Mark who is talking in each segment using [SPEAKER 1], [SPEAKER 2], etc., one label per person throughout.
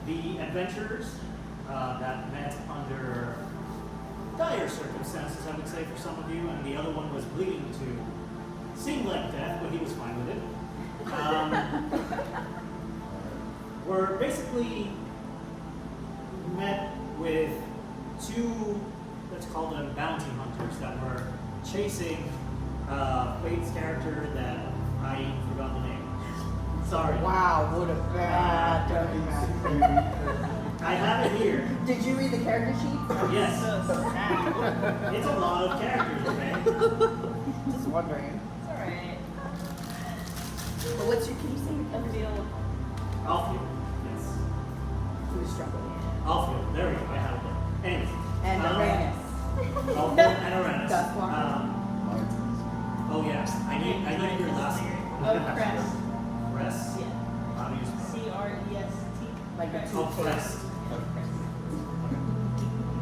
[SPEAKER 1] the adventurers that met under dire circumstances, I would say, for some of you, and the other one was bleeding to seem like death, but he was fine with it. Were basically met with two, let's call them bounty hunters, that were chasing Faith's character that I forgot the name. Sorry.
[SPEAKER 2] Wow, what a bad
[SPEAKER 1] I have it here.
[SPEAKER 2] Did you read the character sheet?
[SPEAKER 1] Yes. It's a lot of characters, okay?
[SPEAKER 2] Just wondering.
[SPEAKER 3] It's alright.
[SPEAKER 2] But what's your, can you say your character?
[SPEAKER 3] Feel
[SPEAKER 1] Alfhild, yes.
[SPEAKER 2] He was struggling.
[SPEAKER 1] Alfhild, there we go, I have it there. Anyways.
[SPEAKER 2] And Arranis.
[SPEAKER 1] Alfhild and Arranis.
[SPEAKER 2] Duskwalker.
[SPEAKER 1] Oh yes, I need your last name.
[SPEAKER 3] Oh, Crest.
[SPEAKER 1] Crest?
[SPEAKER 3] Yeah.
[SPEAKER 1] How do you spell it?
[SPEAKER 3] C-R-E-S-T.
[SPEAKER 2] Like a
[SPEAKER 1] Oh, Crest.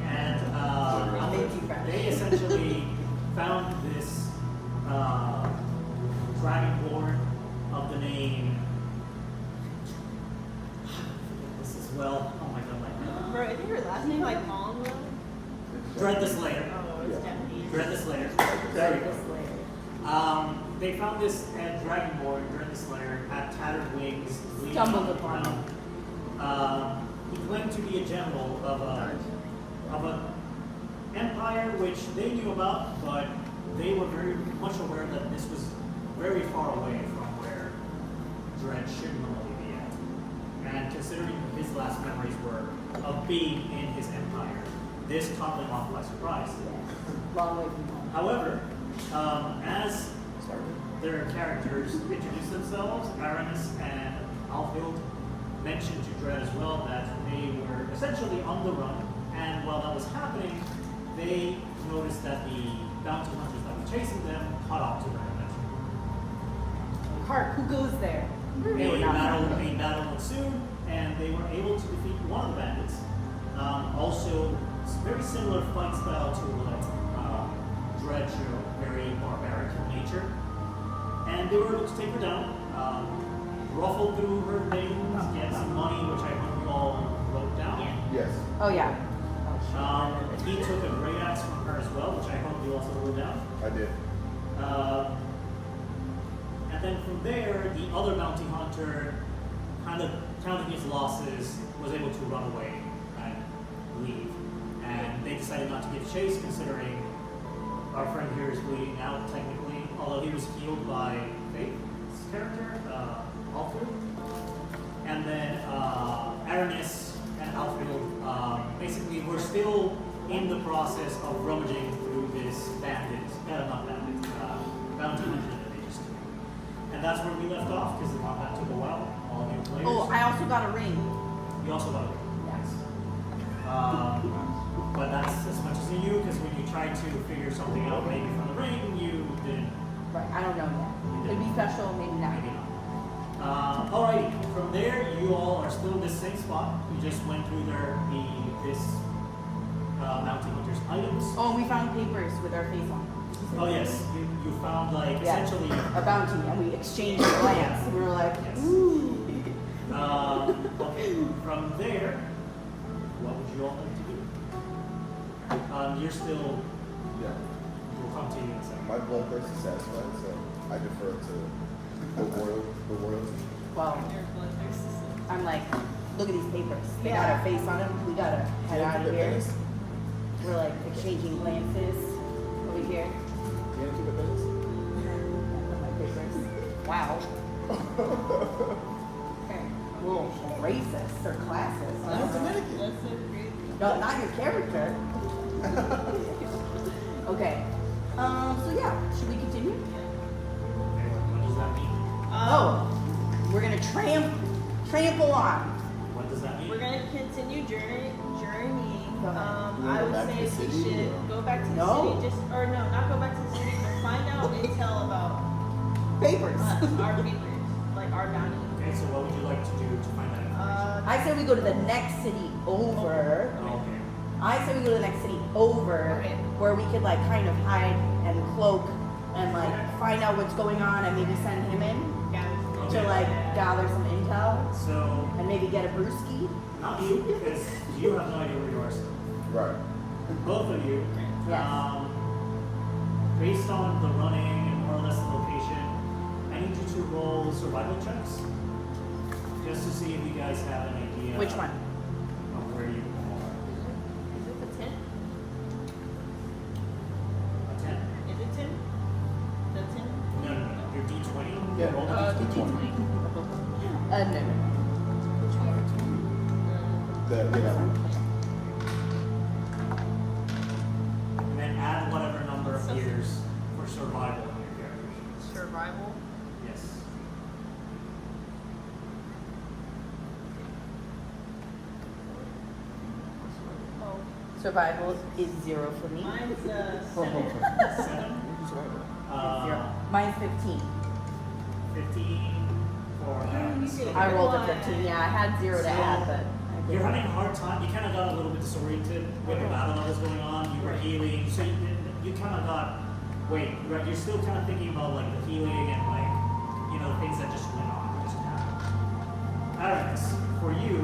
[SPEAKER 1] And they essentially found this dragonborn of the name. This as well. Oh my god, like
[SPEAKER 3] Bro, isn't your last name like Long?
[SPEAKER 1] Dredd the Slayer.
[SPEAKER 3] Oh, it's Japanese.
[SPEAKER 1] Dredd the Slayer. There you go. They found this dragonborn, Dredd the Slayer, had tattered wings.
[SPEAKER 2] Stumbled upon him.
[SPEAKER 1] He claimed to be a general of an empire which they knew about, but they were very much aware that this was very far away from where Dredd should normally be at. And considering his last memories were of being in his empire, this caught them off by surprise.
[SPEAKER 2] Long way from home.
[SPEAKER 1] However, as their characters introduced themselves, Arranis and Alfhild mentioned to Dredd as well that they were essentially on the run, and while that was happening, they noticed that the bounty hunters that were chasing them caught up to them eventually.
[SPEAKER 2] Hark, who goes there?
[SPEAKER 1] A battle ensued, and they were able to defeat one of the bandits. Also, very similar fight style to what Dredd showed, very barbaric in nature. And they were able to take her down, ruffle through her things, get some money, which I hope you all wrote down.
[SPEAKER 4] Yes.
[SPEAKER 2] Oh yeah.
[SPEAKER 1] He took a great axe from her as well, which I hope you also wrote down.
[SPEAKER 4] I did.
[SPEAKER 1] And then from there, the other bounty hunter, kind of counting his losses, was able to run away and leave. And they decided not to give chase, considering our friend here is bleeding out technically, although he was healed by Faith's character, Alfhild. And then Arranis and Alfhild basically were still in the process of rummaging through this bounty hunter that they just took. And that's where we left off, because the combat took a while, all new players.
[SPEAKER 2] Oh, I also got a ring.
[SPEAKER 1] You also got a ring.
[SPEAKER 2] Yes.
[SPEAKER 1] But that's as much as you knew, because when you tried to figure something out, maybe from the ring, you didn't.
[SPEAKER 2] Right, I don't know yet. Could be special, maybe not.
[SPEAKER 1] Maybe not. Alrighty, from there, you all are still in the same spot. You just went through this bounty hunter's items.
[SPEAKER 2] Oh, and we found papers with our face on.
[SPEAKER 1] Oh yes, you found like essentially
[SPEAKER 2] a bounty, and we exchanged a glance. And we were like,
[SPEAKER 1] yes.
[SPEAKER 2] ooh.
[SPEAKER 1] Okay, from there, what would you all like to do? You're still.
[SPEAKER 4] Yeah.
[SPEAKER 1] We'll come to you in a second.
[SPEAKER 4] My blood thirst is satisfied, so I defer to the royalty.
[SPEAKER 2] Well,
[SPEAKER 3] Your blood thirst is
[SPEAKER 2] I'm like, look at these papers. They
[SPEAKER 3] Yeah.
[SPEAKER 2] got our face on them. We gotta head out of here.
[SPEAKER 4] Business?
[SPEAKER 2] We're like exchanging glances over here.
[SPEAKER 4] You gonna keep it business?
[SPEAKER 2] My papers. Wow. Okay. Well, racist or classist.
[SPEAKER 4] I'm Dominican.
[SPEAKER 3] That's so crazy.
[SPEAKER 2] No, not your character. Okay. So yeah, should we continue?
[SPEAKER 1] Okay, what does that mean?
[SPEAKER 2] Oh, we're gonna trample on.
[SPEAKER 1] What does that mean?
[SPEAKER 3] We're gonna continue journeying.
[SPEAKER 2] Go ahead.
[SPEAKER 3] I would
[SPEAKER 4] Go back
[SPEAKER 3] say
[SPEAKER 4] to the
[SPEAKER 3] we
[SPEAKER 4] city,
[SPEAKER 3] should
[SPEAKER 4] or-
[SPEAKER 3] go back to the
[SPEAKER 2] No.
[SPEAKER 3] city, or not go back to the city, but find out intel about
[SPEAKER 2] Papers.
[SPEAKER 3] our papers, like our bounty.
[SPEAKER 1] Okay, so what would you like to do to find that information?
[SPEAKER 2] I say we go to the next city over.
[SPEAKER 1] Okay.
[SPEAKER 2] I say we go to the next city over,
[SPEAKER 3] Okay.
[SPEAKER 2] where we could like kind of hide and cloak and like find out what's going on and maybe send him in to like gather some intel
[SPEAKER 1] So,
[SPEAKER 2] and maybe get a brewski?
[SPEAKER 1] not you, because you have no idea where you are still.
[SPEAKER 4] Right.
[SPEAKER 1] Both of you.
[SPEAKER 2] Yes.
[SPEAKER 1] Based on the running and more or less the location, I need you to roll survival checks. Just to see if you guys have an idea.
[SPEAKER 2] Which one?
[SPEAKER 1] Of where you are.
[SPEAKER 3] Is it the 10?
[SPEAKER 1] A 10?
[SPEAKER 3] Is it 10? The 10?
[SPEAKER 1] No. Your D20?
[SPEAKER 4] Yeah.
[SPEAKER 1] Roll the
[SPEAKER 3] The
[SPEAKER 1] D20.
[SPEAKER 3] D20.
[SPEAKER 2] No.
[SPEAKER 1] And then add whatever number of years for survival on your character sheets.
[SPEAKER 3] Survival.
[SPEAKER 1] Yes.
[SPEAKER 3] Oh,
[SPEAKER 2] Survival is 0 for me.
[SPEAKER 3] mine's 7.
[SPEAKER 1] 7?
[SPEAKER 2] Zero. Mine's 15.
[SPEAKER 1] 15 for Arranis.
[SPEAKER 2] I rolled a 15. Yeah, I had 0 to
[SPEAKER 1] So,
[SPEAKER 2] add, but I
[SPEAKER 1] You're
[SPEAKER 2] didn't.
[SPEAKER 1] having a hard time. You kind of got a little bit disoriented with the battle that was going on. You were healing, so you kind of got. Wait, right? You're still kind of thinking about like the healing and like things that just went on just now. Arranis, for you,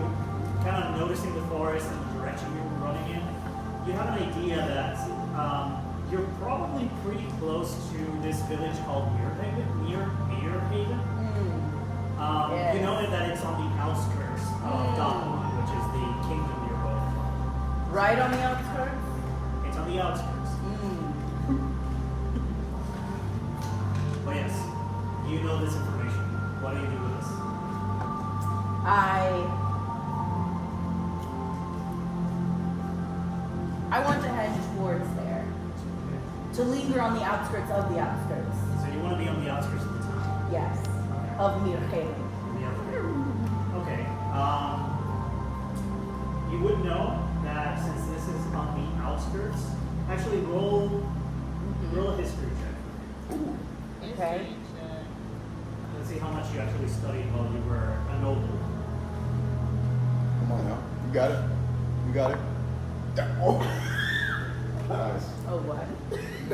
[SPEAKER 1] kind of noticing the forest and the direction you were running in, you have an idea that you're probably pretty close to this village called Mirhaven. Mirhaven.
[SPEAKER 2] Yes.
[SPEAKER 1] You know that it's on the outskirts of Dothan, which is the kingdom you're both from.
[SPEAKER 2] Right on the outskirts?
[SPEAKER 1] It's on the outskirts. But yes, you know this information. What do you do with this?
[SPEAKER 2] I want to head towards there. To linger on the outskirts of the outskirts.
[SPEAKER 1] So you want to be on the outskirts of the town.
[SPEAKER 2] Yes. Of Mirhaven.
[SPEAKER 1] Okay. You would know that since this is on the outskirts, actually roll a history check.
[SPEAKER 2] Okay.
[SPEAKER 1] Let's see how much you actually studied while you were a noble.
[SPEAKER 4] Come on now. You got it. You got it. Oh. Nice.
[SPEAKER 2] Oh, what?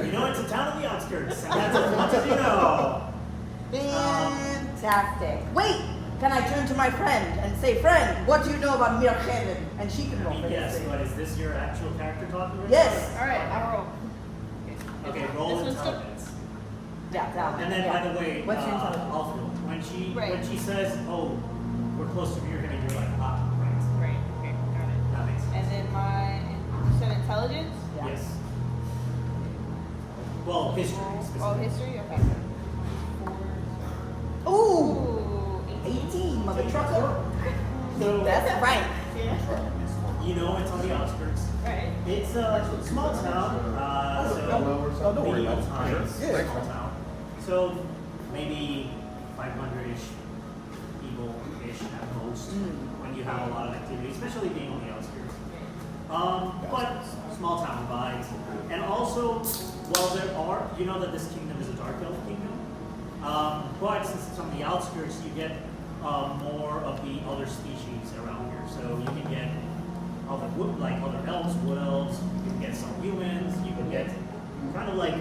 [SPEAKER 1] You know it's a town on the outskirts, and that's as much as you know.
[SPEAKER 2] Fantastic. Wait! Can I turn to my friend and say, friend, what do you know about Mirhaven? And she can
[SPEAKER 1] I
[SPEAKER 2] roll
[SPEAKER 1] mean,
[SPEAKER 2] for
[SPEAKER 1] yes,
[SPEAKER 2] history.
[SPEAKER 1] but is this your actual character talking right
[SPEAKER 2] Yes.
[SPEAKER 1] now?
[SPEAKER 3] Alright, I'll roll.
[SPEAKER 1] Okay, roll
[SPEAKER 3] This one's still-
[SPEAKER 1] intelligence.
[SPEAKER 2] Yeah, that
[SPEAKER 1] And then,
[SPEAKER 2] yeah.
[SPEAKER 1] by the way,
[SPEAKER 2] What's your intelligence?
[SPEAKER 1] Alfhild,
[SPEAKER 3] Right.
[SPEAKER 1] when she says, "Oh, we're close to Mirhaven," you're like, "Ah, right."
[SPEAKER 3] Right, okay, got it.
[SPEAKER 1] That makes sense.
[SPEAKER 3] And then you said intelligence?
[SPEAKER 2] Yeah.
[SPEAKER 1] Yes. Well, history
[SPEAKER 3] Oh,
[SPEAKER 1] specifically.
[SPEAKER 3] history? Okay.
[SPEAKER 2] Ooh!
[SPEAKER 3] Ooh,
[SPEAKER 2] 18, mother trucker.
[SPEAKER 1] So
[SPEAKER 2] That's right.
[SPEAKER 3] Yeah.
[SPEAKER 1] you know it's on the outskirts.
[SPEAKER 3] Right.
[SPEAKER 1] It's a small town.
[SPEAKER 4] Oh, don't worry
[SPEAKER 1] medieval
[SPEAKER 4] about it.
[SPEAKER 1] times,
[SPEAKER 4] Sure. Yeah.
[SPEAKER 1] small town. So maybe 500-ish people-ish at most when you have a lot of activity, especially being on the outskirts. But small town vibes. And also, while there are, you know that this kingdom is a dark elf kingdom. But since it's on the outskirts, you get more of the other species around here. So you can get other other elves, wood elves. You can get some humans. You can get kind of like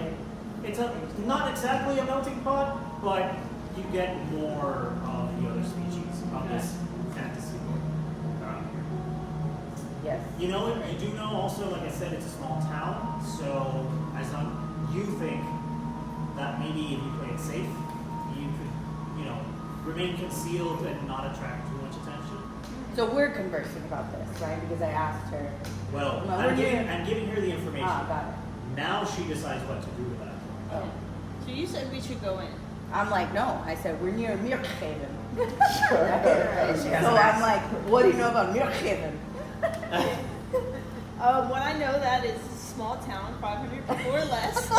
[SPEAKER 1] it's not exactly a melting pot, but you get more of the other species of this fantasy world around here.
[SPEAKER 2] Yes.
[SPEAKER 1] You know, you do know also, like I said, it's a small town, so as you think that maybe if you play it safe, you could, remain concealed and not attract too much attention.
[SPEAKER 2] So we're conversing about this, right? Because I asked her.
[SPEAKER 1] Well,
[SPEAKER 2] No,
[SPEAKER 1] I'm
[SPEAKER 2] we're
[SPEAKER 1] giving her the information.
[SPEAKER 2] Ah, got it.
[SPEAKER 1] Now she decides what to do with that.
[SPEAKER 2] Oh.
[SPEAKER 3] So you said we should go in.
[SPEAKER 2] I'm like, no. I said, we're near Mirhaven.
[SPEAKER 1] She has
[SPEAKER 2] So
[SPEAKER 1] an
[SPEAKER 2] I'm
[SPEAKER 1] accent.
[SPEAKER 2] like, what do you know about Mirhaven?
[SPEAKER 3] What I know that is a small town, 500 people or less.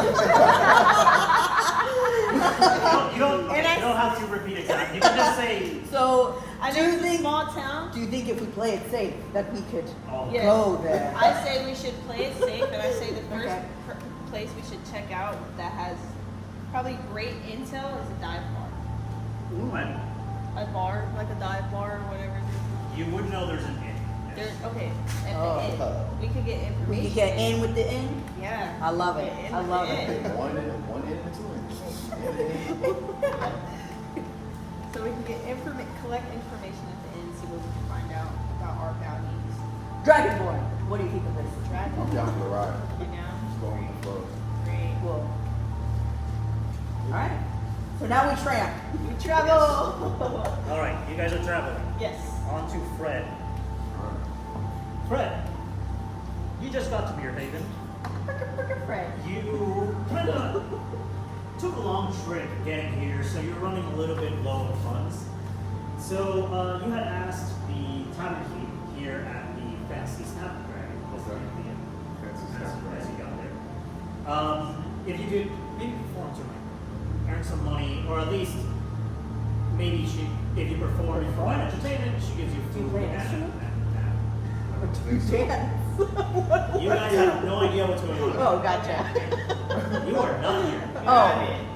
[SPEAKER 1] You don't have to repeat exactly. You can just say,
[SPEAKER 2] So,
[SPEAKER 3] I
[SPEAKER 2] do
[SPEAKER 3] know
[SPEAKER 2] you
[SPEAKER 3] it's a
[SPEAKER 2] think?
[SPEAKER 3] small town.
[SPEAKER 2] Do you think if we play it safe that we could
[SPEAKER 1] oh,
[SPEAKER 3] Yes.
[SPEAKER 2] go there?
[SPEAKER 3] I say we should play it safe, and I say the first
[SPEAKER 2] Okay.
[SPEAKER 3] place we should check out that has probably great intel is a dive bar.
[SPEAKER 1] what?
[SPEAKER 3] A bar, like a dive bar or whatever.
[SPEAKER 1] You would know there's an inn.
[SPEAKER 3] There, okay, at
[SPEAKER 2] Oh.
[SPEAKER 3] the inn. We could get information.
[SPEAKER 2] We could get in with the in.
[SPEAKER 3] Yeah.
[SPEAKER 2] I love it.
[SPEAKER 3] Get in
[SPEAKER 2] I
[SPEAKER 3] with
[SPEAKER 2] love
[SPEAKER 3] the
[SPEAKER 2] it.
[SPEAKER 3] inn.
[SPEAKER 4] One in and two in.
[SPEAKER 3] So So we can collect information at the end, see what we can find out about our bounties.
[SPEAKER 2] Dragonborn. What do you think of this?
[SPEAKER 3] Dragon.
[SPEAKER 4] I'm down for the ride.
[SPEAKER 3] You know?
[SPEAKER 4] Just going with the flow.
[SPEAKER 3] Great.
[SPEAKER 2] Cool. Alright. So now we tramp.
[SPEAKER 3] We travel!
[SPEAKER 1] All right, you guys are traveling.
[SPEAKER 3] Yes.
[SPEAKER 1] On to Fred.
[SPEAKER 4] Alright.
[SPEAKER 1] Fred, you just got to Beer Haven.
[SPEAKER 2] Fred.
[SPEAKER 1] You kind of took a long trip getting here, so you're running a little bit low on funds. So you had asked the tavern keep here at the Fancy Snapdragon.
[SPEAKER 4] Okay. Fancy
[SPEAKER 1] As
[SPEAKER 4] Snapdragon.
[SPEAKER 1] you got there. If you could maybe perform tonight, earn some money, or at least maybe if you perform and provide entertainment, she gives you food
[SPEAKER 2] play an
[SPEAKER 1] and
[SPEAKER 2] instrument?
[SPEAKER 4] Think so.
[SPEAKER 2] Dance.
[SPEAKER 1] you guys have no idea what's going on.
[SPEAKER 2] Oh, gotcha.
[SPEAKER 1] You are not here.
[SPEAKER 2] Oh,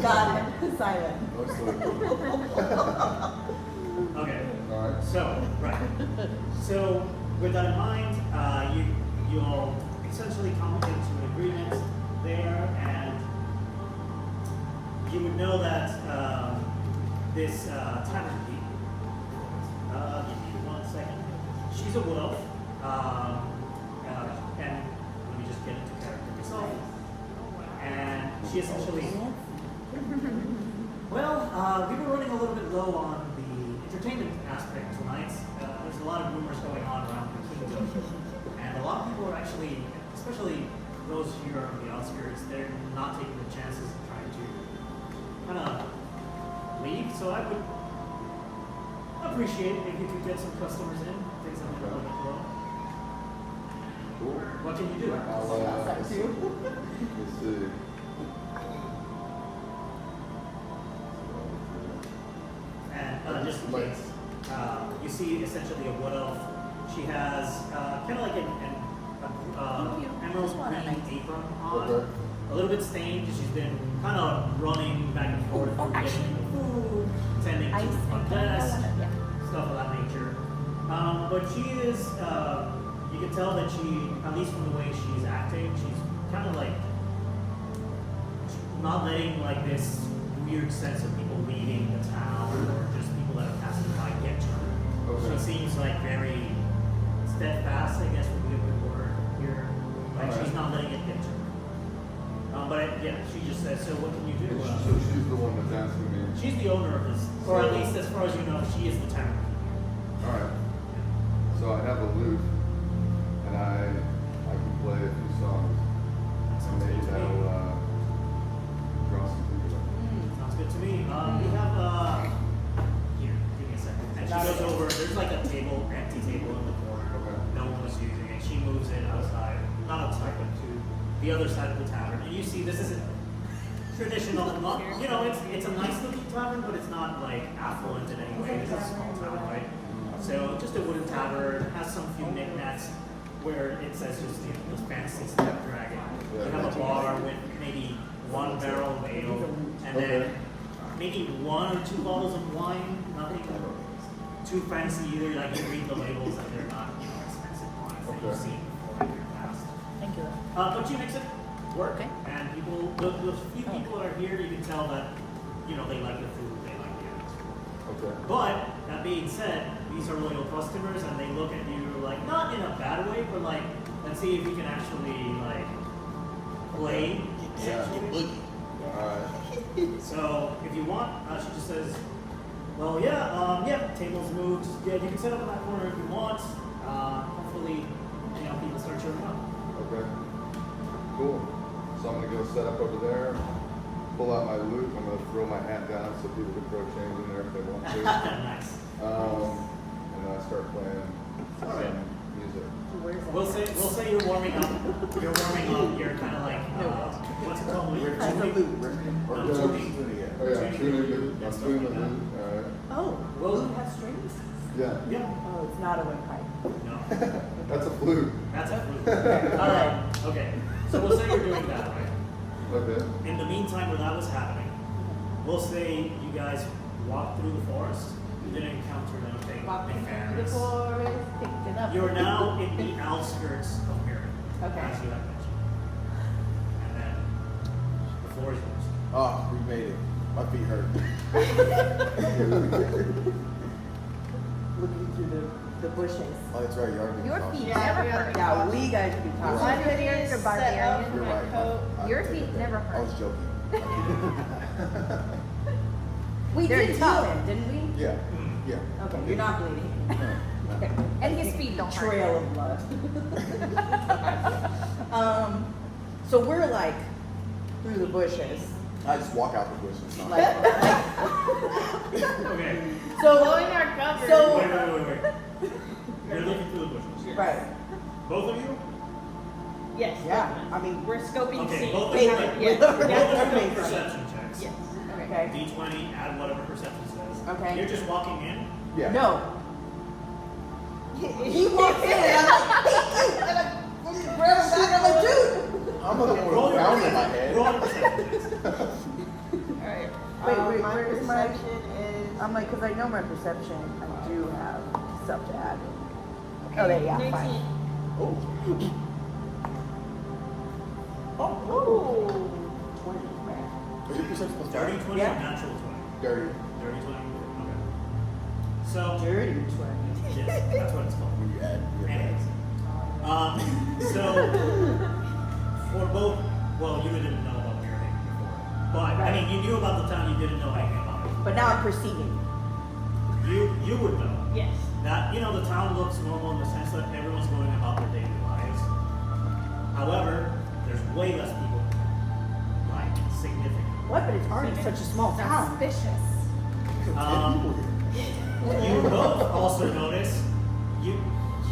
[SPEAKER 2] got it. Silent.
[SPEAKER 4] No, it's still cool.
[SPEAKER 1] Okay.
[SPEAKER 4] Alright.
[SPEAKER 1] So, right. So, with that in mind, you all essentially come into an agreement there, and you would know that this tavern keep, give me 1 second. She's a wood elf, and let me just get into character myself. And she essentially, well, we were running a little bit low on the entertainment aspect tonight. There's a lot of rumors going on around the kingdom, and a lot of people are actually, especially those here on the outskirts, they're not taking the chances of trying to kind of leave. So I would appreciate it if you could get some customers in, things that are a little bit low.
[SPEAKER 4] Cool.
[SPEAKER 1] What can you do?
[SPEAKER 4] Let's see.
[SPEAKER 1] And just in case, you see essentially a wood elf. She has kind of like an
[SPEAKER 2] Thank you.
[SPEAKER 1] emerald
[SPEAKER 2] Just want a
[SPEAKER 1] green
[SPEAKER 2] nice-
[SPEAKER 1] apron on.
[SPEAKER 4] Okay.
[SPEAKER 1] A little bit stained because she's been kind of running back and forth,
[SPEAKER 2] Oh,
[SPEAKER 1] getting
[SPEAKER 2] actually,
[SPEAKER 1] food, tending to
[SPEAKER 2] Ice
[SPEAKER 1] the front
[SPEAKER 2] and
[SPEAKER 1] desk,
[SPEAKER 2] yeah.
[SPEAKER 1] stuff of that nature. But she is, you can tell that she, at least from the way she's acting, she's kind of like not letting like this weird sense of people leaving the town or just people that are passing by get to her.
[SPEAKER 4] Okay.
[SPEAKER 1] She seems like very steadfast, I guess would be a good word here. Like
[SPEAKER 4] Alright.
[SPEAKER 1] she's not letting it get to her. But yeah, she just says, so what can you do?
[SPEAKER 4] So she's the one that's asking me.
[SPEAKER 1] She's the owner of this, or at least as far as you know, she is the tavern.
[SPEAKER 4] Alright. So I have a lute, and I can play a few songs. And maybe
[SPEAKER 1] Sounds good to
[SPEAKER 4] that'll
[SPEAKER 1] me.
[SPEAKER 4] draw some people in.
[SPEAKER 1] Sounds good to me. We have here, give me a second. And she goes over. There's like a table, empty table in the corner.
[SPEAKER 4] Okay.
[SPEAKER 1] No one was using it. She moves it outside, not outside, but to the other side of the tavern. And you see, this isn't traditional. Not, you know, it's a nice looking tavern, but it's not like affluent in any way. It's a small town, right? So just a wooden tavern, has some few knickknacks where it says just the fancy Snapdragon. You have a bar with maybe 1 barrel of ale, and then maybe 1 or 2 bottles of wine. Nothing too fancy either. Like you read the labels and they're not, you know, expensive wines that you've seen before in your past.
[SPEAKER 2] Thank you.
[SPEAKER 1] But you makes it work,
[SPEAKER 2] Okay.
[SPEAKER 1] and people, the few people that are here, you can tell that, you know, they like the food, they like the atmosphere.
[SPEAKER 4] Okay.
[SPEAKER 1] But that being said, these are loyal customers, and they look at you like not in a bad way, but like let's see if you can actually like play.
[SPEAKER 4] Yeah. Alright.
[SPEAKER 1] So if you want, she just says, well, yeah, tables moved. Yeah, you can set up in that corner if you want. Hopefully, you know, people start showing up.
[SPEAKER 4] Okay. Cool. So I'm gonna go set up over there, pull out my lute, I'm gonna throw my hat down so people can throw change in there if they want to.
[SPEAKER 1] Nice.
[SPEAKER 4] And then I start playing some
[SPEAKER 1] Alright.
[SPEAKER 4] music.
[SPEAKER 1] We'll say you're warming up. You're warming up. You're kind of like what's it called? When you're tuning.
[SPEAKER 4] Or
[SPEAKER 1] No,
[SPEAKER 4] just-
[SPEAKER 1] tuning.
[SPEAKER 4] Oh yeah, tuning the,
[SPEAKER 1] That's
[SPEAKER 4] I'm tuning the
[SPEAKER 1] stuff like
[SPEAKER 4] lute, alright.
[SPEAKER 2] Oh,
[SPEAKER 1] Well-
[SPEAKER 2] lute has strings?
[SPEAKER 4] Yeah,
[SPEAKER 1] Yeah.
[SPEAKER 2] Oh, it's not a windpipe.
[SPEAKER 1] No.
[SPEAKER 4] that's a flute.
[SPEAKER 1] That's a flute. Okay. So we'll say you're doing that, right?
[SPEAKER 4] Okay.
[SPEAKER 1] In the meantime, where that was happening, we'll say you guys walked through the forest. You didn't encounter anything
[SPEAKER 2] Walking through the
[SPEAKER 1] nefarious.
[SPEAKER 2] forest, picked it up.
[SPEAKER 1] You're now in the outskirts of Miriam,
[SPEAKER 2] Okay.
[SPEAKER 1] as you have mentioned. And then the floor is yours.
[SPEAKER 5] Oh, we made it.
[SPEAKER 4] My feet hurt.
[SPEAKER 2] Looking through the bushes.
[SPEAKER 4] Oh, that's right. You are
[SPEAKER 5] Your
[SPEAKER 4] getting
[SPEAKER 5] feet
[SPEAKER 3] Yeah,
[SPEAKER 5] never
[SPEAKER 3] we
[SPEAKER 5] hurt.
[SPEAKER 3] already
[SPEAKER 2] Yeah, we guys be
[SPEAKER 3] All
[SPEAKER 2] talking.
[SPEAKER 3] I
[SPEAKER 5] Why
[SPEAKER 3] did
[SPEAKER 5] do you're
[SPEAKER 3] is
[SPEAKER 5] a
[SPEAKER 3] set
[SPEAKER 5] barbarian?
[SPEAKER 3] up
[SPEAKER 4] You're
[SPEAKER 3] my
[SPEAKER 4] right.
[SPEAKER 3] coat.
[SPEAKER 5] Your
[SPEAKER 4] I take
[SPEAKER 5] feet
[SPEAKER 4] it
[SPEAKER 5] never
[SPEAKER 4] back. I
[SPEAKER 5] hurt.
[SPEAKER 4] was joking.
[SPEAKER 2] We
[SPEAKER 5] They're
[SPEAKER 2] did
[SPEAKER 5] tough.
[SPEAKER 2] heal him, didn't we?
[SPEAKER 4] Yeah. Yeah.
[SPEAKER 2] Okay, you're not bleeding. Okay.
[SPEAKER 5] And his feet don't hurt.
[SPEAKER 2] Trail of blood. So we're like through the bushes.
[SPEAKER 4] I just walk out the bushes. Not
[SPEAKER 2] Like,
[SPEAKER 1] Okay.
[SPEAKER 2] so,
[SPEAKER 3] Blowing our cover.
[SPEAKER 2] So-
[SPEAKER 1] Wait. You're looking through the bushes.
[SPEAKER 2] right.
[SPEAKER 1] Both of you?
[SPEAKER 3] Yes.
[SPEAKER 2] Yeah, I mean,
[SPEAKER 3] We're scoping
[SPEAKER 1] Okay,
[SPEAKER 3] scenes.
[SPEAKER 1] both of
[SPEAKER 2] Wait,
[SPEAKER 1] you
[SPEAKER 2] wait,
[SPEAKER 1] make,
[SPEAKER 2] wait.
[SPEAKER 1] both of you
[SPEAKER 2] Yeah.
[SPEAKER 1] make perception checks.
[SPEAKER 3] Yes.
[SPEAKER 2] okay.
[SPEAKER 1] D20, add whatever perception says.
[SPEAKER 2] Okay.
[SPEAKER 1] You're just walking in.
[SPEAKER 4] Yeah.
[SPEAKER 2] No. He walks in and I'm like, hey, and I'm grab him back, I'm like, dude.
[SPEAKER 4] I'm the one
[SPEAKER 1] Roll
[SPEAKER 4] with a
[SPEAKER 1] your
[SPEAKER 4] pound in my head.
[SPEAKER 1] Roll your perception checks.
[SPEAKER 3] Alright.
[SPEAKER 2] Wait,
[SPEAKER 3] my
[SPEAKER 2] where's my-
[SPEAKER 3] perception is.
[SPEAKER 2] I'm like, because I know my perception, I do have stuff to add. Oh, there, yeah,
[SPEAKER 3] 19.
[SPEAKER 2] fine.
[SPEAKER 4] Oh.
[SPEAKER 3] Oh.
[SPEAKER 2] 20, man.
[SPEAKER 4] Is your perception plus
[SPEAKER 1] Dirty
[SPEAKER 4] 5?
[SPEAKER 1] 20
[SPEAKER 2] Yeah.
[SPEAKER 1] or natural 20?
[SPEAKER 4] Dirty.
[SPEAKER 1] Dirty 20? Okay. So,
[SPEAKER 2] Dirty 20.
[SPEAKER 1] yes, that's what it's called.
[SPEAKER 4] When you add your
[SPEAKER 1] Anyways. So, for both, well, you didn't know about your thing before. But, I
[SPEAKER 2] Right.
[SPEAKER 1] mean, you knew about the town, you didn't know anything about it.
[SPEAKER 2] But now I'm perceiving.
[SPEAKER 1] You would know.
[SPEAKER 3] Yes.
[SPEAKER 1] That, you know, the town looks normal in the sense that everyone's going about their daily lives. However, there's way less people, like, significant.
[SPEAKER 2] What? But it's already such a small town.
[SPEAKER 5] Suspicious.
[SPEAKER 1] You both also notice, you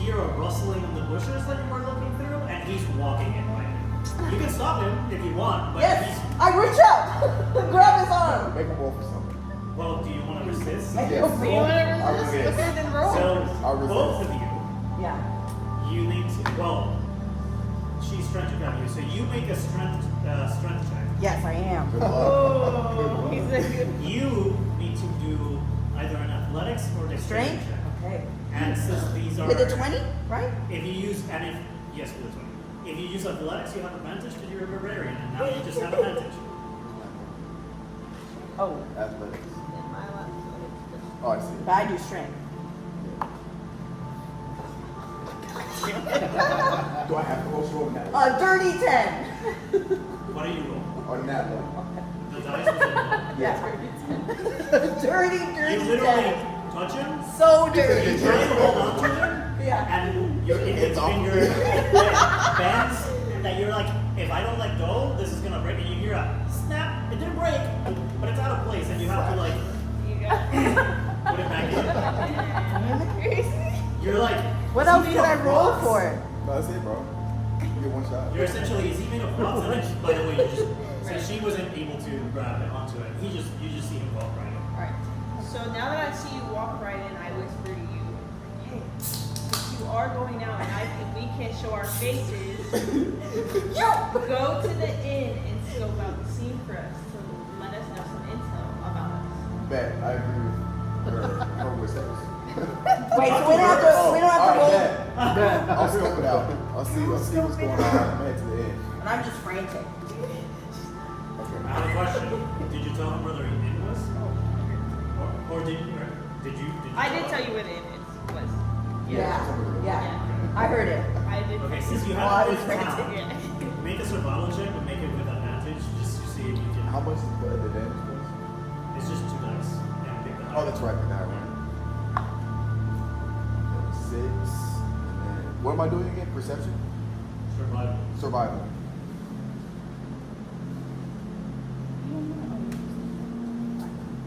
[SPEAKER 1] hear a rustling in the bushes that you were looking through, and he's walking in right now. You can stop him if you want, but
[SPEAKER 2] Yes, I reach out, grab his arm.
[SPEAKER 4] Make a roll for something.
[SPEAKER 1] well, do you want to resist?
[SPEAKER 2] Make
[SPEAKER 4] Yes.
[SPEAKER 2] a
[SPEAKER 3] Do you
[SPEAKER 2] roll.
[SPEAKER 3] want to
[SPEAKER 4] I
[SPEAKER 3] resist?
[SPEAKER 4] resist.
[SPEAKER 3] Okay, then roll.
[SPEAKER 1] So,
[SPEAKER 4] I'll resist.
[SPEAKER 1] both of you,
[SPEAKER 2] Yeah.
[SPEAKER 1] you need to, well, she's trying to grab you, so you make a strength check.
[SPEAKER 2] Yes, I am.
[SPEAKER 4] Good luck.
[SPEAKER 3] Oh, he's a good.
[SPEAKER 1] You need to do either an athletics or dexterity
[SPEAKER 2] Strength?
[SPEAKER 1] check.
[SPEAKER 2] Okay.
[SPEAKER 1] And since these are
[SPEAKER 2] With a 20, right?
[SPEAKER 1] if you use yes, with a 20. If you use athletics, you have advantage because you're a barbarian, and now you just have advantage.
[SPEAKER 2] Oh,
[SPEAKER 4] Athletics.
[SPEAKER 3] In my lap, so it's
[SPEAKER 4] Oh, I see.
[SPEAKER 2] but I do strength.
[SPEAKER 4] Do I have to roll that?
[SPEAKER 2] Dirty 10.
[SPEAKER 1] What do you roll?
[SPEAKER 4] Or that one?
[SPEAKER 1] The dice was a one.
[SPEAKER 2] Yeah. dirty,
[SPEAKER 1] You
[SPEAKER 2] dirty
[SPEAKER 1] literally
[SPEAKER 2] 10.
[SPEAKER 1] touch him.
[SPEAKER 2] So dirty.
[SPEAKER 1] You try to hold on to him,
[SPEAKER 2] Yeah.
[SPEAKER 1] and your index
[SPEAKER 4] It's off.
[SPEAKER 1] finger bends. That you're like, if I don't let go, this is gonna break. And you hear a snap. It didn't break, but it's out of place, and you have to like
[SPEAKER 3] You got
[SPEAKER 1] put it back in.
[SPEAKER 3] crazy.
[SPEAKER 1] You're like,
[SPEAKER 2] What
[SPEAKER 1] is he
[SPEAKER 2] else
[SPEAKER 1] made
[SPEAKER 2] can I
[SPEAKER 1] of
[SPEAKER 2] roll
[SPEAKER 1] rocks?
[SPEAKER 2] for?
[SPEAKER 4] No, that's it, bro. You get one shot.
[SPEAKER 1] You're essentially, is he made of rocks? And then, by the way, you just, so she wasn't able to grab it onto it. You just see him walk right in.
[SPEAKER 3] Alright. So now that I see you walk right in, I whisper to you, hey, if you are going out and we can't show our faces, go to the inn and scope out the scene for us to let us know some intel about us.
[SPEAKER 4] Bet. I agree with her whispers.
[SPEAKER 2] Wait, so we don't have to roll.
[SPEAKER 4] Bet. I'll scope it out. I'll see what's going on. I'm gonna head to the end.
[SPEAKER 2] And I'm just frantic.
[SPEAKER 1] I have a question. Did you tell him where the inn was? Or did you?
[SPEAKER 3] I did tell you where the inn was.
[SPEAKER 2] Yeah. I heard it.
[SPEAKER 3] I did.
[SPEAKER 1] Okay, since you
[SPEAKER 2] Oh, I
[SPEAKER 1] have
[SPEAKER 2] was
[SPEAKER 1] it
[SPEAKER 2] ready to
[SPEAKER 1] town,
[SPEAKER 3] Yeah.
[SPEAKER 1] make a survival check, but make it with advantage, just to see if you can.
[SPEAKER 4] How much is the damage was?
[SPEAKER 1] It's just 2 dice. Yeah, pick the
[SPEAKER 4] Oh, that's right. The die one. 6. And then, what am I doing again? Perception?
[SPEAKER 1] Survival.
[SPEAKER 4] Survival.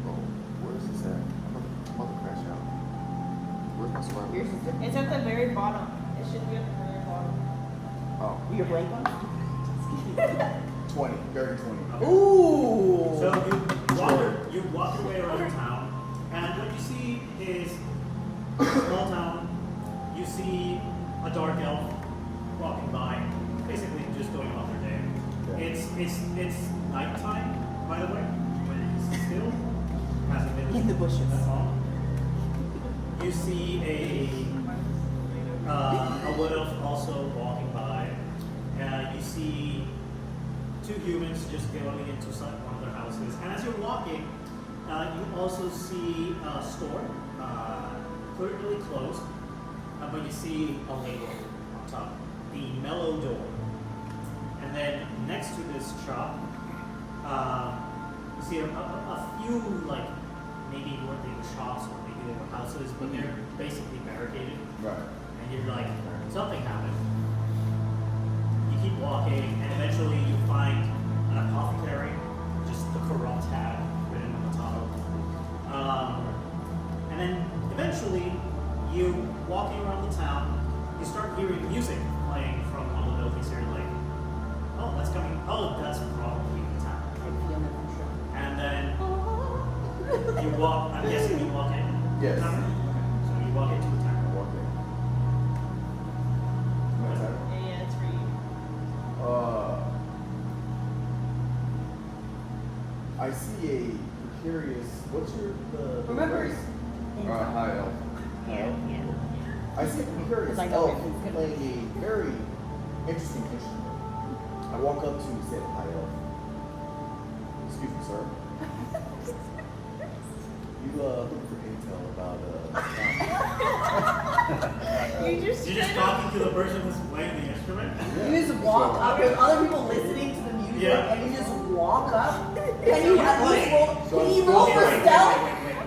[SPEAKER 4] Oh, where's this at? I'm about to crash out. Where's my survival?
[SPEAKER 2] Yours is different.
[SPEAKER 3] It's at the very bottom. It should be at the very bottom.
[SPEAKER 4] Oh,
[SPEAKER 2] Your blank one?
[SPEAKER 4] 20. Dirty 20.
[SPEAKER 2] Ooh.
[SPEAKER 1] So you walk your way around town, and what you see is a small town. You see a dark elf walking by, basically just going about their day.
[SPEAKER 4] Yeah.
[SPEAKER 1] It's nighttime, by the way, when it's still. Hasn't been
[SPEAKER 2] In the bushes.
[SPEAKER 1] that long. You see a wood elf also walking by. You see 2 humans just going into one of their houses. And as you're walking walking, you also see a store, clearly closed, but you see a label on top, the Mellow Door. And then next to this shop, you see a few, like, maybe what they were shops or maybe they were houses, but they're basically barricaded.
[SPEAKER 4] Right.
[SPEAKER 1] And you're like, something happened. You keep walking, and eventually you find an apothecary, just the corrupt tag written on the top. And then eventually, you walking around the town, you start hearing music playing from one of the buildings here, like, oh, that's coming, oh, that's probably the town. And then you walk, I'm guessing you walk in?
[SPEAKER 4] Yes.
[SPEAKER 1] Okay. So you walk into the town.
[SPEAKER 4] Walk in.
[SPEAKER 3] Yeah, it's for you.
[SPEAKER 5] I see a precarious. What's your
[SPEAKER 2] Remember,
[SPEAKER 5] race?
[SPEAKER 4] High elf.
[SPEAKER 3] Yeah.
[SPEAKER 5] I see a precarious
[SPEAKER 2] Because I know
[SPEAKER 5] elf
[SPEAKER 2] where he's gonna
[SPEAKER 5] playing a very interesting instrument. I walk up to said high elf. Excuse me, sir. You looking for intel about
[SPEAKER 3] You just
[SPEAKER 1] You're just talking to the person who's playing the instrument?
[SPEAKER 2] You just walk up. There's other people listening to the music,
[SPEAKER 1] Yeah.
[SPEAKER 2] and you just walk up. Can you at least roll? Can you
[SPEAKER 1] Wait,
[SPEAKER 2] roll for
[SPEAKER 1] wait,
[SPEAKER 2] stealth?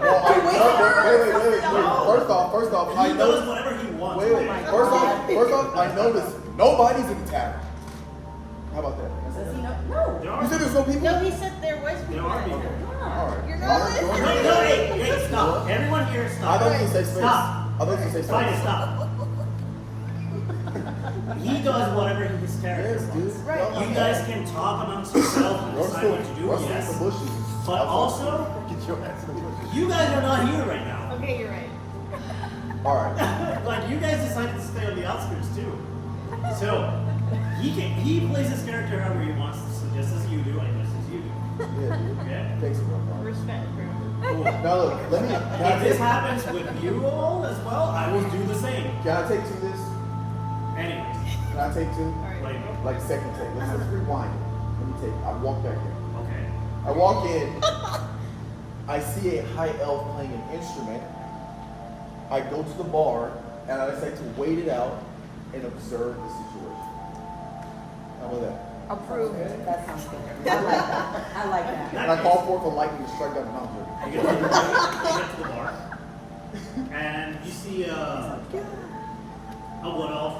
[SPEAKER 5] Well,
[SPEAKER 2] To wait for her or
[SPEAKER 5] wait.
[SPEAKER 2] something?
[SPEAKER 5] First off, I
[SPEAKER 1] He
[SPEAKER 5] know.
[SPEAKER 1] does whatever he wants.
[SPEAKER 5] Wait.
[SPEAKER 2] my
[SPEAKER 5] First
[SPEAKER 2] God.
[SPEAKER 5] off, I noticed nobody's in the tavern. How about that?
[SPEAKER 2] Does he know? No.
[SPEAKER 1] There are
[SPEAKER 5] You said there's no people?
[SPEAKER 3] No, he said there was people.
[SPEAKER 1] There are people.
[SPEAKER 5] All right.
[SPEAKER 3] You're not
[SPEAKER 5] All right,
[SPEAKER 3] listening.
[SPEAKER 5] go
[SPEAKER 1] No,
[SPEAKER 5] ahead.
[SPEAKER 1] no, hey, stop. Everyone here,
[SPEAKER 5] I
[SPEAKER 1] stop.
[SPEAKER 5] thought you said space.
[SPEAKER 1] Stop.
[SPEAKER 5] I thought you said
[SPEAKER 1] Fine,
[SPEAKER 5] space.
[SPEAKER 1] stop. He does whatever his character
[SPEAKER 5] Yes, dude.
[SPEAKER 1] wants.
[SPEAKER 2] Right.
[SPEAKER 1] You guys can talk amongst yourselves and decide what to do,
[SPEAKER 5] Rustle
[SPEAKER 1] yes.
[SPEAKER 5] the bushes.
[SPEAKER 1] But also,
[SPEAKER 5] Get your ass in the bushes.
[SPEAKER 1] you guys are not here right now.
[SPEAKER 3] Okay, you're right.
[SPEAKER 5] All right.
[SPEAKER 1] Like, you guys decided to stay on the outskirts too. So, he plays his character however he wants, just as you do, and just as you do.
[SPEAKER 5] Yeah, dude.
[SPEAKER 1] Okay?
[SPEAKER 5] Thanks, bro.
[SPEAKER 3] Respect, bro.
[SPEAKER 1] Cool.
[SPEAKER 5] Now look, let me.
[SPEAKER 1] If this happens with you all as well, I will do the same.
[SPEAKER 5] Can I take two this?
[SPEAKER 1] Anyways,
[SPEAKER 5] Can I take two?
[SPEAKER 3] Alright.
[SPEAKER 1] like,
[SPEAKER 5] Like second take. Let's rewind it. Let me take. I walk back in.
[SPEAKER 1] okay.
[SPEAKER 5] I walk in. I see a high elf playing an instrument. I go to the bar and I decide to wait it out and observe the situation. How about that?
[SPEAKER 2] Approved. That sounds good. I like that. I like that.
[SPEAKER 5] And I call forth a lightning to strike down the mountain.
[SPEAKER 1] You get to the bar, and you see a wood elf,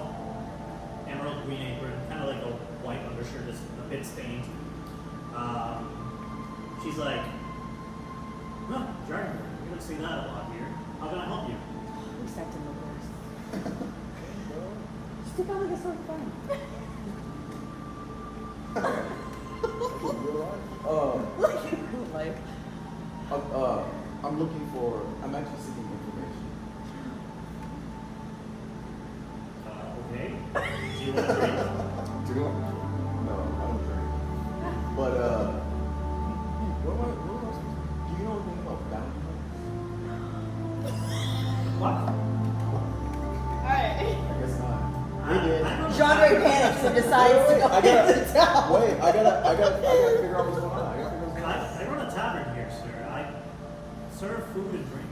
[SPEAKER 1] emerald green apron, kind of like a white undershirt that's a bit stained. She's like, huh, Dragon, you don't see that a lot here. How can I help you?
[SPEAKER 2] Expecting the worst. Stick out like a sore thumb. Like,
[SPEAKER 5] I'm looking for. I'm actually seeking information.
[SPEAKER 1] Okay. Do you want to drink?
[SPEAKER 4] Do you want
[SPEAKER 5] No, I don't drink. But what am I supposed to? Do you know anything about bounty hunters?
[SPEAKER 1] What?
[SPEAKER 3] Alright.
[SPEAKER 5] I guess not.
[SPEAKER 1] I don't know.
[SPEAKER 2] Genre panics and decides to go
[SPEAKER 5] I gotta-
[SPEAKER 2] into town.
[SPEAKER 5] Wait, I gotta figure out what's going on. I gotta figure out what's going on.
[SPEAKER 1] I run a tavern here, sir. I serve food and drink.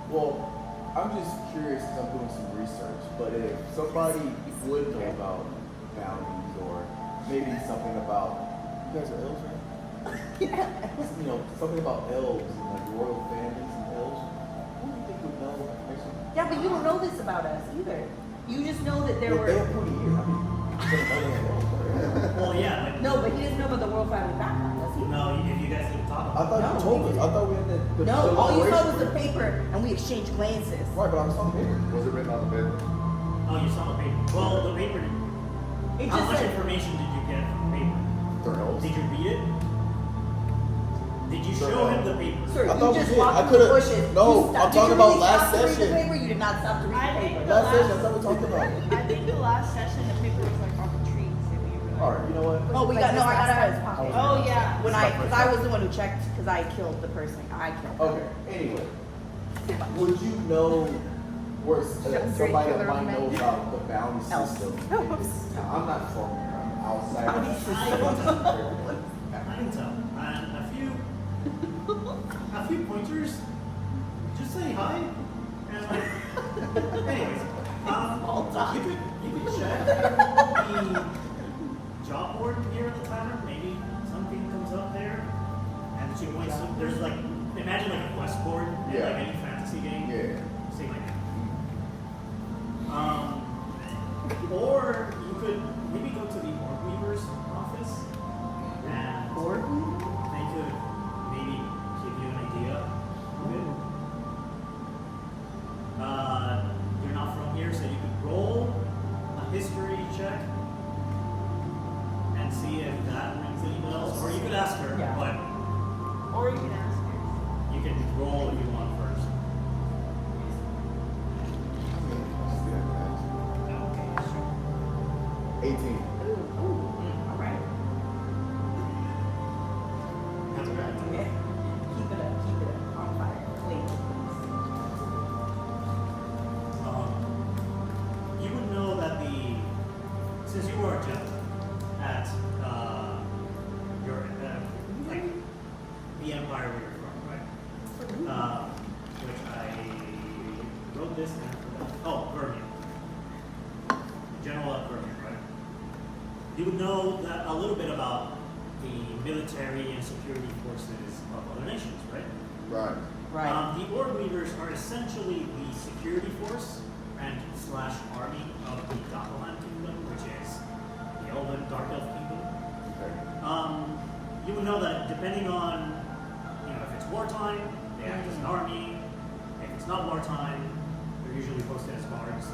[SPEAKER 5] Well, I'm just curious because I'm doing some research. But if somebody would know about bounties or maybe something about you guys are elves, right? You know, something about elves and like royal families and elves. Who do you think would know information?
[SPEAKER 2] Yeah, but you don't know this about us either. You just know that there
[SPEAKER 5] Well, they
[SPEAKER 2] were.
[SPEAKER 5] have 20 years. I mean, they don't know they have elves, right?
[SPEAKER 1] Well, yeah, like,
[SPEAKER 2] No, but he doesn't know about the royal family background, does he?
[SPEAKER 1] no, if you guys didn't talk
[SPEAKER 5] I
[SPEAKER 1] about
[SPEAKER 5] thought
[SPEAKER 2] No,
[SPEAKER 5] you told
[SPEAKER 2] we
[SPEAKER 5] us. I thought we had the
[SPEAKER 2] No, all you saw was the
[SPEAKER 5] deliberation.
[SPEAKER 2] paper and we exchanged glances.
[SPEAKER 5] Right, but I saw the paper.
[SPEAKER 4] Was it written on the paper?
[SPEAKER 1] Oh, you saw the paper. Well, the paper.
[SPEAKER 2] It
[SPEAKER 1] How
[SPEAKER 2] just
[SPEAKER 1] much
[SPEAKER 2] said,
[SPEAKER 1] information did you get from the paper?
[SPEAKER 5] They're elves.
[SPEAKER 1] Did you read it? Did you
[SPEAKER 5] Sure.
[SPEAKER 1] show him the paper?
[SPEAKER 2] sir,
[SPEAKER 5] I
[SPEAKER 2] you
[SPEAKER 5] thought we
[SPEAKER 2] just
[SPEAKER 5] did.
[SPEAKER 2] walked
[SPEAKER 5] I
[SPEAKER 2] through the
[SPEAKER 5] could've-
[SPEAKER 2] bushes.
[SPEAKER 5] no,
[SPEAKER 2] You
[SPEAKER 5] I'm
[SPEAKER 2] stopped. Did
[SPEAKER 5] talking
[SPEAKER 2] you
[SPEAKER 5] about
[SPEAKER 2] really
[SPEAKER 5] last
[SPEAKER 2] stop to read
[SPEAKER 5] session.
[SPEAKER 2] the paper? You did not stop to read
[SPEAKER 3] I
[SPEAKER 2] the
[SPEAKER 3] think
[SPEAKER 2] paper.
[SPEAKER 3] the
[SPEAKER 5] Last session, I thought we talked about it.
[SPEAKER 3] I think the last session the paper was like on the trees. If you remember.
[SPEAKER 5] All right, you know what?
[SPEAKER 2] Oh, we got, no, I got it out of his pocket.
[SPEAKER 3] Oh yeah.
[SPEAKER 2] When because I was the one who checked, because I killed the person. I killed him.
[SPEAKER 5] Okay. Anyway, would you know where somebody that might know about the bounty
[SPEAKER 2] Elf.
[SPEAKER 5] system? Now, I'm not from here. I'm outside.
[SPEAKER 2] Bounty
[SPEAKER 1] I can tell. I can tell. And a few few pointers. Just say hi. And like, anyways, you could check the job board here at the tavern. Maybe something comes up there. And she points. There's like, imagine like a quest board in
[SPEAKER 4] Yeah.
[SPEAKER 1] like any fantasy game.
[SPEAKER 4] Yeah.
[SPEAKER 1] Same like that. Or you could maybe go to the Orc Weaver's office and they could maybe give you an idea of it. You're not from here, so you could roll a history check and see if that rings any bells. Or you could ask her,
[SPEAKER 2] Yeah.
[SPEAKER 1] but
[SPEAKER 3] Or you can ask her.
[SPEAKER 1] you can roll if you want first.
[SPEAKER 2] Okay, sure.
[SPEAKER 4] 18.
[SPEAKER 2] All right.
[SPEAKER 1] That's right.
[SPEAKER 2] Yeah. Keep it up on fire. Please.
[SPEAKER 1] You would know that since you were a gent at your like the empire where you're from, right? Which I wrote this down for that. Oh, Vermian. General at Vermian, right? You would know that a little bit about the military and security forces of other nations, right?
[SPEAKER 4] Right.
[SPEAKER 2] Right.
[SPEAKER 1] The Orc Weavers are essentially the security force and / army of the Doppelman Kingdom, which is the Dark Elf Kingdom.
[SPEAKER 4] Okay.
[SPEAKER 1] You would know that depending on, if it's wartime, they act as an army. If it's not wartime, they're usually posted as guards.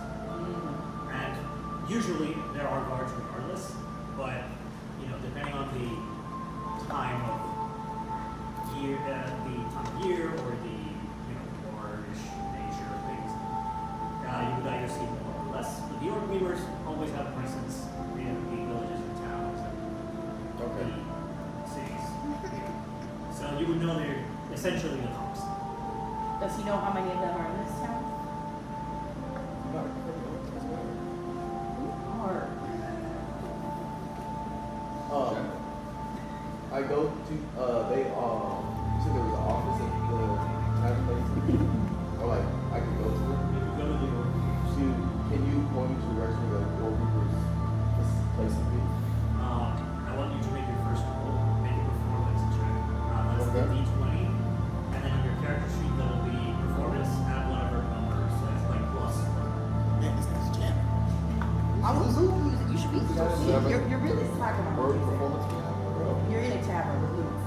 [SPEAKER 1] And usually there are guards regardless, but depending on the time of year, or the warish nature of things, you would either see more or less. But the Orc Weavers always have a presence in the villages and towns and
[SPEAKER 4] Okay.
[SPEAKER 1] the cities. So you would know they're essentially the cops.
[SPEAKER 2] Does he know how many of them are in this town? Or
[SPEAKER 5] I go to they you said there was an office at the tavern place? Or like I can go to it?
[SPEAKER 1] You could go to the Orc Weavers.
[SPEAKER 5] Can you point me to the direction where the Orc Weaver's place would be?
[SPEAKER 1] I want you to make your first roll, make a performance check. That's the
[SPEAKER 4] Okay.
[SPEAKER 1] D20, and then on your character sheet that'll be performance, add whatever number, so it's like plus.
[SPEAKER 2] I was losing. You should be.
[SPEAKER 4] Seven.
[SPEAKER 2] You're really slacking on
[SPEAKER 4] Word
[SPEAKER 2] what you
[SPEAKER 4] performance.
[SPEAKER 2] said. You're in a tavern with Luke.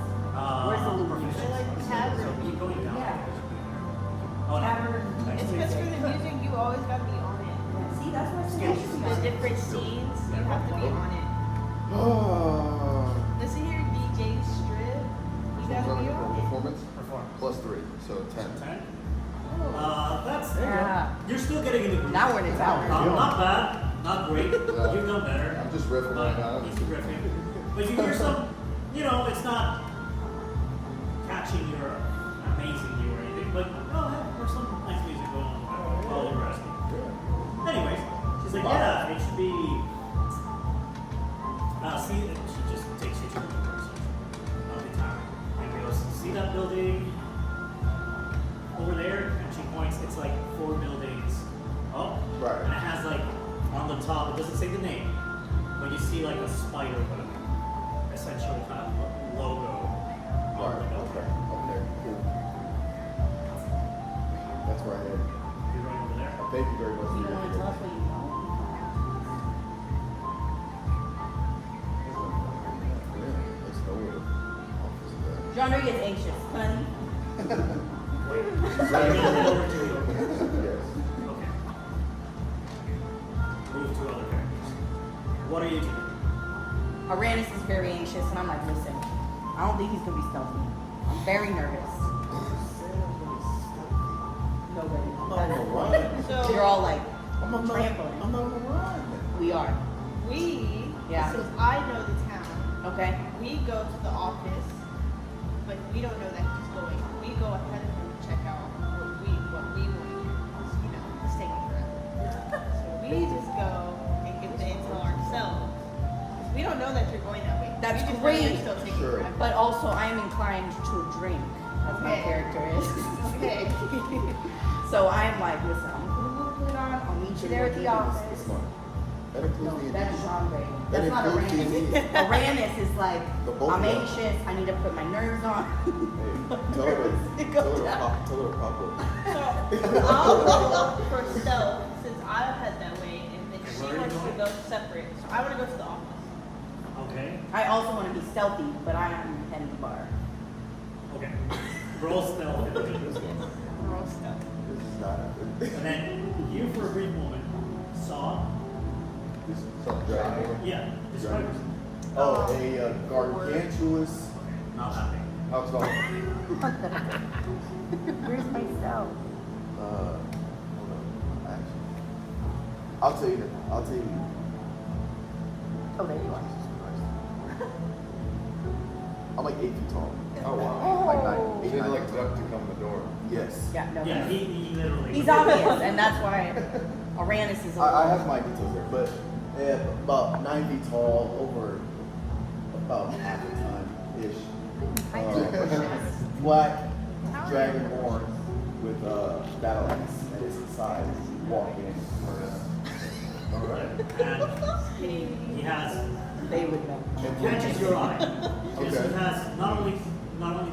[SPEAKER 2] Where's the loot?
[SPEAKER 1] Proficiency.
[SPEAKER 3] I like tavern.
[SPEAKER 1] So keep going down.
[SPEAKER 2] Yeah.
[SPEAKER 1] Oh, no.
[SPEAKER 2] Tavern.
[SPEAKER 1] Next
[SPEAKER 3] It's
[SPEAKER 1] to
[SPEAKER 3] because
[SPEAKER 1] it.
[SPEAKER 3] for the music, you always gotta be on it.
[SPEAKER 2] Yeah, see, that's why I said you should be
[SPEAKER 3] The
[SPEAKER 2] on it.
[SPEAKER 3] different scenes, you have to be on it.
[SPEAKER 4] Oh.
[SPEAKER 3] Listen here, DJ Strip. You gotta be on it.
[SPEAKER 4] Performance
[SPEAKER 1] Performance.
[SPEAKER 4] plus 3, so 10.
[SPEAKER 1] 10. That's
[SPEAKER 2] Yeah.
[SPEAKER 1] You're still getting in the groove.
[SPEAKER 2] Now we're in a tavern.
[SPEAKER 1] Not bad, not great.
[SPEAKER 4] Yeah.
[SPEAKER 1] You've done better.
[SPEAKER 4] I'm just riffing right now.
[SPEAKER 1] He's riffing. But you hear some, it's not catching your amazing you or anything, but there's some nice music going on while you're resting. Anyways, she's like, yeah, it should be. She just takes you to the doors of the tower and goes, see that building over there? And she points, it's like 4 buildings up.
[SPEAKER 4] Right.
[SPEAKER 1] And it has like on the top, it doesn't say the name, but you see like a spider web, essentially kind of logo. on
[SPEAKER 4] Right.
[SPEAKER 1] the building.
[SPEAKER 4] Okay. Okay. Cool. That's where I head.
[SPEAKER 1] You're right over there.
[SPEAKER 4] Thank you very much.
[SPEAKER 2] You
[SPEAKER 4] for
[SPEAKER 2] don't
[SPEAKER 4] your
[SPEAKER 2] want to tell us what you know.
[SPEAKER 4] Let's go with it. Office of that.
[SPEAKER 2] Genre gets anxious, honey.
[SPEAKER 1] Wait. So you're gonna head over to the open.
[SPEAKER 4] Yes.
[SPEAKER 1] Okay. Move to other characters. What are you doing?
[SPEAKER 2] Arranis is very anxious, and I'm like, listen, I don't think he's gonna be stealthy. I'm very nervous. No way.
[SPEAKER 5] I'm not gonna run.
[SPEAKER 3] So
[SPEAKER 2] You're all like,
[SPEAKER 5] I'm not
[SPEAKER 2] trampling.
[SPEAKER 5] gonna run.
[SPEAKER 2] We are. Yeah.
[SPEAKER 3] since I know the town,
[SPEAKER 2] Okay.
[SPEAKER 3] we go to the office, but we don't know that he's going. We go ahead of him to check out what we want to do. It's taking forever. So we just go and get the intel ourselves. We don't know that you're going that way.
[SPEAKER 2] That's
[SPEAKER 3] You just
[SPEAKER 2] great.
[SPEAKER 3] wanna still take
[SPEAKER 5] Sure.
[SPEAKER 3] your time.
[SPEAKER 2] But also, I am inclined to drink, as my
[SPEAKER 3] Okay.
[SPEAKER 2] character is.
[SPEAKER 3] Okay.
[SPEAKER 2] So I'm like, listen, I'm gonna put a little bit on. I'll meet you there at the
[SPEAKER 5] It's
[SPEAKER 2] office.
[SPEAKER 5] smart. That includes
[SPEAKER 2] No,
[SPEAKER 5] the
[SPEAKER 2] that's Genre.
[SPEAKER 5] That
[SPEAKER 2] That's not
[SPEAKER 5] includes
[SPEAKER 2] Arranis.
[SPEAKER 5] D&D.
[SPEAKER 2] Arranis is like,
[SPEAKER 5] The both
[SPEAKER 2] I'm
[SPEAKER 5] of them.
[SPEAKER 2] anxious. I need to put my nerves on.
[SPEAKER 5] Hey, tell her to pop up.
[SPEAKER 3] So I'll roll for stealth since I head that way, and then
[SPEAKER 1] Okay,
[SPEAKER 3] she
[SPEAKER 1] where are you
[SPEAKER 3] wants to
[SPEAKER 1] going?
[SPEAKER 3] go separate. So I want to go to the office.
[SPEAKER 1] Okay.
[SPEAKER 2] I also want to be stealthy, but I am heading the bar.
[SPEAKER 1] Okay. Roll stealth.
[SPEAKER 5] This one.
[SPEAKER 3] Roll stealth.
[SPEAKER 5] This is not happening.
[SPEAKER 1] And then you, for a brief moment, saw.
[SPEAKER 4] This is some dragon.
[SPEAKER 1] Yeah. Describe yourself.
[SPEAKER 5] Oh, a gargantuous.
[SPEAKER 1] Okay. Not happening.
[SPEAKER 4] How tall?
[SPEAKER 2] Where's my cell?
[SPEAKER 5] Hold on. Actually, I'll tell you. I'll tell you.
[SPEAKER 2] Oh, there you are.
[SPEAKER 5] Jesus Christ. I'm like 8 feet tall.
[SPEAKER 4] Oh wow.
[SPEAKER 5] Like
[SPEAKER 2] Oh.
[SPEAKER 5] 9,
[SPEAKER 4] You had to like duck to come in the door.
[SPEAKER 5] Yes.
[SPEAKER 2] Yeah, no.
[SPEAKER 1] Yeah, he literally.
[SPEAKER 2] He's obvious, and that's why Arranis is a
[SPEAKER 5] I have my details there, but about 9 feet tall, over about half the time ish. Black dragonborn with battle axe at his side, walking.
[SPEAKER 4] All right.
[SPEAKER 1] And he has.
[SPEAKER 2] They would know.
[SPEAKER 1] Catches your eye. Because
[SPEAKER 4] Okay.
[SPEAKER 1] he has not only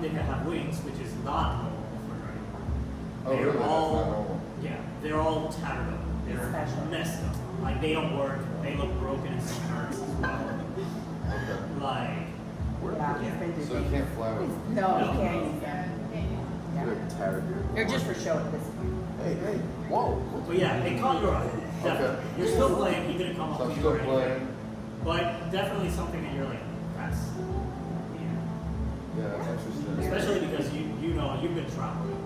[SPEAKER 1] did he have wings, which is not normal for a dragon.
[SPEAKER 4] Oh really? That's not normal.
[SPEAKER 1] Yeah, they're all tattered up. They're
[SPEAKER 2] Special.
[SPEAKER 1] messed up. Like they don't work. They look broken and some hurts as well.
[SPEAKER 4] Okay.
[SPEAKER 1] Like
[SPEAKER 2] Yeah, he's been
[SPEAKER 4] So you
[SPEAKER 2] through
[SPEAKER 4] can't fly with.
[SPEAKER 2] things. No, you can't use them.
[SPEAKER 5] They're tired here.
[SPEAKER 2] They're just for show at this point.
[SPEAKER 5] Hey, whoa.
[SPEAKER 1] but yeah, it caught your eye. Definitely.
[SPEAKER 4] Okay.
[SPEAKER 1] You're still playing. He didn't come
[SPEAKER 4] So
[SPEAKER 1] up
[SPEAKER 4] I'm
[SPEAKER 1] to you
[SPEAKER 4] still
[SPEAKER 1] or anything.
[SPEAKER 4] playing.
[SPEAKER 1] But definitely something that you're like, that's
[SPEAKER 4] Yeah, that's interesting.
[SPEAKER 1] especially because you know you've been traveling.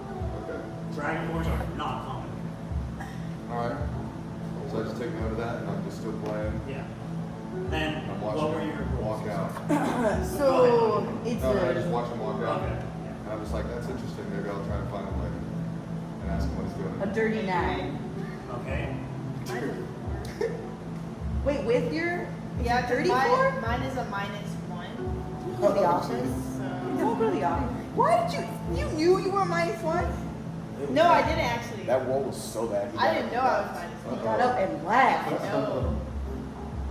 [SPEAKER 4] Okay.
[SPEAKER 1] Dragonborns are not common.
[SPEAKER 4] All right. So I just take note of that, and I'm just still playing.
[SPEAKER 1] Yeah. Then
[SPEAKER 4] I'm
[SPEAKER 1] what
[SPEAKER 4] watching
[SPEAKER 1] were
[SPEAKER 4] him
[SPEAKER 1] your
[SPEAKER 4] walk out.
[SPEAKER 2] So it's
[SPEAKER 4] No, I just
[SPEAKER 2] a
[SPEAKER 4] watch him walk out.
[SPEAKER 1] Okay.
[SPEAKER 4] And I'm just like, that's interesting. Maybe I'll try and find him later and ask him what he's doing.
[SPEAKER 2] dirty 9.
[SPEAKER 1] Okay.
[SPEAKER 2] Wait, with your
[SPEAKER 3] Yeah, 'cause
[SPEAKER 2] 34?
[SPEAKER 3] Mine is a -1.
[SPEAKER 2] Oh, the office.
[SPEAKER 3] So.
[SPEAKER 2] Don't go to the office. Why did you knew you were -1?
[SPEAKER 3] No, I didn't actually.
[SPEAKER 5] That roll was so bad.
[SPEAKER 3] I didn't know I was
[SPEAKER 2] He
[SPEAKER 3] -1.
[SPEAKER 2] got up and left.
[SPEAKER 3] No.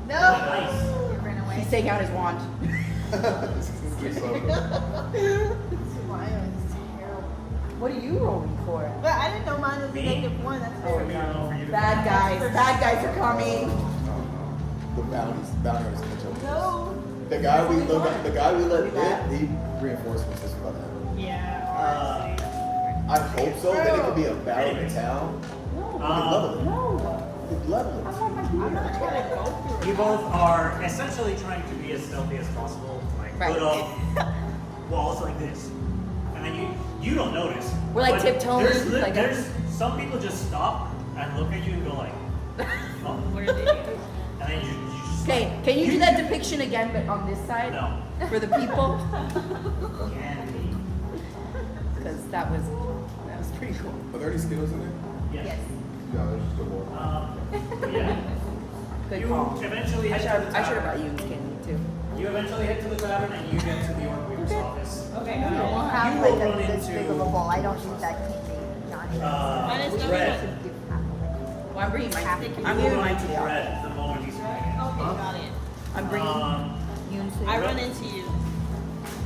[SPEAKER 3] No.
[SPEAKER 1] Nice.
[SPEAKER 3] You ran away.
[SPEAKER 2] He's taking out his wand.
[SPEAKER 3] Mine was terrible.
[SPEAKER 2] What are you rolling for?
[SPEAKER 3] But I didn't know mine was a
[SPEAKER 1] Me?
[SPEAKER 3] -1. That's
[SPEAKER 2] Oh
[SPEAKER 3] fair.
[SPEAKER 2] no. Bad guys are coming.
[SPEAKER 5] The bounties catch up.
[SPEAKER 3] No.
[SPEAKER 5] The guy we let live, he reinforcements this about to happen.
[SPEAKER 3] Yeah.
[SPEAKER 5] I hope so. That it could be a battle in
[SPEAKER 1] Anyways.
[SPEAKER 5] town.
[SPEAKER 2] No.
[SPEAKER 5] level it.
[SPEAKER 2] No.
[SPEAKER 5] Level
[SPEAKER 2] I
[SPEAKER 5] it.
[SPEAKER 2] want my
[SPEAKER 3] I'm not
[SPEAKER 2] beer.
[SPEAKER 3] trying to go through
[SPEAKER 1] You
[SPEAKER 3] it.
[SPEAKER 1] both are essentially trying to be as stealthy as possible. Like
[SPEAKER 2] Right.
[SPEAKER 1] put up walls like this, and then you don't notice.
[SPEAKER 2] We're, like,
[SPEAKER 1] But
[SPEAKER 2] tiptoeing, like a-
[SPEAKER 1] there's some people just stop and look at you and go like, oh.
[SPEAKER 3] Where did you?
[SPEAKER 1] And then you just
[SPEAKER 2] Okay, can you do that depiction again, but on this side?
[SPEAKER 1] No.
[SPEAKER 2] For the people?
[SPEAKER 1] Candy.
[SPEAKER 2] Because that was pretty cool.
[SPEAKER 5] Are there any Skittles in there?
[SPEAKER 1] Yes.
[SPEAKER 4] No, there's just a wall.
[SPEAKER 1] Yeah.
[SPEAKER 2] Good
[SPEAKER 1] You
[SPEAKER 2] call.
[SPEAKER 1] eventually
[SPEAKER 2] I
[SPEAKER 1] head
[SPEAKER 2] should
[SPEAKER 1] to the
[SPEAKER 2] have
[SPEAKER 1] tavern.
[SPEAKER 2] brought you candy too.
[SPEAKER 1] You eventually head to the tavern and you get to the Orc Weaver's office.
[SPEAKER 3] Okay.
[SPEAKER 6] I don't
[SPEAKER 1] You
[SPEAKER 6] have
[SPEAKER 1] will
[SPEAKER 6] like
[SPEAKER 1] run
[SPEAKER 6] this big of a
[SPEAKER 1] into
[SPEAKER 6] bowl. I don't use that candy. Johnny.
[SPEAKER 3] Mine is
[SPEAKER 1] Dredd.
[SPEAKER 2] Well, I'm bringing mine. I'm
[SPEAKER 1] You
[SPEAKER 2] giving
[SPEAKER 1] will
[SPEAKER 2] mine
[SPEAKER 1] run
[SPEAKER 2] to
[SPEAKER 1] into
[SPEAKER 2] the office.
[SPEAKER 1] Dredd the moment he's running in.
[SPEAKER 3] Okay, got it.
[SPEAKER 2] I'm bringing you and
[SPEAKER 3] I run into you.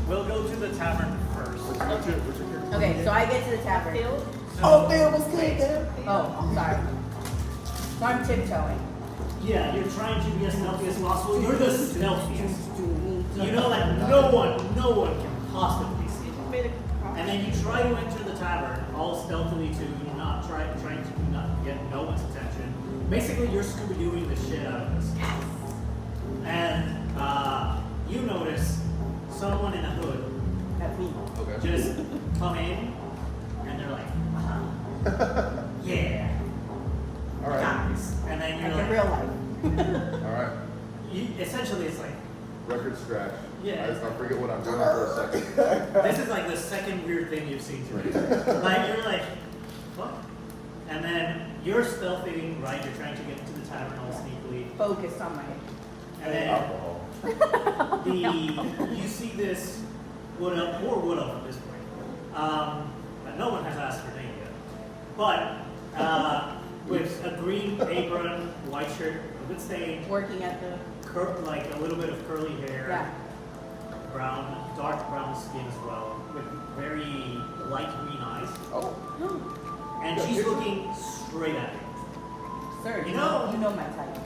[SPEAKER 1] We'll go to the tavern first.
[SPEAKER 5] What's your character?
[SPEAKER 2] Okay, so I get to the tavern.
[SPEAKER 3] Phil?
[SPEAKER 5] Oh, damn, what's good, man?
[SPEAKER 2] Oh, I'm sorry. So I'm tiptoeing.
[SPEAKER 1] Yeah, you're trying to be as stealthy as possible. You're the stealthiest. You know that no one can possibly see you.
[SPEAKER 3] Made a
[SPEAKER 1] And then you try to enter the tavern all stealthily to trying to not get no one's attention. Basically, you're Scooby-Dooing the shit out of this. And you notice someone in a hood
[SPEAKER 2] That's me.
[SPEAKER 4] Okay.
[SPEAKER 1] just come in, and they're like, yeah,
[SPEAKER 4] All right.
[SPEAKER 1] guys. And then you're
[SPEAKER 2] Like in
[SPEAKER 1] like,
[SPEAKER 2] real life.
[SPEAKER 4] All right.
[SPEAKER 1] essentially, it's like,
[SPEAKER 4] Record scratch.
[SPEAKER 1] Yeah.
[SPEAKER 4] I forget what I'm doing for a second.
[SPEAKER 1] this is like the second weird thing you've seen today. Like, you're like, what? And then you're stealthing, right? You're trying to get to the tavern all sneakily.
[SPEAKER 2] Focus on my.
[SPEAKER 1] And then
[SPEAKER 5] Alcohol.
[SPEAKER 1] you see this wood up at this point. And no one has asked her name yet. But with a green apron, white shirt, a good stain,
[SPEAKER 2] Working at the.
[SPEAKER 1] like a little bit of curly hair,
[SPEAKER 2] Yeah.
[SPEAKER 1] dark brown skin as well, with very light green eyes.
[SPEAKER 5] Oh.
[SPEAKER 1] And she's looking straight at you.
[SPEAKER 2] Sir,
[SPEAKER 1] You know-
[SPEAKER 2] you know my type.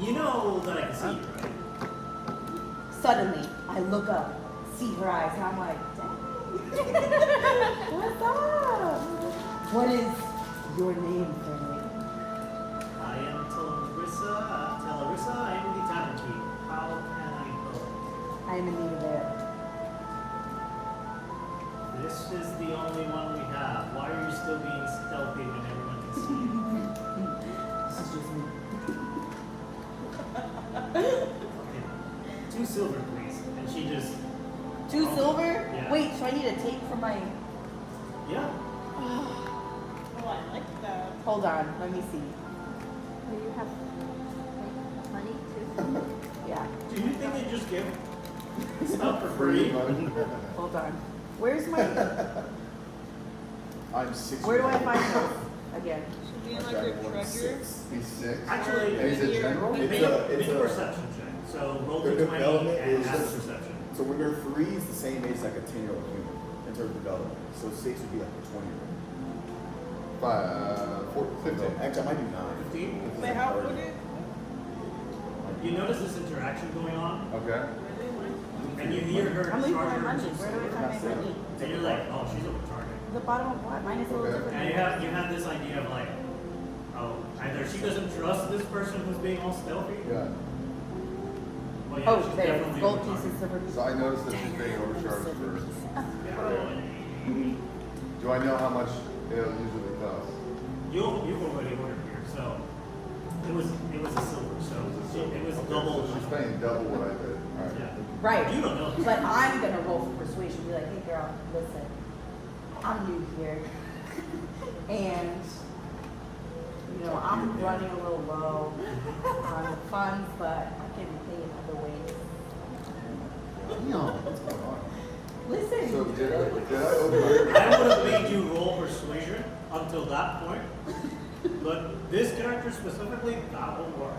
[SPEAKER 1] You know that I can see you, right?
[SPEAKER 2] Suddenly, I look up, see her eyes, and I'm like, dang. What's up? What is your name, family?
[SPEAKER 1] I am Telarissa. I am the Tavern Keep. How can I help?
[SPEAKER 2] I am in need of air.
[SPEAKER 1] This is the only one we have. Why are you still being stealthy when everyone can see you?
[SPEAKER 2] This is just me.
[SPEAKER 1] Okay. 2 silver, please. And she just,
[SPEAKER 2] 2 silver?
[SPEAKER 1] Yeah.
[SPEAKER 2] Wait, so I need a tape for my.
[SPEAKER 1] yeah.
[SPEAKER 3] Oh, I like that.
[SPEAKER 2] Hold on, let me see.
[SPEAKER 6] Do you have money too?
[SPEAKER 2] Yeah,
[SPEAKER 1] Do you think they just give stuff for free?
[SPEAKER 2] hold on. Where's my.
[SPEAKER 5] I'm 6.
[SPEAKER 2] Where do I find this? Again.
[SPEAKER 3] Should be in
[SPEAKER 5] My
[SPEAKER 3] like your
[SPEAKER 5] dragon one is
[SPEAKER 3] treasure.
[SPEAKER 5] 6.
[SPEAKER 4] He's 6.
[SPEAKER 1] Actually,
[SPEAKER 4] And he's a general?
[SPEAKER 5] It's
[SPEAKER 1] make
[SPEAKER 5] a-
[SPEAKER 1] make
[SPEAKER 5] it's
[SPEAKER 1] a
[SPEAKER 5] a-
[SPEAKER 1] perception check. So roll
[SPEAKER 5] Their
[SPEAKER 1] the 20
[SPEAKER 5] development
[SPEAKER 1] and
[SPEAKER 5] is-
[SPEAKER 1] add perception.
[SPEAKER 5] So when you're 3, it's the same age like a 10-year-old human in terms of development. So 6 would be like a 20-year-old.
[SPEAKER 4] 15.
[SPEAKER 5] So, actually, I might do 9.
[SPEAKER 1] 15?
[SPEAKER 3] Wait, how old are you?
[SPEAKER 1] You notice this interaction going on,
[SPEAKER 4] Okay.
[SPEAKER 1] and you hear her
[SPEAKER 2] I'm looking for
[SPEAKER 1] charge
[SPEAKER 2] my
[SPEAKER 1] her
[SPEAKER 2] money. Where do I find my money?
[SPEAKER 1] and you're like, oh, she's overcharging.
[SPEAKER 2] The bottom of what? Mine is a little
[SPEAKER 4] Okay.
[SPEAKER 2] different.
[SPEAKER 1] And you have this idea of like, oh, either she doesn't trust this person who's being all stealthy.
[SPEAKER 4] Yeah.
[SPEAKER 1] Well, yeah,
[SPEAKER 2] Oh,
[SPEAKER 1] she's
[SPEAKER 2] there.
[SPEAKER 1] definitely
[SPEAKER 2] Gold
[SPEAKER 1] overcharging.
[SPEAKER 2] pieces, silver pieces.
[SPEAKER 4] So I noticed that she's being overcharged for. Do I know how much it'll usually cost?
[SPEAKER 1] You've already ordered here, so it was a silver, so it was
[SPEAKER 4] Okay,
[SPEAKER 1] double.
[SPEAKER 4] So she's paying double what I paid. All right.
[SPEAKER 1] Yeah.
[SPEAKER 2] Right.
[SPEAKER 1] You don't know.
[SPEAKER 2] But I'm gonna roll for persuasion. Be like, hey girl, listen, I'm new here, and you know I'm running a little low on the funds, but I can pay in other ways.
[SPEAKER 5] What's going on?
[SPEAKER 2] Listen.
[SPEAKER 4] So did I open my...
[SPEAKER 1] I would have made you roll persuasion until that point, but this character specifically, that won't work.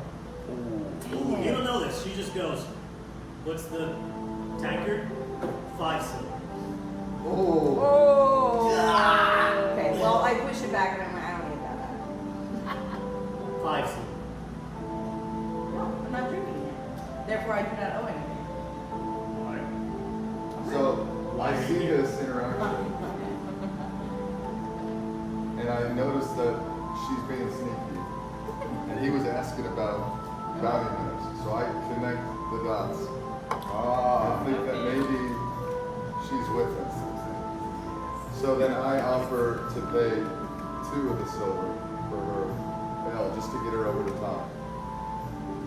[SPEAKER 2] Dang
[SPEAKER 1] You
[SPEAKER 2] it.
[SPEAKER 1] don't know this. She just goes, what's the tankard? 5 silver.
[SPEAKER 4] Oh.
[SPEAKER 2] Oh. Okay. Well, I push it back and I'm like, I don't need that.
[SPEAKER 1] 5 silver.
[SPEAKER 2] No, I'm not drinking it. Therefore, I do not owe anything.
[SPEAKER 1] Alright.
[SPEAKER 4] So I see this interaction, and I noticed that she's being sneaky, and he was asking about bounty hunters. So I connect the dots. I think that maybe she's with us. So then I offer to pay 2 of the silver for her bell, just to get her over the top.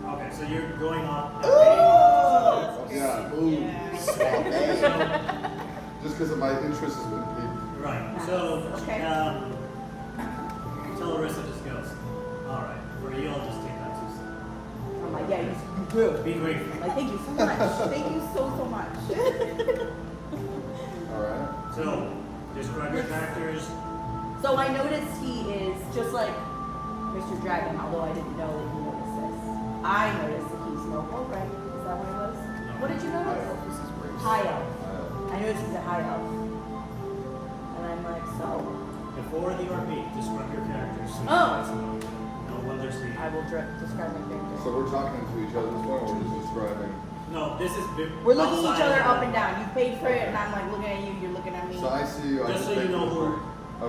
[SPEAKER 1] Okay, so you're going on.
[SPEAKER 4] Yeah.
[SPEAKER 3] Yeah.
[SPEAKER 1] So,
[SPEAKER 4] Just because of my interest has been piqued.
[SPEAKER 1] right. So,
[SPEAKER 2] Okay.
[SPEAKER 1] Telarissa just goes, alright, for you, I'll just take that 2 silver.
[SPEAKER 2] I'm like, yeah, you do.
[SPEAKER 1] Be grateful.
[SPEAKER 2] Like, thank you so much. Thank you so much.
[SPEAKER 4] All right.
[SPEAKER 1] So, describe your characters.
[SPEAKER 2] So I noticed he is just like Mr. Dragon, although I didn't know that he noticed this. I noticed that he's noble, right? Is that what it was? What did you
[SPEAKER 5] High
[SPEAKER 2] notice?
[SPEAKER 5] elf is his race.
[SPEAKER 2] High elf. I noticed he's a high elf. And I'm like, so
[SPEAKER 1] Before the RP, describe your characters. So you
[SPEAKER 2] Oh.
[SPEAKER 1] guys know what they're seeing.
[SPEAKER 2] I will describe my
[SPEAKER 4] So
[SPEAKER 2] character.
[SPEAKER 4] we're talking to each other as well, or we're just describing.
[SPEAKER 1] No, this is.
[SPEAKER 2] We're looking each
[SPEAKER 1] outside
[SPEAKER 2] other
[SPEAKER 1] of-
[SPEAKER 2] up and down. You paid for it, and I'm like looking at you. You're looking at me.
[SPEAKER 4] So I see you. I
[SPEAKER 1] Just so
[SPEAKER 4] pay
[SPEAKER 1] you know
[SPEAKER 4] for it.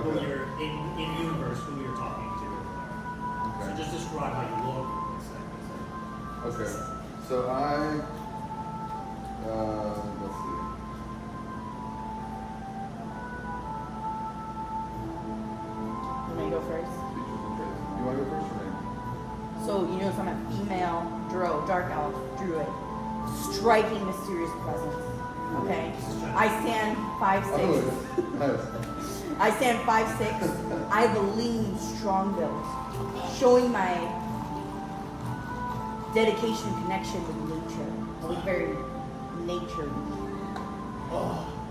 [SPEAKER 1] who
[SPEAKER 4] Okay.
[SPEAKER 1] you're in universe, who you're talking to. So
[SPEAKER 4] Okay.
[SPEAKER 1] just describe how you look.
[SPEAKER 4] Okay. So I. Let's see.
[SPEAKER 2] You may go first.
[SPEAKER 4] Features and traits. You want to go first or me?
[SPEAKER 2] So you notice I'm a female dark elf druid, striking mysterious presence. Okay, I stand 5'6".
[SPEAKER 4] Oh, nice.
[SPEAKER 2] I stand 5'6". I have a lean, strong build, showing my dedication, connection with nature. I look very nature.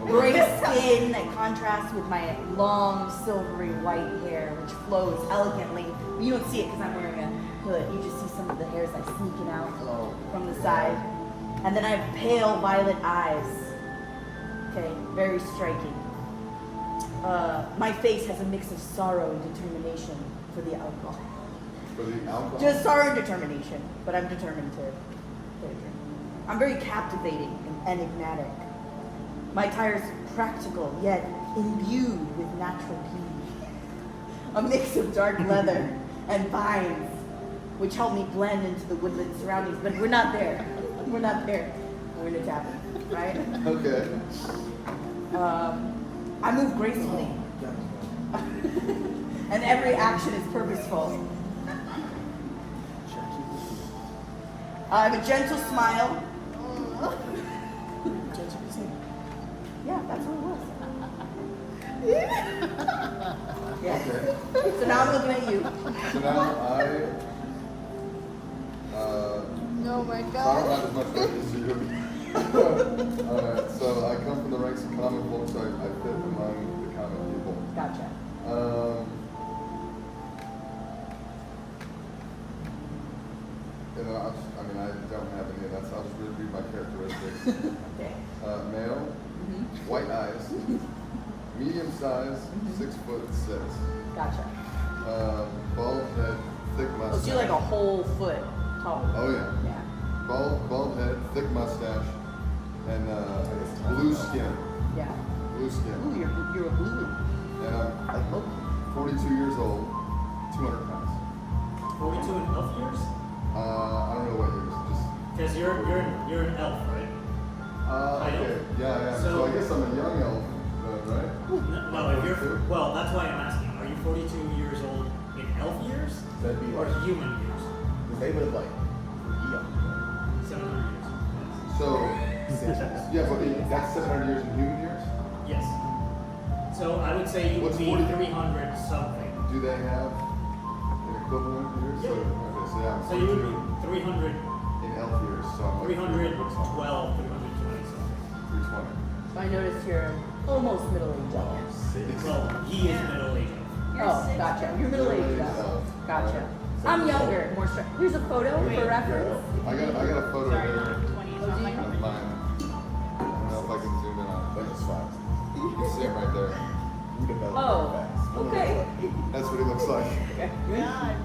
[SPEAKER 2] Gray skin that contrasts with my long silvery white hair, which flows elegantly. You don't see it because I'm wearing a hood. You just see some of the hairs like sneaking out from the side. And then I have pale violet eyes. Okay, very striking. My face has a mix of sorrow and determination for the alcohol.
[SPEAKER 4] For the alcohol?
[SPEAKER 2] Just sorrow and determination, but I'm determined to get a drink. I'm very captivating and enigmatic. My attire is practical, yet imbued with natural beauty. A mix of dark leather and vines, which help me blend into the woodland surroundings, but we're not there. We're not there. We're in a tavern, right?
[SPEAKER 4] Okay.
[SPEAKER 2] I move gracefully. And every action is purposeful. I have a gentle smile. Yeah, that's what it was. Yeah.
[SPEAKER 4] Okay.
[SPEAKER 2] So now I'm looking at you.
[SPEAKER 4] So now
[SPEAKER 6] Oh my
[SPEAKER 4] I don't
[SPEAKER 6] god.
[SPEAKER 4] have as much weight as you. Alright, so I come from the ranks of common folk, so I fit among the common people.
[SPEAKER 2] Gotcha.
[SPEAKER 4] You know, I mean, I don't have any of that, so I'll just read my characteristics.
[SPEAKER 2] Okay.
[SPEAKER 4] Male, white eyes, medium size, 6'6".
[SPEAKER 2] Gotcha.
[SPEAKER 4] Bald head, thick
[SPEAKER 2] Oh,
[SPEAKER 4] mustache.
[SPEAKER 2] so you're like a whole foot tall.
[SPEAKER 4] Oh yeah.
[SPEAKER 2] Yeah.
[SPEAKER 4] Bald head, thick mustache, and blue skin.
[SPEAKER 2] Yeah.
[SPEAKER 4] Blue skin.
[SPEAKER 2] Ooh, you're a blue.
[SPEAKER 4] And I'm 42 years old, 200 pounds.
[SPEAKER 1] 42 and elf years?
[SPEAKER 4] I don't know what years, just.
[SPEAKER 1] Because you're an elf, right?
[SPEAKER 4] Okay. Yeah, yeah. So I guess I'm a young elf, right?
[SPEAKER 1] No, if you're well, that's why I'm asking. Are you 42 years old in elf years
[SPEAKER 5] That'd be
[SPEAKER 1] or
[SPEAKER 5] like,
[SPEAKER 1] human years?
[SPEAKER 5] because they live like,
[SPEAKER 1] 700 years.
[SPEAKER 4] So, yeah, but that's 700 years in human years?
[SPEAKER 1] Yes. So I would say you would
[SPEAKER 4] What's
[SPEAKER 1] be
[SPEAKER 4] 40?
[SPEAKER 1] 300 something.
[SPEAKER 4] Do they have an equivalent years?
[SPEAKER 1] Yeah.
[SPEAKER 4] Okay, so yeah.
[SPEAKER 1] So you would be 300,
[SPEAKER 4] in elf years, so I'm like
[SPEAKER 1] 312,
[SPEAKER 4] 320.
[SPEAKER 1] 320 something.
[SPEAKER 2] So I noticed you're almost middle-aged.
[SPEAKER 1] Well, he is middle-aged.
[SPEAKER 2] Oh, gotcha. You're middle-aged.
[SPEAKER 4] Middle-aged.
[SPEAKER 2] Gotcha. I'm younger, more straight. Here's a photo for reference.
[SPEAKER 4] I got a photo
[SPEAKER 3] Sorry,
[SPEAKER 4] here
[SPEAKER 3] I'm 20 is not my
[SPEAKER 4] of mine. I don't know if I can zoom in on it, but
[SPEAKER 5] that's fine.
[SPEAKER 4] you can see it right there.
[SPEAKER 5] We develop
[SPEAKER 2] Oh,
[SPEAKER 5] very fast.
[SPEAKER 2] okay.
[SPEAKER 4] That's what he looks like.
[SPEAKER 3] God,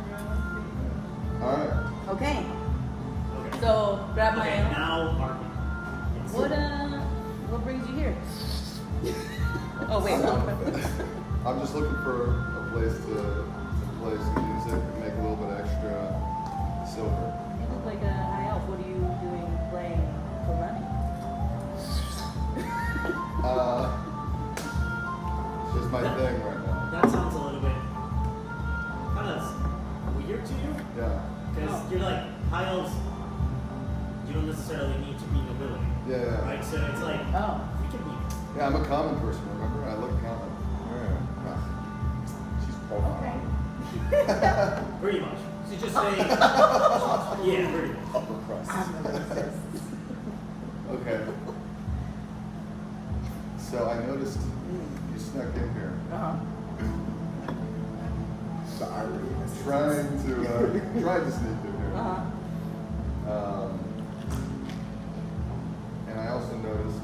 [SPEAKER 4] All right.
[SPEAKER 2] Okay.
[SPEAKER 1] Okay.
[SPEAKER 2] So grab my.
[SPEAKER 1] Okay, now Armin. Yes.
[SPEAKER 2] What brings you here? Oh wait.
[SPEAKER 4] I'm just looking for a place to play some music and make a little bit extra silver.
[SPEAKER 2] You look like a high elf. What are you doing playing for money?
[SPEAKER 4] It's just my thing right now.
[SPEAKER 1] That sounds a little bit kind of weird to you.
[SPEAKER 4] Yeah.
[SPEAKER 1] Because you're like, high elves, you don't necessarily need to be nobility.
[SPEAKER 4] Yeah.
[SPEAKER 1] Right? So it's like,
[SPEAKER 2] Oh.
[SPEAKER 1] we can be.
[SPEAKER 4] Yeah, I'm a common person, remember? I look common.
[SPEAKER 5] She's profile.
[SPEAKER 1] Pretty much. So just say, yeah, pretty much.
[SPEAKER 5] Upper crust.
[SPEAKER 2] I'm a racist.
[SPEAKER 4] Okay. So I noticed you snuck in here.
[SPEAKER 2] Uh-huh.
[SPEAKER 5] The irony.
[SPEAKER 4] Trying to sneak in here.
[SPEAKER 2] Uh-huh.
[SPEAKER 4] And I also noticed,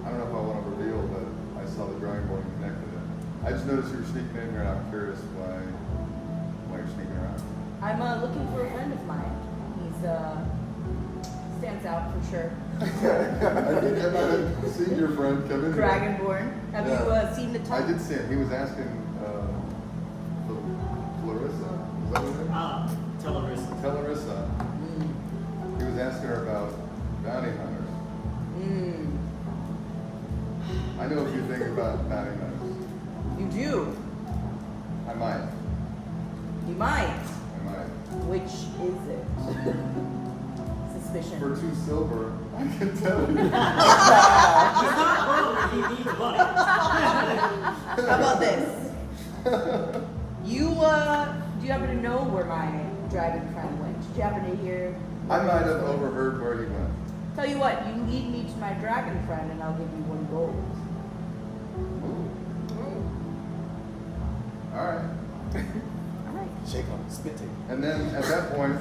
[SPEAKER 4] I don't know if I want to reveal, but I saw the drawing board and connected it. I just noticed you were sneaking in here, and I'm curious why you're sneaking around.
[SPEAKER 2] I'm looking for a friend of mine. He's stands out for sure.
[SPEAKER 4] I think I might have seen your friend come in here.
[SPEAKER 2] Dragonborn. Have
[SPEAKER 4] Yeah.
[SPEAKER 2] you seen the
[SPEAKER 4] I
[SPEAKER 2] top?
[SPEAKER 4] did see him. He was asking Clarissa, is that her name?
[SPEAKER 1] Tell
[SPEAKER 4] Larissa. He was asking her about bounty hunters. I know a few things about bounty hunters.
[SPEAKER 2] You do.
[SPEAKER 4] I might.
[SPEAKER 2] You might.
[SPEAKER 4] I might.
[SPEAKER 2] Which is it? Suspicion.
[SPEAKER 4] For 2 silver, I can tell you.
[SPEAKER 1] He's not wrong, he needs money.
[SPEAKER 2] How about this? You Do you happen to know where my dragon friend went? Did you happen to hear?
[SPEAKER 4] I might have overheard where he went.
[SPEAKER 2] Tell you what, you lead me to my dragon friend and I'll give you 1 gold.
[SPEAKER 4] All right.
[SPEAKER 2] Alright.
[SPEAKER 5] Shake on it, spit take.
[SPEAKER 4] And then at that point,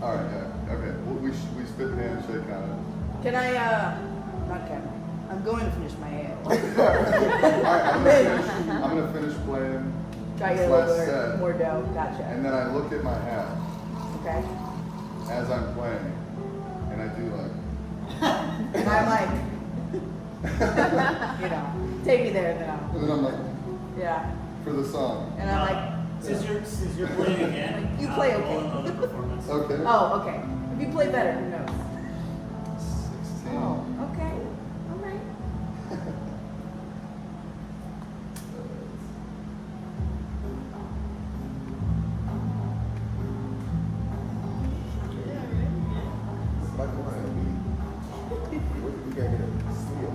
[SPEAKER 4] all right, yeah, okay. We spit the handshake on it.
[SPEAKER 2] Can I, not can I? I'm going to finish my ale.
[SPEAKER 4] All right, I'm gonna finish playing
[SPEAKER 2] Try to
[SPEAKER 4] this
[SPEAKER 2] get a
[SPEAKER 4] last
[SPEAKER 2] little
[SPEAKER 4] set,
[SPEAKER 2] bit more dough. Gotcha.
[SPEAKER 4] and then I look at my hat
[SPEAKER 2] Okay.
[SPEAKER 4] as I'm playing, and I do like.
[SPEAKER 2] And I'm like, you know, take me there now.
[SPEAKER 4] And then I'm like,
[SPEAKER 2] Yeah.
[SPEAKER 4] for the song.
[SPEAKER 2] And I'm like,
[SPEAKER 1] Since you're playing again,
[SPEAKER 2] You play
[SPEAKER 1] roll
[SPEAKER 2] okay.
[SPEAKER 1] another performance.
[SPEAKER 4] Okay.
[SPEAKER 2] oh, okay. If you play better, who knows?
[SPEAKER 4] 16.
[SPEAKER 2] Oh, okay. All right.
[SPEAKER 5] Like what? We gotta get a steal.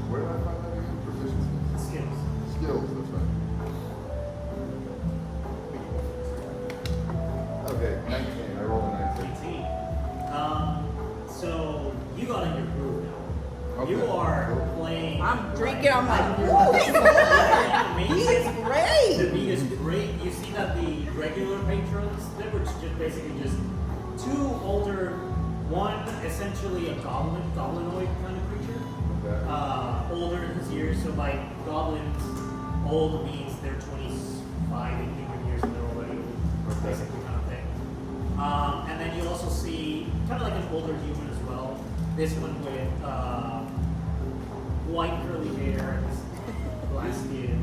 [SPEAKER 4] Where did I find that again? Proficiency.
[SPEAKER 1] Skills.
[SPEAKER 4] Skills, that's right. Okay, 19. I rolled a 19.
[SPEAKER 1] 18. So you got in your groove now.
[SPEAKER 4] Okay.
[SPEAKER 1] You are playing.
[SPEAKER 2] I'm drinking. I'm like, whoa, he's good. He is
[SPEAKER 1] The
[SPEAKER 2] great.
[SPEAKER 1] beat is great. You see that the regular patrons, they were just basically just 2 older, one essentially a goblinoid kind of creature.
[SPEAKER 4] Okay.
[SPEAKER 1] Older in his years, so like goblins, old means they're 25 in human years and they're already old,
[SPEAKER 4] Okay.
[SPEAKER 1] basically kind of thing. And then you also see kind of like an older human as well. This one with white curly hair and glass skin.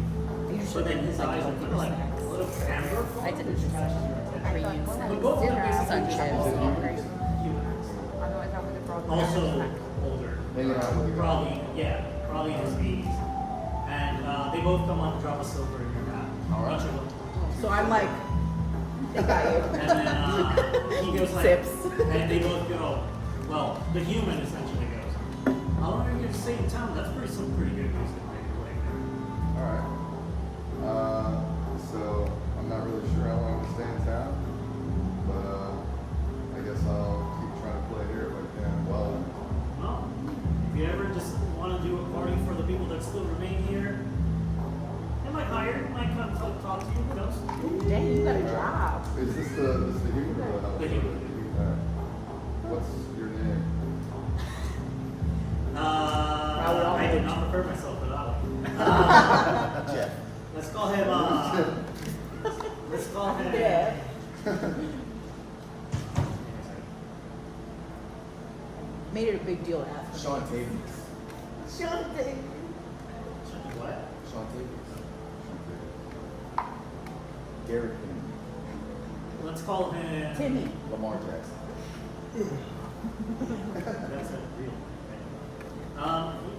[SPEAKER 1] But then his eyes are kind of like a little amber.
[SPEAKER 7] I didn't
[SPEAKER 1] which
[SPEAKER 7] just
[SPEAKER 1] catches your attention. But both of them basically just
[SPEAKER 7] Sunshine.
[SPEAKER 1] humans. Also older.
[SPEAKER 4] Hanging out with the
[SPEAKER 1] Probably, yeah, probably in his 80s. And they both come on drop a silver in your hat.
[SPEAKER 4] All right.
[SPEAKER 1] Each of them.
[SPEAKER 2] So I'm like, they got you.
[SPEAKER 1] And then he goes like,
[SPEAKER 2] Sips.
[SPEAKER 1] and they both go, well, the human essentially goes, how long are you going to stay in town? That's some pretty good music that you're playing there.
[SPEAKER 4] All right. So I'm not really sure how long to stay in town, but I guess I'll keep trying to play here if I can. Well,
[SPEAKER 1] Well, if you ever just want to do a party for the people that still remain here, they might hire, might come talk to you, who knows?
[SPEAKER 2] Dang, you got a job.
[SPEAKER 4] is this the human or the helper?
[SPEAKER 1] The human.
[SPEAKER 4] All right. What's your name?
[SPEAKER 1] I did not prepare myself for that one.
[SPEAKER 5] Jeff.
[SPEAKER 1] Let's call him, let's call him.
[SPEAKER 2] Yeah. Made it a big deal to ask.
[SPEAKER 5] Sean Tavius.
[SPEAKER 2] Sean Davis.
[SPEAKER 1] What?
[SPEAKER 5] Sean Tavius. Garrett and
[SPEAKER 1] Let's call him.
[SPEAKER 2] Timmy.
[SPEAKER 5] Lamar Jackson.
[SPEAKER 1] That's a real thing.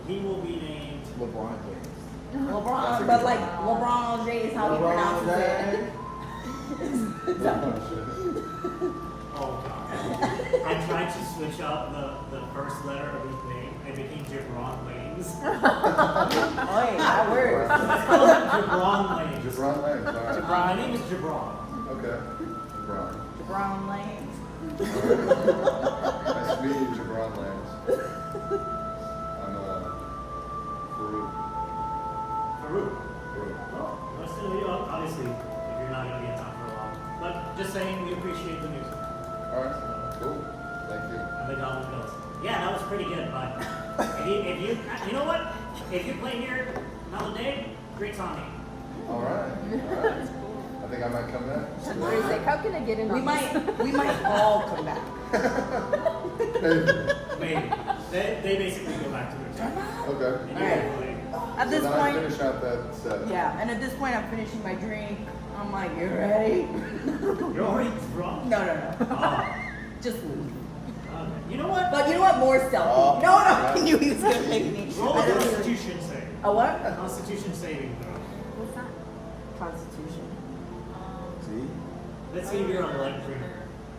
[SPEAKER 1] He will be named.
[SPEAKER 5] LeBron James.
[SPEAKER 2] LeBron, but like LeBron James, how he pronounces it.
[SPEAKER 1] Oh God. I tried to switch up the first letter of his name. It became Jabron Lanes.
[SPEAKER 2] Oh, yeah, that works.
[SPEAKER 1] Let's call him Jabron Lanes.
[SPEAKER 4] Jabron Lanes. All right.
[SPEAKER 1] My name is Jabron.
[SPEAKER 4] Okay. Jabron.
[SPEAKER 2] Brown Lanes.
[SPEAKER 4] All right. Nice to meet you, Jabron Lanes. I'm Farrokh.
[SPEAKER 1] Farrokh.
[SPEAKER 4] Farrokh.
[SPEAKER 1] Well, nice to know you. Obviously, if you're not going to be in town for a while. But just saying, we appreciate the music.
[SPEAKER 4] All right. Cool. Thank you.
[SPEAKER 1] And the Goblin goes, yeah, that was pretty good, but if you know what? If you play here another day, great on me.
[SPEAKER 4] All right. All right. I think I might come back.
[SPEAKER 7] He's like, how can I get in
[SPEAKER 2] We
[SPEAKER 7] on this?
[SPEAKER 2] might all come back.
[SPEAKER 1] Maybe. They basically go back to their town.
[SPEAKER 4] Okay.
[SPEAKER 1] And
[SPEAKER 2] All right.
[SPEAKER 1] you're playing.
[SPEAKER 2] At this
[SPEAKER 4] so then I
[SPEAKER 2] point,
[SPEAKER 4] finish out that set.
[SPEAKER 2] yeah, and at this point I'm finishing my drink. I'm like, you ready?
[SPEAKER 1] You're already drunk.
[SPEAKER 2] No.
[SPEAKER 1] Oh,
[SPEAKER 2] Just leave.
[SPEAKER 1] okay. You know what?
[SPEAKER 2] But you know what? More stealthy.
[SPEAKER 5] Oh.
[SPEAKER 2] No, I knew he was gonna make me.
[SPEAKER 1] Roll
[SPEAKER 2] I
[SPEAKER 1] a
[SPEAKER 2] don't even-
[SPEAKER 1] Constitution save.
[SPEAKER 2] A what?
[SPEAKER 1] Constitution saving throw.
[SPEAKER 7] What's that?
[SPEAKER 2] Constitution.
[SPEAKER 5] See?
[SPEAKER 1] Let's see if you're a light drinker.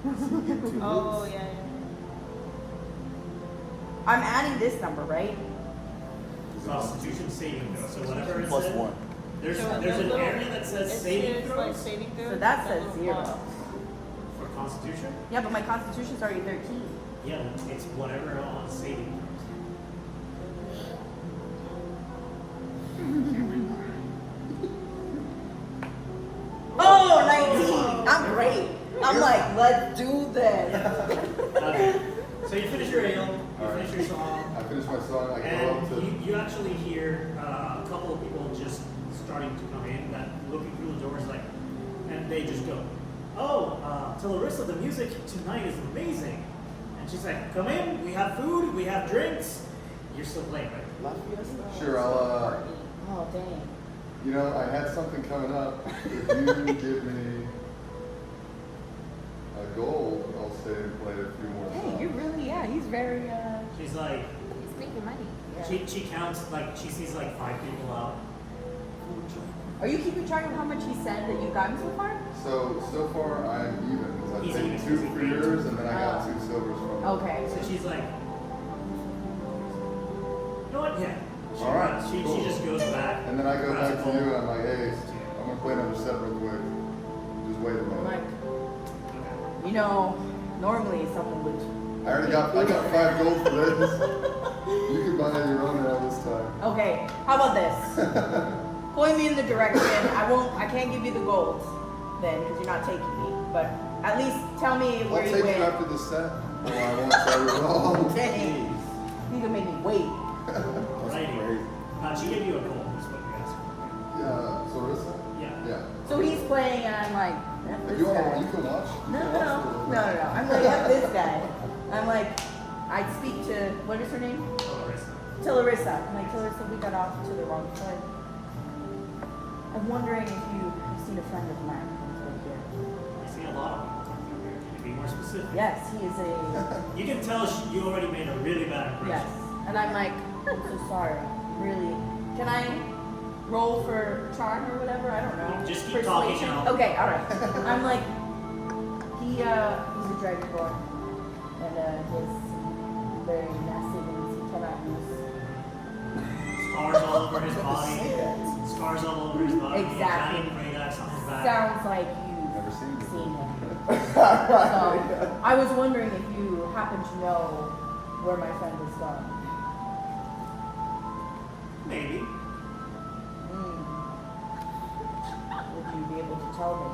[SPEAKER 5] You get 2
[SPEAKER 3] Oh,
[SPEAKER 5] boots.
[SPEAKER 3] yeah.
[SPEAKER 2] I'm adding this number, right?
[SPEAKER 1] Constitution saving throw. So whatever it
[SPEAKER 5] Plus
[SPEAKER 1] said,
[SPEAKER 5] one.
[SPEAKER 1] there's
[SPEAKER 3] So
[SPEAKER 1] an
[SPEAKER 3] the little-
[SPEAKER 1] area that says saving
[SPEAKER 3] Like
[SPEAKER 1] throws
[SPEAKER 3] saving throws.
[SPEAKER 2] So that says
[SPEAKER 3] little
[SPEAKER 2] 0.
[SPEAKER 3] plus.
[SPEAKER 1] for Constitution.
[SPEAKER 2] Yeah, but my constitution's already 13.
[SPEAKER 1] Yeah, it's whatever on saving throws.
[SPEAKER 2] Oh, 19! I'm great. I'm like, let's do this.
[SPEAKER 1] Okay. So you finish your ale, you
[SPEAKER 4] Alright.
[SPEAKER 1] finish your song,
[SPEAKER 4] I finish my song. I go up
[SPEAKER 1] and
[SPEAKER 4] to.
[SPEAKER 1] you actually hear a couple of people just starting to come in, that looking through the doors, like, and they just go, "Oh, to Larissa, the music tonight is amazing." And she's like, "Come in, we have food, we have drinks." You're still playing, right?
[SPEAKER 5] La Fiesta?
[SPEAKER 4] Sure, I'll.
[SPEAKER 2] Oh, dang.
[SPEAKER 4] You know, I had something coming up. If you give me a gold, I'll stay and play a few more
[SPEAKER 7] Hey,
[SPEAKER 4] songs.
[SPEAKER 7] you really, yeah, he's very,
[SPEAKER 1] She's like,
[SPEAKER 7] he's making money.
[SPEAKER 1] she counts, like, she sees like 5 people out.
[SPEAKER 2] Are you keeping track of how much he said that you've gotten so far?
[SPEAKER 4] So far I'm even. 'Cause I
[SPEAKER 1] He's
[SPEAKER 4] paid
[SPEAKER 1] even,
[SPEAKER 4] 2
[SPEAKER 1] he's
[SPEAKER 4] for
[SPEAKER 1] even.
[SPEAKER 4] yours, and then I got 2 silvers from you.
[SPEAKER 2] Okay.
[SPEAKER 1] So she's like, you know what? Yeah.
[SPEAKER 4] All right,
[SPEAKER 1] She
[SPEAKER 4] cool.
[SPEAKER 1] just goes back.
[SPEAKER 4] And then I go
[SPEAKER 1] grabs
[SPEAKER 4] back
[SPEAKER 1] a
[SPEAKER 4] to you
[SPEAKER 1] bowl.
[SPEAKER 4] and I'm like, hey, I'm gonna play another set real quick. Just wait a
[SPEAKER 2] I'm
[SPEAKER 4] minute.
[SPEAKER 2] like,
[SPEAKER 1] Okay.
[SPEAKER 2] you know, normally someone would.
[SPEAKER 4] I got 5 gold for this. You can buy your own ale this time.
[SPEAKER 2] Okay, how about this? Point me in the direction. I can't give you the gold then because you're not taking me. But at least tell me
[SPEAKER 4] I'll
[SPEAKER 2] where you
[SPEAKER 4] take
[SPEAKER 2] went.
[SPEAKER 4] you after the set. Or I won't tell you at all.
[SPEAKER 2] Dang. You can make me wait.
[SPEAKER 5] That's
[SPEAKER 1] Alrighty.
[SPEAKER 5] crazy.
[SPEAKER 1] She gave you a gold, is what you asked.
[SPEAKER 4] Yeah, Clarissa?
[SPEAKER 1] Yeah.
[SPEAKER 4] Yeah.
[SPEAKER 2] So he's playing and I'm like, F
[SPEAKER 4] If
[SPEAKER 2] this
[SPEAKER 4] you want,
[SPEAKER 2] guy.
[SPEAKER 4] you can watch. You
[SPEAKER 2] No,
[SPEAKER 4] can
[SPEAKER 2] no,
[SPEAKER 4] watch
[SPEAKER 2] no,
[SPEAKER 4] it a little
[SPEAKER 2] no,
[SPEAKER 4] bit.
[SPEAKER 2] no, no. I'm like, F this guy. I'm like, I speak to, what is her name? To Larissa. I'm like, Larissa, we got off to the wrong foot. I'm wondering if you have seen a friend of mine right here.
[SPEAKER 1] I see a lot of people come through here. Can you be more specific?
[SPEAKER 2] Yes, he is a,
[SPEAKER 1] You can tell you already made a really bad
[SPEAKER 2] yes.
[SPEAKER 1] impression.
[SPEAKER 2] And I'm like, I'm so sorry. Really. Can I roll for charm or whatever? I don't know.
[SPEAKER 1] Just keep talking and I'll-
[SPEAKER 2] Okay, alright. I'm like, he's a dragonborn. And his very nasty things he cannot use.
[SPEAKER 1] Scars all over his body. Scars all over his body.
[SPEAKER 2] Exactly.
[SPEAKER 1] A giant great axe on his back.
[SPEAKER 2] Sounds like
[SPEAKER 4] Never
[SPEAKER 2] you've
[SPEAKER 4] seen
[SPEAKER 2] seen
[SPEAKER 4] before.
[SPEAKER 2] him. So, I was wondering if you happen to know where my friend is gone.
[SPEAKER 1] Maybe.
[SPEAKER 2] Would you be able to tell me?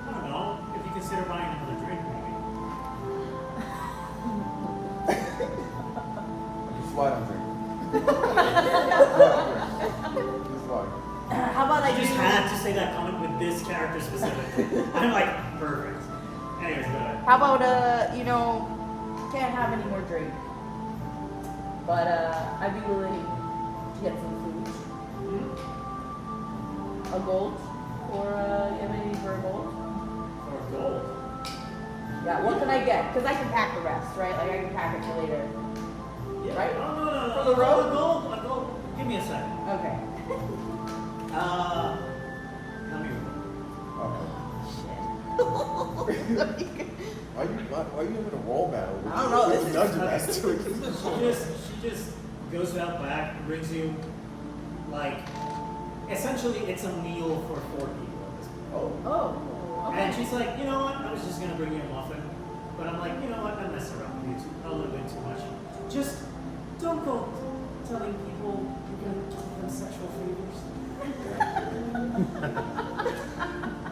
[SPEAKER 1] I don't know. If you consider buying another drink, maybe.
[SPEAKER 5] Just why I'm drinking. Just why.
[SPEAKER 2] How about I
[SPEAKER 1] I just
[SPEAKER 2] do?
[SPEAKER 1] had to say that comment with this character specifically. I'm like, perfect. Anyways, go ahead.
[SPEAKER 2] How about can't have any more drink. But I'd be willing to get some food. A gold? Or you have any for a gold?
[SPEAKER 1] Or gold.
[SPEAKER 2] Yeah, what can I get? Because I can pack the rest, right? Like I can pack it for later.
[SPEAKER 1] Yeah.
[SPEAKER 2] Right?
[SPEAKER 1] No.
[SPEAKER 2] For the road?
[SPEAKER 1] A gold. Give me a second.
[SPEAKER 2] Okay.
[SPEAKER 1] Let me
[SPEAKER 5] Why are you having a roll battle?
[SPEAKER 2] I don't know, this
[SPEAKER 5] With
[SPEAKER 2] is-
[SPEAKER 5] Dungeon Master?
[SPEAKER 1] She just goes out back, brings you, like, essentially it's a meal for 4 people at this point.
[SPEAKER 2] Oh.
[SPEAKER 1] And
[SPEAKER 2] Okay.
[SPEAKER 1] she's like, you know what, I was just gonna bring you a muffin, but I'm like, you know what, I messed around with you a little bit too much. Just don't go telling people you're gonna give them sexual favors.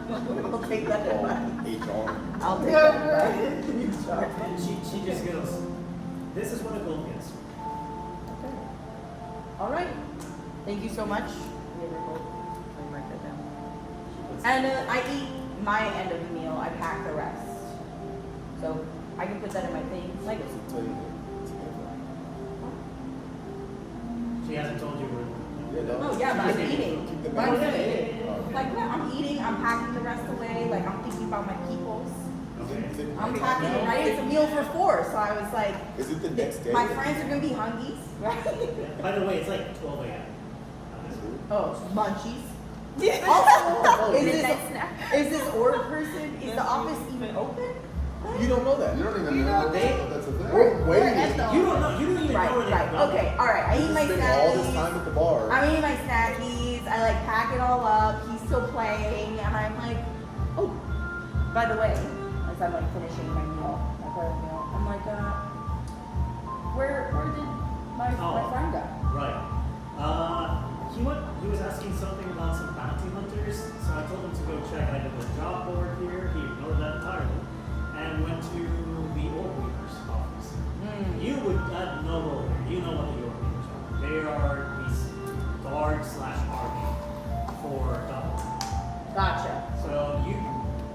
[SPEAKER 2] I'll take that advice.
[SPEAKER 5] HR.
[SPEAKER 2] I'll take that advice.
[SPEAKER 1] And she just goes, this is what a gold gets.
[SPEAKER 2] Okay. All right. Thank you so much. Let me write that down. And I eat my end of the meal. I pack the rest. So I can put that in my thing. Like,
[SPEAKER 5] Tell you that.
[SPEAKER 1] She hasn't told you where.
[SPEAKER 2] oh yeah, but I'm eating.
[SPEAKER 5] Keep the
[SPEAKER 2] But I'm
[SPEAKER 5] menu.
[SPEAKER 2] eating. Like, yeah, I'm eating. I'm packing the rest away. Like, I'm thinking about my peoples.
[SPEAKER 1] Okay.
[SPEAKER 2] I'm packing it, right? It's a meal for 4. So I was like,
[SPEAKER 5] Is it the next day?
[SPEAKER 2] my friends are going to be hungies, right?
[SPEAKER 1] By the way, it's like 12 a.m.
[SPEAKER 2] Oh, munchies. Also,
[SPEAKER 7] Midnight snack.
[SPEAKER 2] is this org person, is the office even open?
[SPEAKER 5] You don't know that.
[SPEAKER 4] You don't even
[SPEAKER 3] You
[SPEAKER 4] know
[SPEAKER 3] know they-
[SPEAKER 4] that's a thing.
[SPEAKER 5] We're waiting.
[SPEAKER 3] at the-
[SPEAKER 1] You don't know. You don't even know where
[SPEAKER 2] Right,
[SPEAKER 1] they
[SPEAKER 2] right.
[SPEAKER 1] go.
[SPEAKER 2] Okay, all right. I eat my
[SPEAKER 5] spend all this time
[SPEAKER 2] snackies.
[SPEAKER 5] at the bar.
[SPEAKER 2] I'm eating my snackies. I like pack it all up. He's still playing, and I'm like, oh, by the way, as I'm like finishing my meal, my part of the meal, I'm like, where did my friend go?
[SPEAKER 1] Right. He was asking something about some bounty hunters, so I told him to go check either the job board here. He ignored that entirely, and went to the Orb Weaver's office. You would know role there. You know what the Orb Weavers are. They are these guard/army for Dublin.
[SPEAKER 2] Gotcha.
[SPEAKER 1] So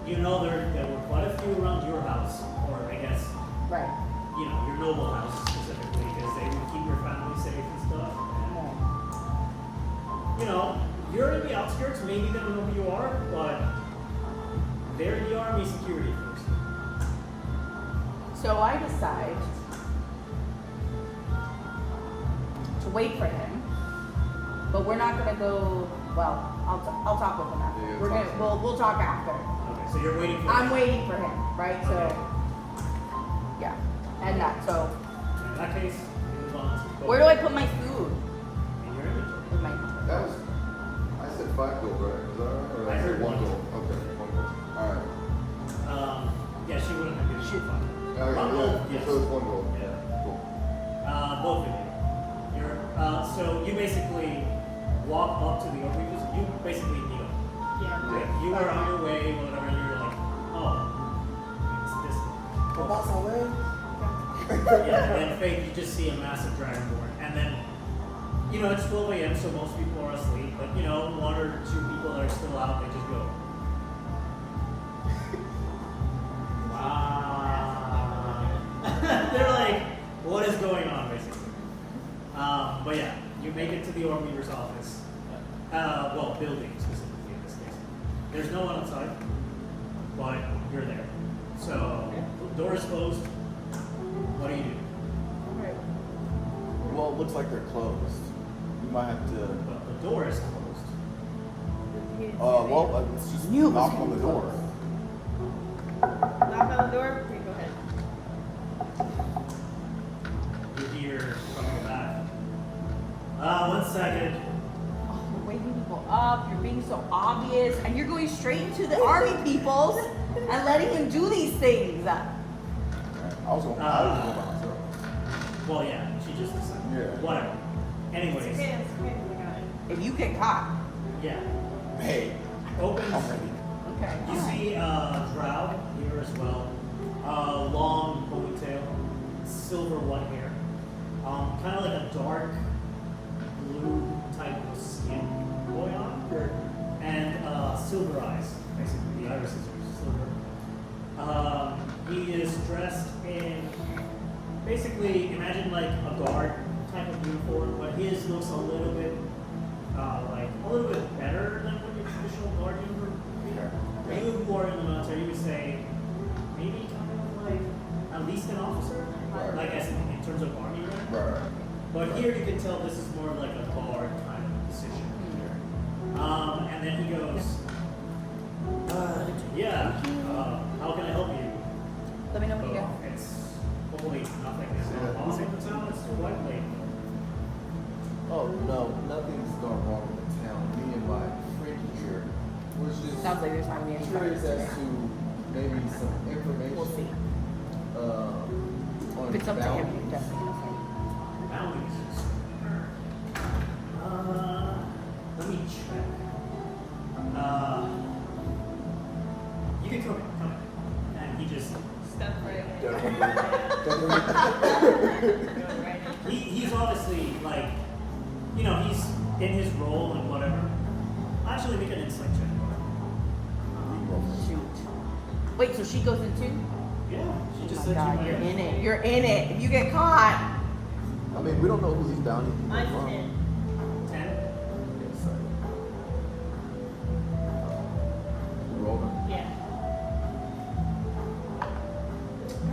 [SPEAKER 1] you know there were quite a few around your house, or I guess
[SPEAKER 2] Right.
[SPEAKER 1] your noble house specifically, because they would keep your family safe and stuff. And, you're in the outskirts. Maybe they don't know who you are, but they're the army security force.
[SPEAKER 2] So I decide to wait for him, but we're not gonna go. Well, I'll talk with him after.
[SPEAKER 4] Yeah,
[SPEAKER 2] We're
[SPEAKER 4] talk
[SPEAKER 2] gonna
[SPEAKER 4] to him.
[SPEAKER 2] we'll talk after.
[SPEAKER 1] Okay, so you're waiting for.
[SPEAKER 2] I'm waiting for him, right? So
[SPEAKER 1] Okay.
[SPEAKER 2] yeah, and that. So
[SPEAKER 1] In that case, you move on to.
[SPEAKER 2] where do I put my food?
[SPEAKER 1] In your inventory.
[SPEAKER 2] In my
[SPEAKER 4] That was, I said 5 gold, right? Is that right? Or
[SPEAKER 1] I heard
[SPEAKER 4] said 1
[SPEAKER 1] one.
[SPEAKER 4] gold. Okay, 1 gold. Alright.
[SPEAKER 1] Yeah, she wouldn't have given you fun.
[SPEAKER 4] Okay,
[SPEAKER 1] Rumble,
[SPEAKER 4] yeah.
[SPEAKER 1] yes.
[SPEAKER 4] So it's 1 gold.
[SPEAKER 1] Yeah.
[SPEAKER 4] Cool.
[SPEAKER 1] Both of you. So you basically walk up to the Orb Weavers. You basically meet up.
[SPEAKER 3] Yeah.
[SPEAKER 1] Like, you are on your way, whatever, and you're like, oh, it's this.
[SPEAKER 5] Come on, my way.
[SPEAKER 1] Yeah, and then fake, you just see a massive dragonborn. And then, it's 12 a.m., so most people are asleep, but, 1 or 2 people that are still out, they just go, wow. They're like, what is going on, basically? But yeah, you make it to the Orb Weaver's office. Well, building specifically in this case. There's no one outside, but you're there. So, door is closed. What do you do?
[SPEAKER 5] Well, it looks like they're closed. You might have to.
[SPEAKER 1] Well, the door is closed.
[SPEAKER 5] Let's just
[SPEAKER 2] You
[SPEAKER 5] knock
[SPEAKER 2] was
[SPEAKER 5] on the door.
[SPEAKER 3] Knock on the door. Okay, go ahead.
[SPEAKER 1] You hear from the back. 1 second.
[SPEAKER 2] Oh, you're waking people up. You're being so obvious, and you're going straight into the army peoples and letting him do these things.
[SPEAKER 5] I was going by myself.
[SPEAKER 1] Well, yeah, she just decided.
[SPEAKER 5] Yeah.
[SPEAKER 1] Whatever. Anyways,
[SPEAKER 3] It's okay, we got it.
[SPEAKER 2] If you get caught,
[SPEAKER 1] yeah.
[SPEAKER 5] Hey,
[SPEAKER 1] Opens.
[SPEAKER 5] I'm ready.
[SPEAKER 2] okay.
[SPEAKER 1] You see Drow here as well. Long ponytail, silver white hair. Kind of like a dark blue type of skin going on. And silver eyes, basically. The irises are silver. He is dressed in, basically, imagine like a guard type of uniform, but his looks a little bit better than what your traditional guard uniform would be. You who are in the military, you would say maybe kind of like at least an officer,
[SPEAKER 5] Right.
[SPEAKER 1] like as in terms of army rank.
[SPEAKER 5] Right.
[SPEAKER 1] But here you can tell this is more like a guard kind of position here. And then he goes, how can I help you?
[SPEAKER 2] Let me know when you go.
[SPEAKER 1] It's hopefully nothing is wrong in the town. It's quite late.
[SPEAKER 5] Oh no, nothing's gone wrong in the town. Me and my friend here was just
[SPEAKER 2] Sounds like there's not gonna be any
[SPEAKER 5] curious
[SPEAKER 2] fights.
[SPEAKER 5] as to maybe some information.
[SPEAKER 2] We'll see.
[SPEAKER 5] On
[SPEAKER 2] If it's up to him,
[SPEAKER 5] bounties.
[SPEAKER 2] you're definitely gonna fight.
[SPEAKER 1] Bounties. Let me check. You can come in. And he just,
[SPEAKER 3] Step right in.
[SPEAKER 5] Definitely.
[SPEAKER 3] Go right in.
[SPEAKER 1] he's obviously like, he's in his role and whatever. Actually, make an insight check.
[SPEAKER 2] Shoot. Wait, so she goes in too?
[SPEAKER 1] Yeah, she
[SPEAKER 2] Oh
[SPEAKER 1] just
[SPEAKER 2] my
[SPEAKER 1] said
[SPEAKER 2] God,
[SPEAKER 1] you
[SPEAKER 2] you're
[SPEAKER 1] might.
[SPEAKER 2] in it. You're in it. If you get caught,
[SPEAKER 5] I mean, we don't know who these bounty people are
[SPEAKER 3] Mine's
[SPEAKER 5] from.
[SPEAKER 3] 10.
[SPEAKER 1] 10.
[SPEAKER 5] Yes, sir. Rolling.
[SPEAKER 3] Yeah.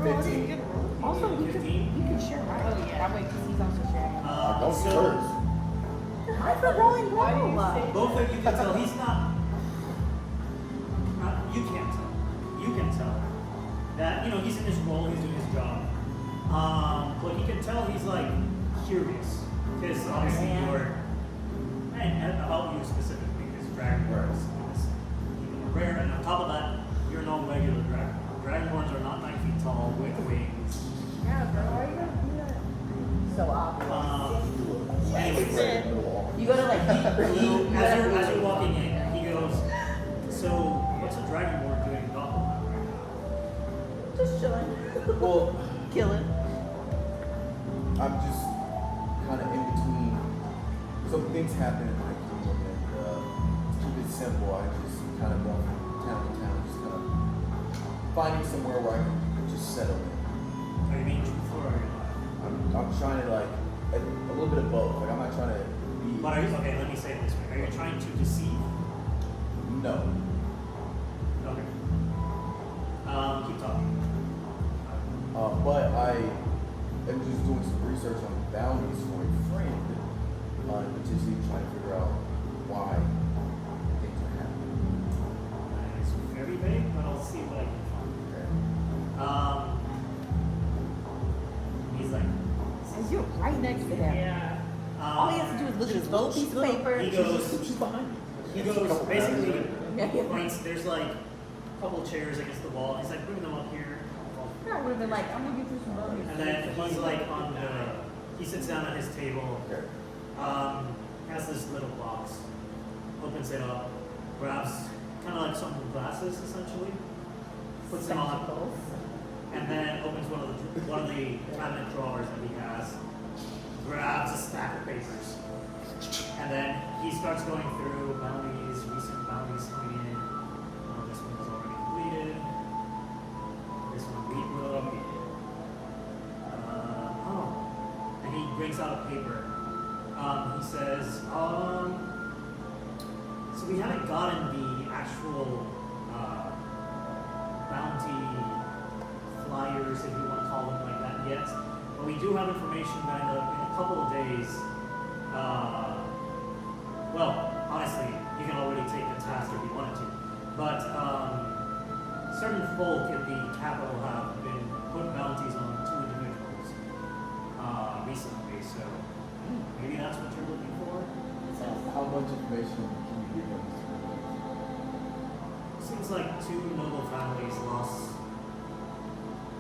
[SPEAKER 5] 15.
[SPEAKER 2] also you
[SPEAKER 1] 15?
[SPEAKER 2] can share mine.
[SPEAKER 3] Oh, yeah.
[SPEAKER 2] That way, because he's also sharing.
[SPEAKER 5] Don't
[SPEAKER 1] So
[SPEAKER 5] curse.
[SPEAKER 2] Mine's a rolling
[SPEAKER 3] Why do you
[SPEAKER 2] roll.
[SPEAKER 3] say-
[SPEAKER 1] both of you can tell he's not. You can't tell. You can tell. that, you know, he's in his role, he's doing his job. But you can tell he's like curious. Because obviously you're, and about you specifically, because Dragonborn is even more rare, and on top of that, you're no regular Dragonborn. Dragonborns are not 9 feet tall with wings.
[SPEAKER 3] Yeah, bro. Why are you gonna do that?
[SPEAKER 2] So obvious.
[SPEAKER 1] Anyways,
[SPEAKER 2] You gotta like
[SPEAKER 1] as you're walking in, he goes, so what's a Dragonborn doing in Gotham right now?
[SPEAKER 2] just chilling.
[SPEAKER 5] Well,
[SPEAKER 2] Killing.
[SPEAKER 5] I'm just kind of in between. Some things happen in my kingdom, and to keep it simple, I just kind of go from town to town, just kind of finding somewhere where I can just settle in.
[SPEAKER 1] Are you being truthful or are you lying?
[SPEAKER 5] I'm trying to like a little bit of both. Like I'm not trying to be.
[SPEAKER 1] But are you, okay, let me say it this way. Are you trying to deceive?
[SPEAKER 5] No.
[SPEAKER 1] Okay. Keep talking.
[SPEAKER 5] But I am just doing some research on bounties for a friend, potentially trying to figure out why things are happening.
[SPEAKER 1] It's very vague, but I'll see what I can find. He's like,
[SPEAKER 2] And you're right next to him.
[SPEAKER 3] Yeah.
[SPEAKER 2] All he has to do is look at his little piece of paper.
[SPEAKER 1] He goes,
[SPEAKER 5] She's behind me.
[SPEAKER 1] he goes, basically,
[SPEAKER 2] Yeah, yeah.
[SPEAKER 1] points, there's like a couple chairs against the wall. He's like, bring them up here.
[SPEAKER 2] I would have been like, I'm gonna get you some bunnies.
[SPEAKER 1] And then he's like on the, he sits down at his table,
[SPEAKER 5] Okay.
[SPEAKER 1] has this little box, opens it up, grabs kind of like some glasses essentially, puts them on,
[SPEAKER 2] Spectacles.
[SPEAKER 1] and then opens one of the cabinet drawers that he has, grabs a stack of papers, and then he starts going through bounties, recent bounties coming in. This one is already completed. This one we will. And he brings out a paper. He says, so we haven't gotten the actual bounty flyers, if you want to call them like that, yet. But we do have information that in a couple of days, well, honestly, you can already take the task if you wanted to. But certain folk in the capital have been putting bounties on 2 individuals recently, so maybe that's what you're looking for.
[SPEAKER 5] How much information can you give them?
[SPEAKER 1] Seems like 2 noble families lost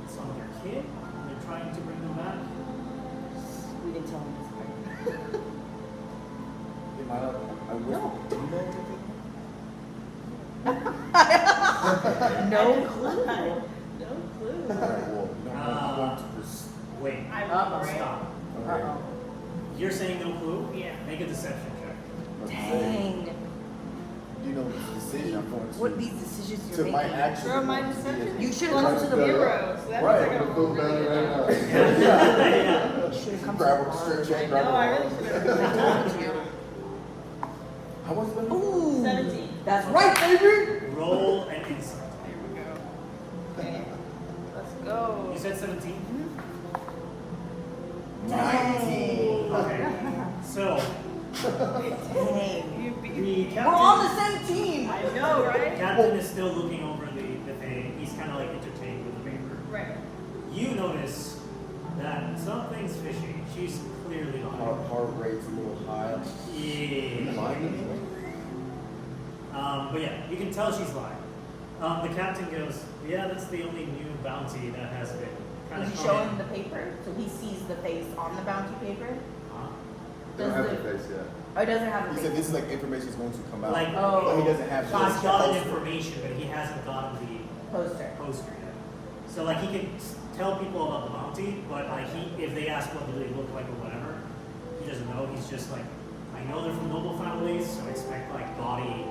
[SPEAKER 1] some of their kid, and they're trying to bring them back.
[SPEAKER 2] We didn't tell him this part.
[SPEAKER 5] I wish.
[SPEAKER 2] No.
[SPEAKER 5] Do you know anything?
[SPEAKER 2] No clue.
[SPEAKER 3] No clue.
[SPEAKER 5] Alright, well, no, I'm going to pursue.
[SPEAKER 1] Wait, stop.
[SPEAKER 5] Okay.
[SPEAKER 2] Uh-oh.
[SPEAKER 1] You're saying no clue?
[SPEAKER 3] Yeah.
[SPEAKER 1] Make a deception check.
[SPEAKER 2] Dang.
[SPEAKER 5] You know this decision I'm going to.
[SPEAKER 2] What these decisions
[SPEAKER 5] to
[SPEAKER 2] you're
[SPEAKER 5] my
[SPEAKER 2] making.
[SPEAKER 5] actions.
[SPEAKER 3] Bro, my
[SPEAKER 5] I'm going to see
[SPEAKER 3] deception
[SPEAKER 5] it.
[SPEAKER 2] You should
[SPEAKER 3] Well,
[SPEAKER 2] have come to the
[SPEAKER 3] zero, so that
[SPEAKER 5] Right.
[SPEAKER 3] means I
[SPEAKER 4] I
[SPEAKER 3] got
[SPEAKER 4] feel
[SPEAKER 3] really
[SPEAKER 4] better
[SPEAKER 3] good.
[SPEAKER 4] right now.
[SPEAKER 1] Yeah.
[SPEAKER 2] You should have come to
[SPEAKER 5] Grab
[SPEAKER 2] the
[SPEAKER 5] a
[SPEAKER 2] bar.
[SPEAKER 5] straight check,
[SPEAKER 3] I
[SPEAKER 5] grab
[SPEAKER 3] know,
[SPEAKER 5] a
[SPEAKER 3] I
[SPEAKER 5] ball.
[SPEAKER 3] really should have.
[SPEAKER 5] How much money?
[SPEAKER 2] Ooh.
[SPEAKER 3] 17.
[SPEAKER 2] That's right, baby.
[SPEAKER 1] Roll an insight.
[SPEAKER 3] Here we go. Okay. Let's go.
[SPEAKER 1] You said 17?
[SPEAKER 5] 19.
[SPEAKER 1] Okay. So,
[SPEAKER 2] Dang.
[SPEAKER 3] You beat
[SPEAKER 1] the
[SPEAKER 2] We're on
[SPEAKER 1] captain,
[SPEAKER 2] the same team.
[SPEAKER 3] I know, right?
[SPEAKER 1] captain is still looking over the thing. He's kind of like entertained with the paper.
[SPEAKER 3] Right.
[SPEAKER 1] You notice that something's fishy. She's clearly lying.
[SPEAKER 5] Heart rate's a little high.
[SPEAKER 1] Yeah.
[SPEAKER 5] Lying?
[SPEAKER 1] But yeah, you can tell she's lying. The captain goes, yeah, that's the only new bounty that has been kind
[SPEAKER 2] Did
[SPEAKER 1] of
[SPEAKER 2] you show him the paper so he sees the face on the bounty paper?
[SPEAKER 4] Don't have the face yet.
[SPEAKER 2] Oh, it doesn't have the
[SPEAKER 5] He
[SPEAKER 2] face.
[SPEAKER 5] said this is like information is going to come out.
[SPEAKER 1] Like,
[SPEAKER 2] Oh.
[SPEAKER 5] But he doesn't have
[SPEAKER 1] he's
[SPEAKER 5] the
[SPEAKER 1] gotten
[SPEAKER 5] poster.
[SPEAKER 1] information, but he hasn't gotten the
[SPEAKER 2] Poster.
[SPEAKER 1] poster yet. So like he can tell people about the bounty, but like if they ask what do they look like or whatever, he doesn't know. He's just like, I know they're from noble families, so expect like gaudy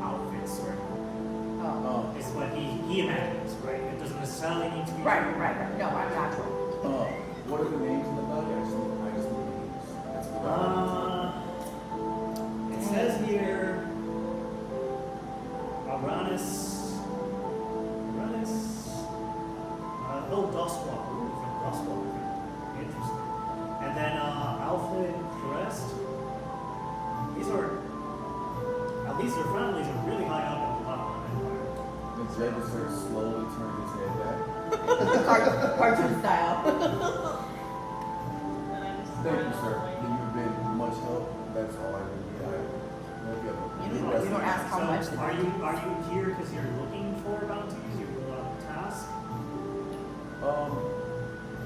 [SPEAKER 1] outfits or
[SPEAKER 2] Oh.
[SPEAKER 1] it's what he imagines, right? It doesn't necessarily need to be
[SPEAKER 2] Right,
[SPEAKER 1] true.
[SPEAKER 2] right. No, I'm natural.
[SPEAKER 5] What are the names in the bounty? I just need the names. That's what
[SPEAKER 1] It says here, Arranis Duskwalker from Duskwalker. Interesting. And then Alfhild, the rest. These are, now these are families are really high up in the Empire.
[SPEAKER 5] The Dredd the Slayer slowly turned his head back.
[SPEAKER 2] Cartoon style.
[SPEAKER 3] And I just
[SPEAKER 5] Thank you, sir. You've been much help. That's all I really need.
[SPEAKER 2] You don't ask how much.
[SPEAKER 1] Are you here because you're looking for bounties? You want a task?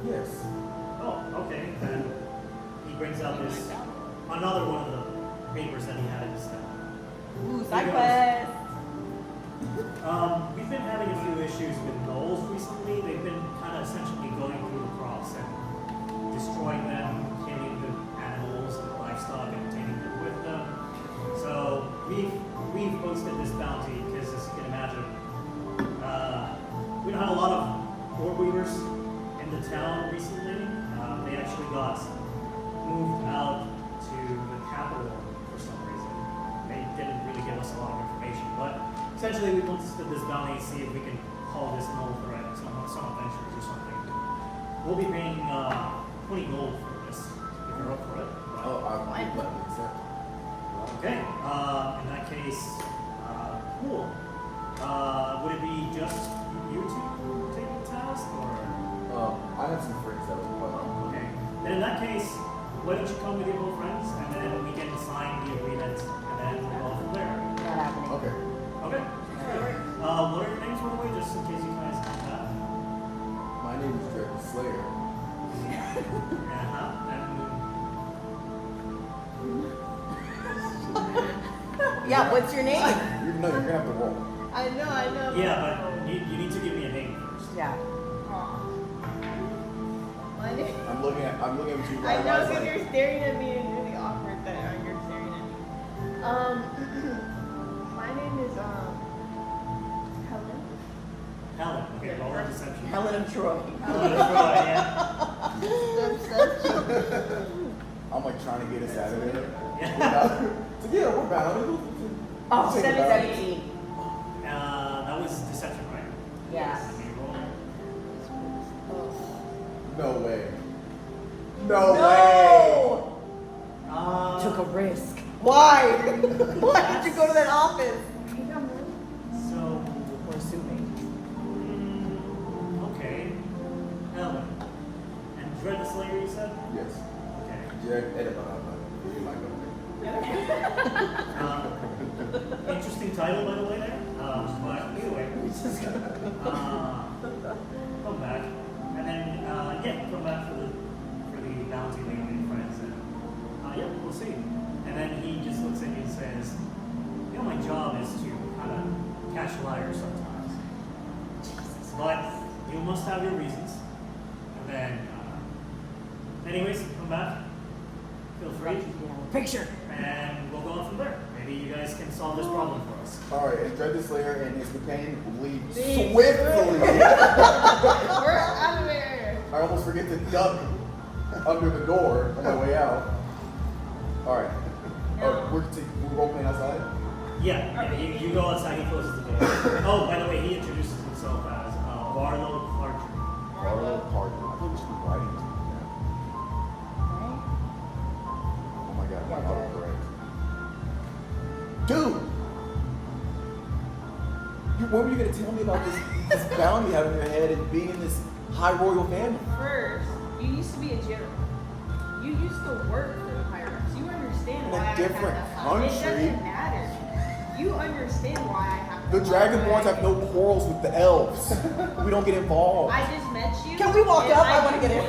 [SPEAKER 5] Yes.
[SPEAKER 1] Oh, okay. Then he brings out another one of the papers that he had in his stack.
[SPEAKER 2] Ooh, side quest.
[SPEAKER 1] We've been having a few issues with gnolls recently. They've been kind of essentially going through the crops and destroying them, killing the animals and the livestock and taking them with them. So we've posted this bounty because, as you can imagine, we don't have a lot of orb weavers in the town recently. They actually got moved out to the capital for some reason. They didn't really give us a lot of information, but essentially we posted this bounty to see if we can call this null threat, some adventures or something. We'll be paying 20 gold for this, if you're up for it.
[SPEAKER 5] Oh, I'd let me accept.
[SPEAKER 1] Okay, in that case, cool. Would it be just you two taking the task, or?
[SPEAKER 5] I have some friends that would play.
[SPEAKER 1] Okay, then in that case, why don't you come with your whole friends, and then we can sign the agreement, and then we'll go from there.
[SPEAKER 2] Not happening.
[SPEAKER 5] Okay.
[SPEAKER 1] Okay. What are your names, by the way, just in case you guys come back?
[SPEAKER 5] My name is Dredd the Slayer.
[SPEAKER 2] Yeah, what's your name?
[SPEAKER 5] You're gonna have to roll.
[SPEAKER 3] I know.
[SPEAKER 1] Yeah, but you need to give me a name first.
[SPEAKER 2] Yeah.
[SPEAKER 3] My name.
[SPEAKER 5] I'm looking at you
[SPEAKER 3] I
[SPEAKER 5] right
[SPEAKER 3] know
[SPEAKER 5] now.
[SPEAKER 3] because you're staring at me and it's really awkward that you're staring at me. My name is Helen.
[SPEAKER 1] Helen. Okay, roll that deception.
[SPEAKER 2] Helen of Troy.
[SPEAKER 1] Helen of Troy, yeah.
[SPEAKER 5] I'm like trying to get us out of there.
[SPEAKER 1] Yeah.
[SPEAKER 5] So yeah, we're bound.
[SPEAKER 2] Oh,
[SPEAKER 5] Take it back.
[SPEAKER 2] 17.
[SPEAKER 1] That was deception, right?
[SPEAKER 2] Yeah.
[SPEAKER 1] Let me roll.
[SPEAKER 5] No way. No way.
[SPEAKER 2] Took a risk. Why? Why did you go to that office?
[SPEAKER 1] So,
[SPEAKER 2] We're assuming.
[SPEAKER 1] okay. Helen. And Dredd the Slayer, you said?
[SPEAKER 5] Yes.
[SPEAKER 1] Okay.
[SPEAKER 5] Jared, edit my
[SPEAKER 1] Interesting title, by the way, there. But anyway, come back, and then come back for the bounty laden and friends, and we'll see. And then he just looks at me and says, "You know, my job is to kind of catch liars sometimes, but you must have your reasons." And then, anyways, come back. Feel free.
[SPEAKER 2] Picture.
[SPEAKER 1] And we'll go on from there. Maybe you guys can solve this problem for us.
[SPEAKER 5] Alright, and Dredd the Slayer and his companion leave
[SPEAKER 3] Leave.
[SPEAKER 5] swiftly.
[SPEAKER 3] We're out of there.
[SPEAKER 5] I almost forget to duck under the door on my way out. Alright.
[SPEAKER 3] No.
[SPEAKER 5] We're role playing outside?
[SPEAKER 1] Yeah, you go outside, he closes the door. Oh, by the way, he introduces himself as Farrokh Mercur.
[SPEAKER 5] Farrokh Mercur. I think we should be writing this down. Oh my god, my autocorrect. Dude! When were you gonna tell me about this bounty you have in your head and being in this high royal family?
[SPEAKER 3] First, you used to be a general. You used to work for the pirates. You understand
[SPEAKER 5] In
[SPEAKER 3] why
[SPEAKER 5] a
[SPEAKER 3] I have
[SPEAKER 5] different
[SPEAKER 3] that. It
[SPEAKER 5] country.
[SPEAKER 3] doesn't matter. You understand why I have
[SPEAKER 5] The
[SPEAKER 3] that.
[SPEAKER 5] Dragonborns have no quarrels with the elves. We don't get involved.
[SPEAKER 3] I just met you.
[SPEAKER 2] Can we walk
[SPEAKER 3] and
[SPEAKER 2] up? I want to get in.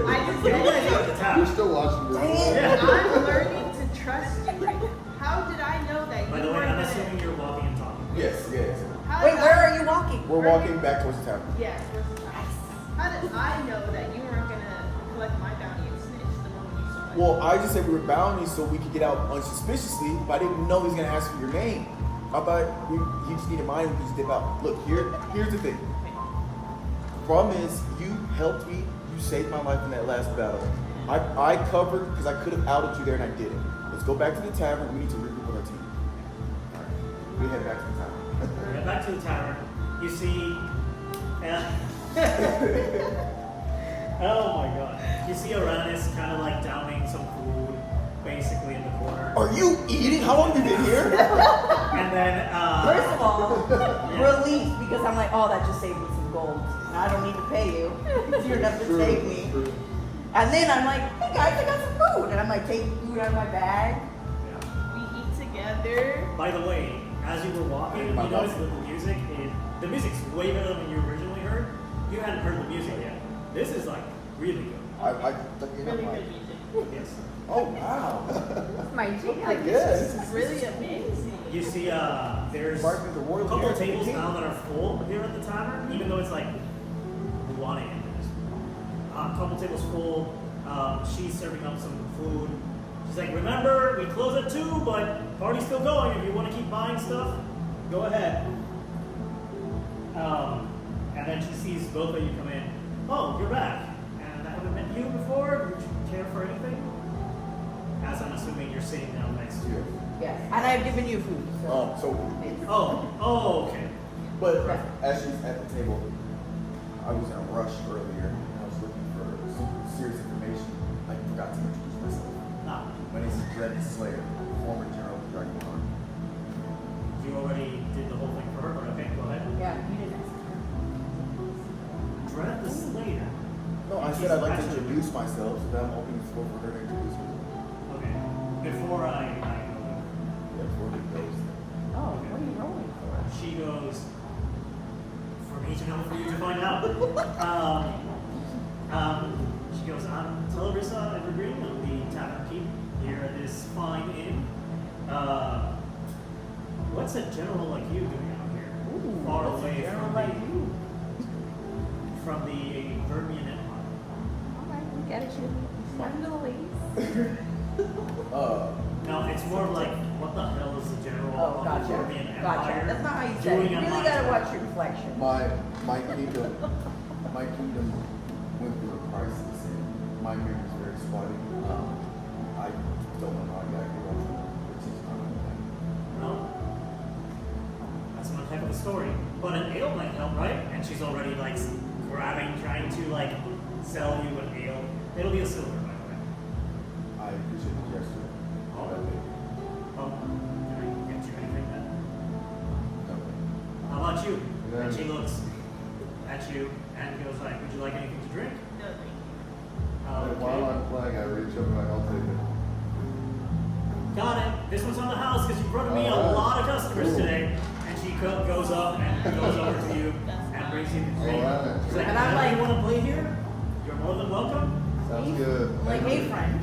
[SPEAKER 3] I just
[SPEAKER 1] You guys
[SPEAKER 3] met
[SPEAKER 1] are at the
[SPEAKER 3] you.
[SPEAKER 1] top.
[SPEAKER 4] You're still watching this.
[SPEAKER 1] Yeah.
[SPEAKER 3] I'm learning to trust you. Like, how did I know that you
[SPEAKER 1] By the way,
[SPEAKER 3] weren't
[SPEAKER 1] I'm
[SPEAKER 3] gonna-
[SPEAKER 1] assuming you're walking and talking.
[SPEAKER 5] Yes.
[SPEAKER 3] How
[SPEAKER 2] Wait,
[SPEAKER 3] did
[SPEAKER 2] where
[SPEAKER 3] I-
[SPEAKER 2] are you walking?
[SPEAKER 5] We're walking back towards the tavern.
[SPEAKER 3] Yeah, towards the top. How did I know that you weren't gonna collect my bounty and snitch the moment you saw it?
[SPEAKER 5] Well, I just said we were bounties so we could get out unsuspiciously, but I didn't know he was gonna ask for your name. I thought he just needed mine and we just dip out. Look, here's the thing. The problem is you helped me, you saved my life in that last battle. I covered because I could have outed you there and I didn't. Let's go back to the tavern. We need to regroup with our team. Alright. We head back to the tavern.
[SPEAKER 1] Get back to the tavern. You see, oh my god. You see Arranis kind of like downing some food, basically in the corner.
[SPEAKER 5] Are you eating? How long have you been here?
[SPEAKER 1] And then,
[SPEAKER 2] First of all, relief, because I'm like, oh, that just saved me some gold. Now I don't need to pay you. You're enough to take me. And then I'm like, hey guys, I got some food. And I'm like, taking food out of my bag.
[SPEAKER 3] We eat together.
[SPEAKER 1] by the way, as you were walking, you noticed that the music's way better than you originally heard. You hadn't heard the music yet. This is like really good.
[SPEAKER 3] Really good music.
[SPEAKER 1] Yes.
[SPEAKER 5] Oh wow.
[SPEAKER 7] My jam.
[SPEAKER 5] I guess.
[SPEAKER 3] This is really amazing.
[SPEAKER 1] You see, there's
[SPEAKER 5] Martin the
[SPEAKER 1] a
[SPEAKER 5] Royal
[SPEAKER 1] couple of
[SPEAKER 5] here.
[SPEAKER 1] tables now that are full here at the tavern, even though it's like 1 a.m. A couple tables full. She's serving up some food. She's like, remember, we close at 2, but party's still going. If you want to keep buying stuff, go ahead. And then she sees both of you come in. Oh, you're back. And I haven't met you before. Would you care for anything? As I'm assuming you're sitting down next to you.
[SPEAKER 2] Yes. And I've given you food. So.
[SPEAKER 1] Oh, okay.
[SPEAKER 5] But as she's at the table, I was in a rush earlier. I was looking for some serious information. I forgot to introduce myself.
[SPEAKER 1] Ah,
[SPEAKER 5] My name is Dredd the Slayer, former general of the Dragon Army.
[SPEAKER 1] you already did the whole thing for her, but okay, go ahead.
[SPEAKER 2] Yeah, you didn't ask.
[SPEAKER 1] Dredd the Slayer.
[SPEAKER 5] No, I said I'd like to introduce myself, so that I'm opening the floor for her to introduce herself.
[SPEAKER 1] Okay. Before I
[SPEAKER 5] Yeah, before we goes.
[SPEAKER 2] Oh, what are you rolling for?
[SPEAKER 1] she goes, for me to know, for you to find out. She goes, I'm Telerissa Evergreen. I'm the tavern keep here at this fine inn. What's a general like you doing out here?
[SPEAKER 2] Ooh,
[SPEAKER 1] Far
[SPEAKER 2] what's a
[SPEAKER 1] away
[SPEAKER 2] general
[SPEAKER 1] from
[SPEAKER 2] like
[SPEAKER 1] the,
[SPEAKER 2] you?
[SPEAKER 1] from the Vermian Empire.
[SPEAKER 7] Alright, we got it. One of the ladies.
[SPEAKER 1] No, it's more of like, what the hell is the general
[SPEAKER 2] Oh,
[SPEAKER 1] of
[SPEAKER 2] gotcha.
[SPEAKER 1] the Vermian Empire
[SPEAKER 2] Gotcha. That's not how you say it.
[SPEAKER 1] doing
[SPEAKER 2] You
[SPEAKER 1] on
[SPEAKER 2] really
[SPEAKER 1] my
[SPEAKER 2] gotta
[SPEAKER 1] side?
[SPEAKER 2] watch your reflection.
[SPEAKER 5] My kingdom went through a crisis, and my memory is very spotty. I don't know how exactly what it's just not
[SPEAKER 1] Well, that's one heck of a story. But an ale might help, right? And she's already like grabbing, trying to like sell you an ale. It'll be a silver, by the way.
[SPEAKER 5] I appreciate the gesture.
[SPEAKER 1] Oh.
[SPEAKER 5] That big.
[SPEAKER 1] Oh, can I get you anything then?
[SPEAKER 5] No.
[SPEAKER 1] How about you?
[SPEAKER 4] Yeah.
[SPEAKER 1] And she looks at you and goes like, would you like anything to drink?
[SPEAKER 3] No, thank you.
[SPEAKER 4] And while I'm playing, I reach up and I'll take it.
[SPEAKER 1] Got it. This one's on the house because you brought me a
[SPEAKER 4] Alright.
[SPEAKER 1] lot of customers
[SPEAKER 4] Cool.
[SPEAKER 1] today. And she goes up and goes over to you and brings you the drink.
[SPEAKER 4] Alright.
[SPEAKER 1] She's like,
[SPEAKER 2] And I'm
[SPEAKER 1] "Whenever you
[SPEAKER 2] like-
[SPEAKER 1] want to play here? You're more than welcome."
[SPEAKER 4] Sounds good.
[SPEAKER 2] I'm like, hey, friend.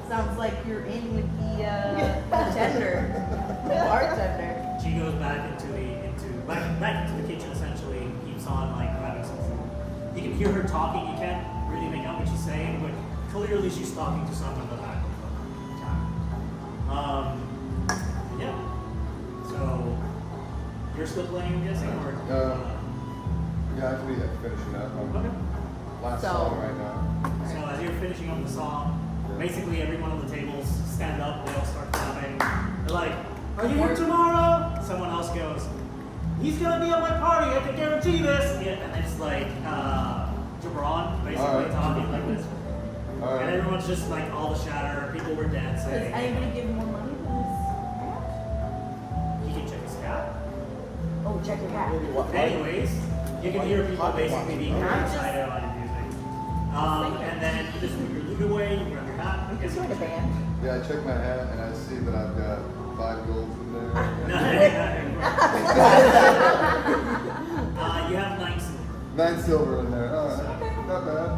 [SPEAKER 2] Sounds like you're in with the tender, the bartender.
[SPEAKER 1] She goes back into the kitchen essentially, and keeps on like grabbing some food. You can hear her talking. You can't really make out what she's saying, but clearly she's talking to someone in the back of the tavern. Yeah. So you're still playing, I'm guessing, or?
[SPEAKER 4] Yeah, actually, I'm finishing up. I'm
[SPEAKER 1] Okay.
[SPEAKER 4] last
[SPEAKER 2] So-
[SPEAKER 4] song right now.
[SPEAKER 1] So as you're finishing up the song, basically everyone on the tables stand up. They all start clapping. They're like, "Are you here tomorrow?" Someone else goes, "He's gonna be at my party. I can guarantee this." Yeah, and it's like Jabron basically
[SPEAKER 4] Alright.
[SPEAKER 1] talking like this. And
[SPEAKER 4] Alright.
[SPEAKER 1] everyone's just like all the chatter. People were
[SPEAKER 2] Does
[SPEAKER 1] dancing.
[SPEAKER 2] anybody give more money than this?
[SPEAKER 1] He can check his hat.
[SPEAKER 2] Oh, check your hat.
[SPEAKER 1] Anyways, you can hear people basically being very
[SPEAKER 2] I'm just-
[SPEAKER 1] excited about your music. And then you just move your lute away. You grab your hat.
[SPEAKER 2] We can join a band.
[SPEAKER 4] Yeah, I check my hat and I see that I've got 5 golds in there.
[SPEAKER 1] You have 9 silver.
[SPEAKER 4] 9 silver in there. Alright. Not bad.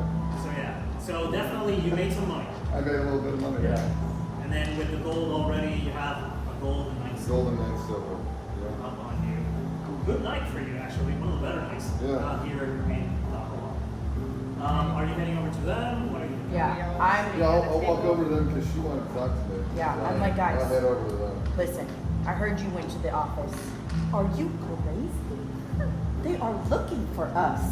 [SPEAKER 1] So yeah. So definitely you made some money.
[SPEAKER 4] I made a little bit of money.
[SPEAKER 1] And then with the gold already, you have a gold and 9 silver
[SPEAKER 4] Gold and 9 silver. Yeah.
[SPEAKER 1] up on you. Good night for you, actually. One of the better nights
[SPEAKER 4] Yeah.
[SPEAKER 1] here in Lahore. Are you heading over to them? What are you doing?
[SPEAKER 2] Yeah,
[SPEAKER 4] Yeah, I'll walk over to them because she wanted to talk to me.
[SPEAKER 2] Yeah,
[SPEAKER 4] So
[SPEAKER 2] I'm like, guys.
[SPEAKER 4] I'll head over to them.
[SPEAKER 2] Listen, I heard you went to the office. Are you crazy? They are looking for us.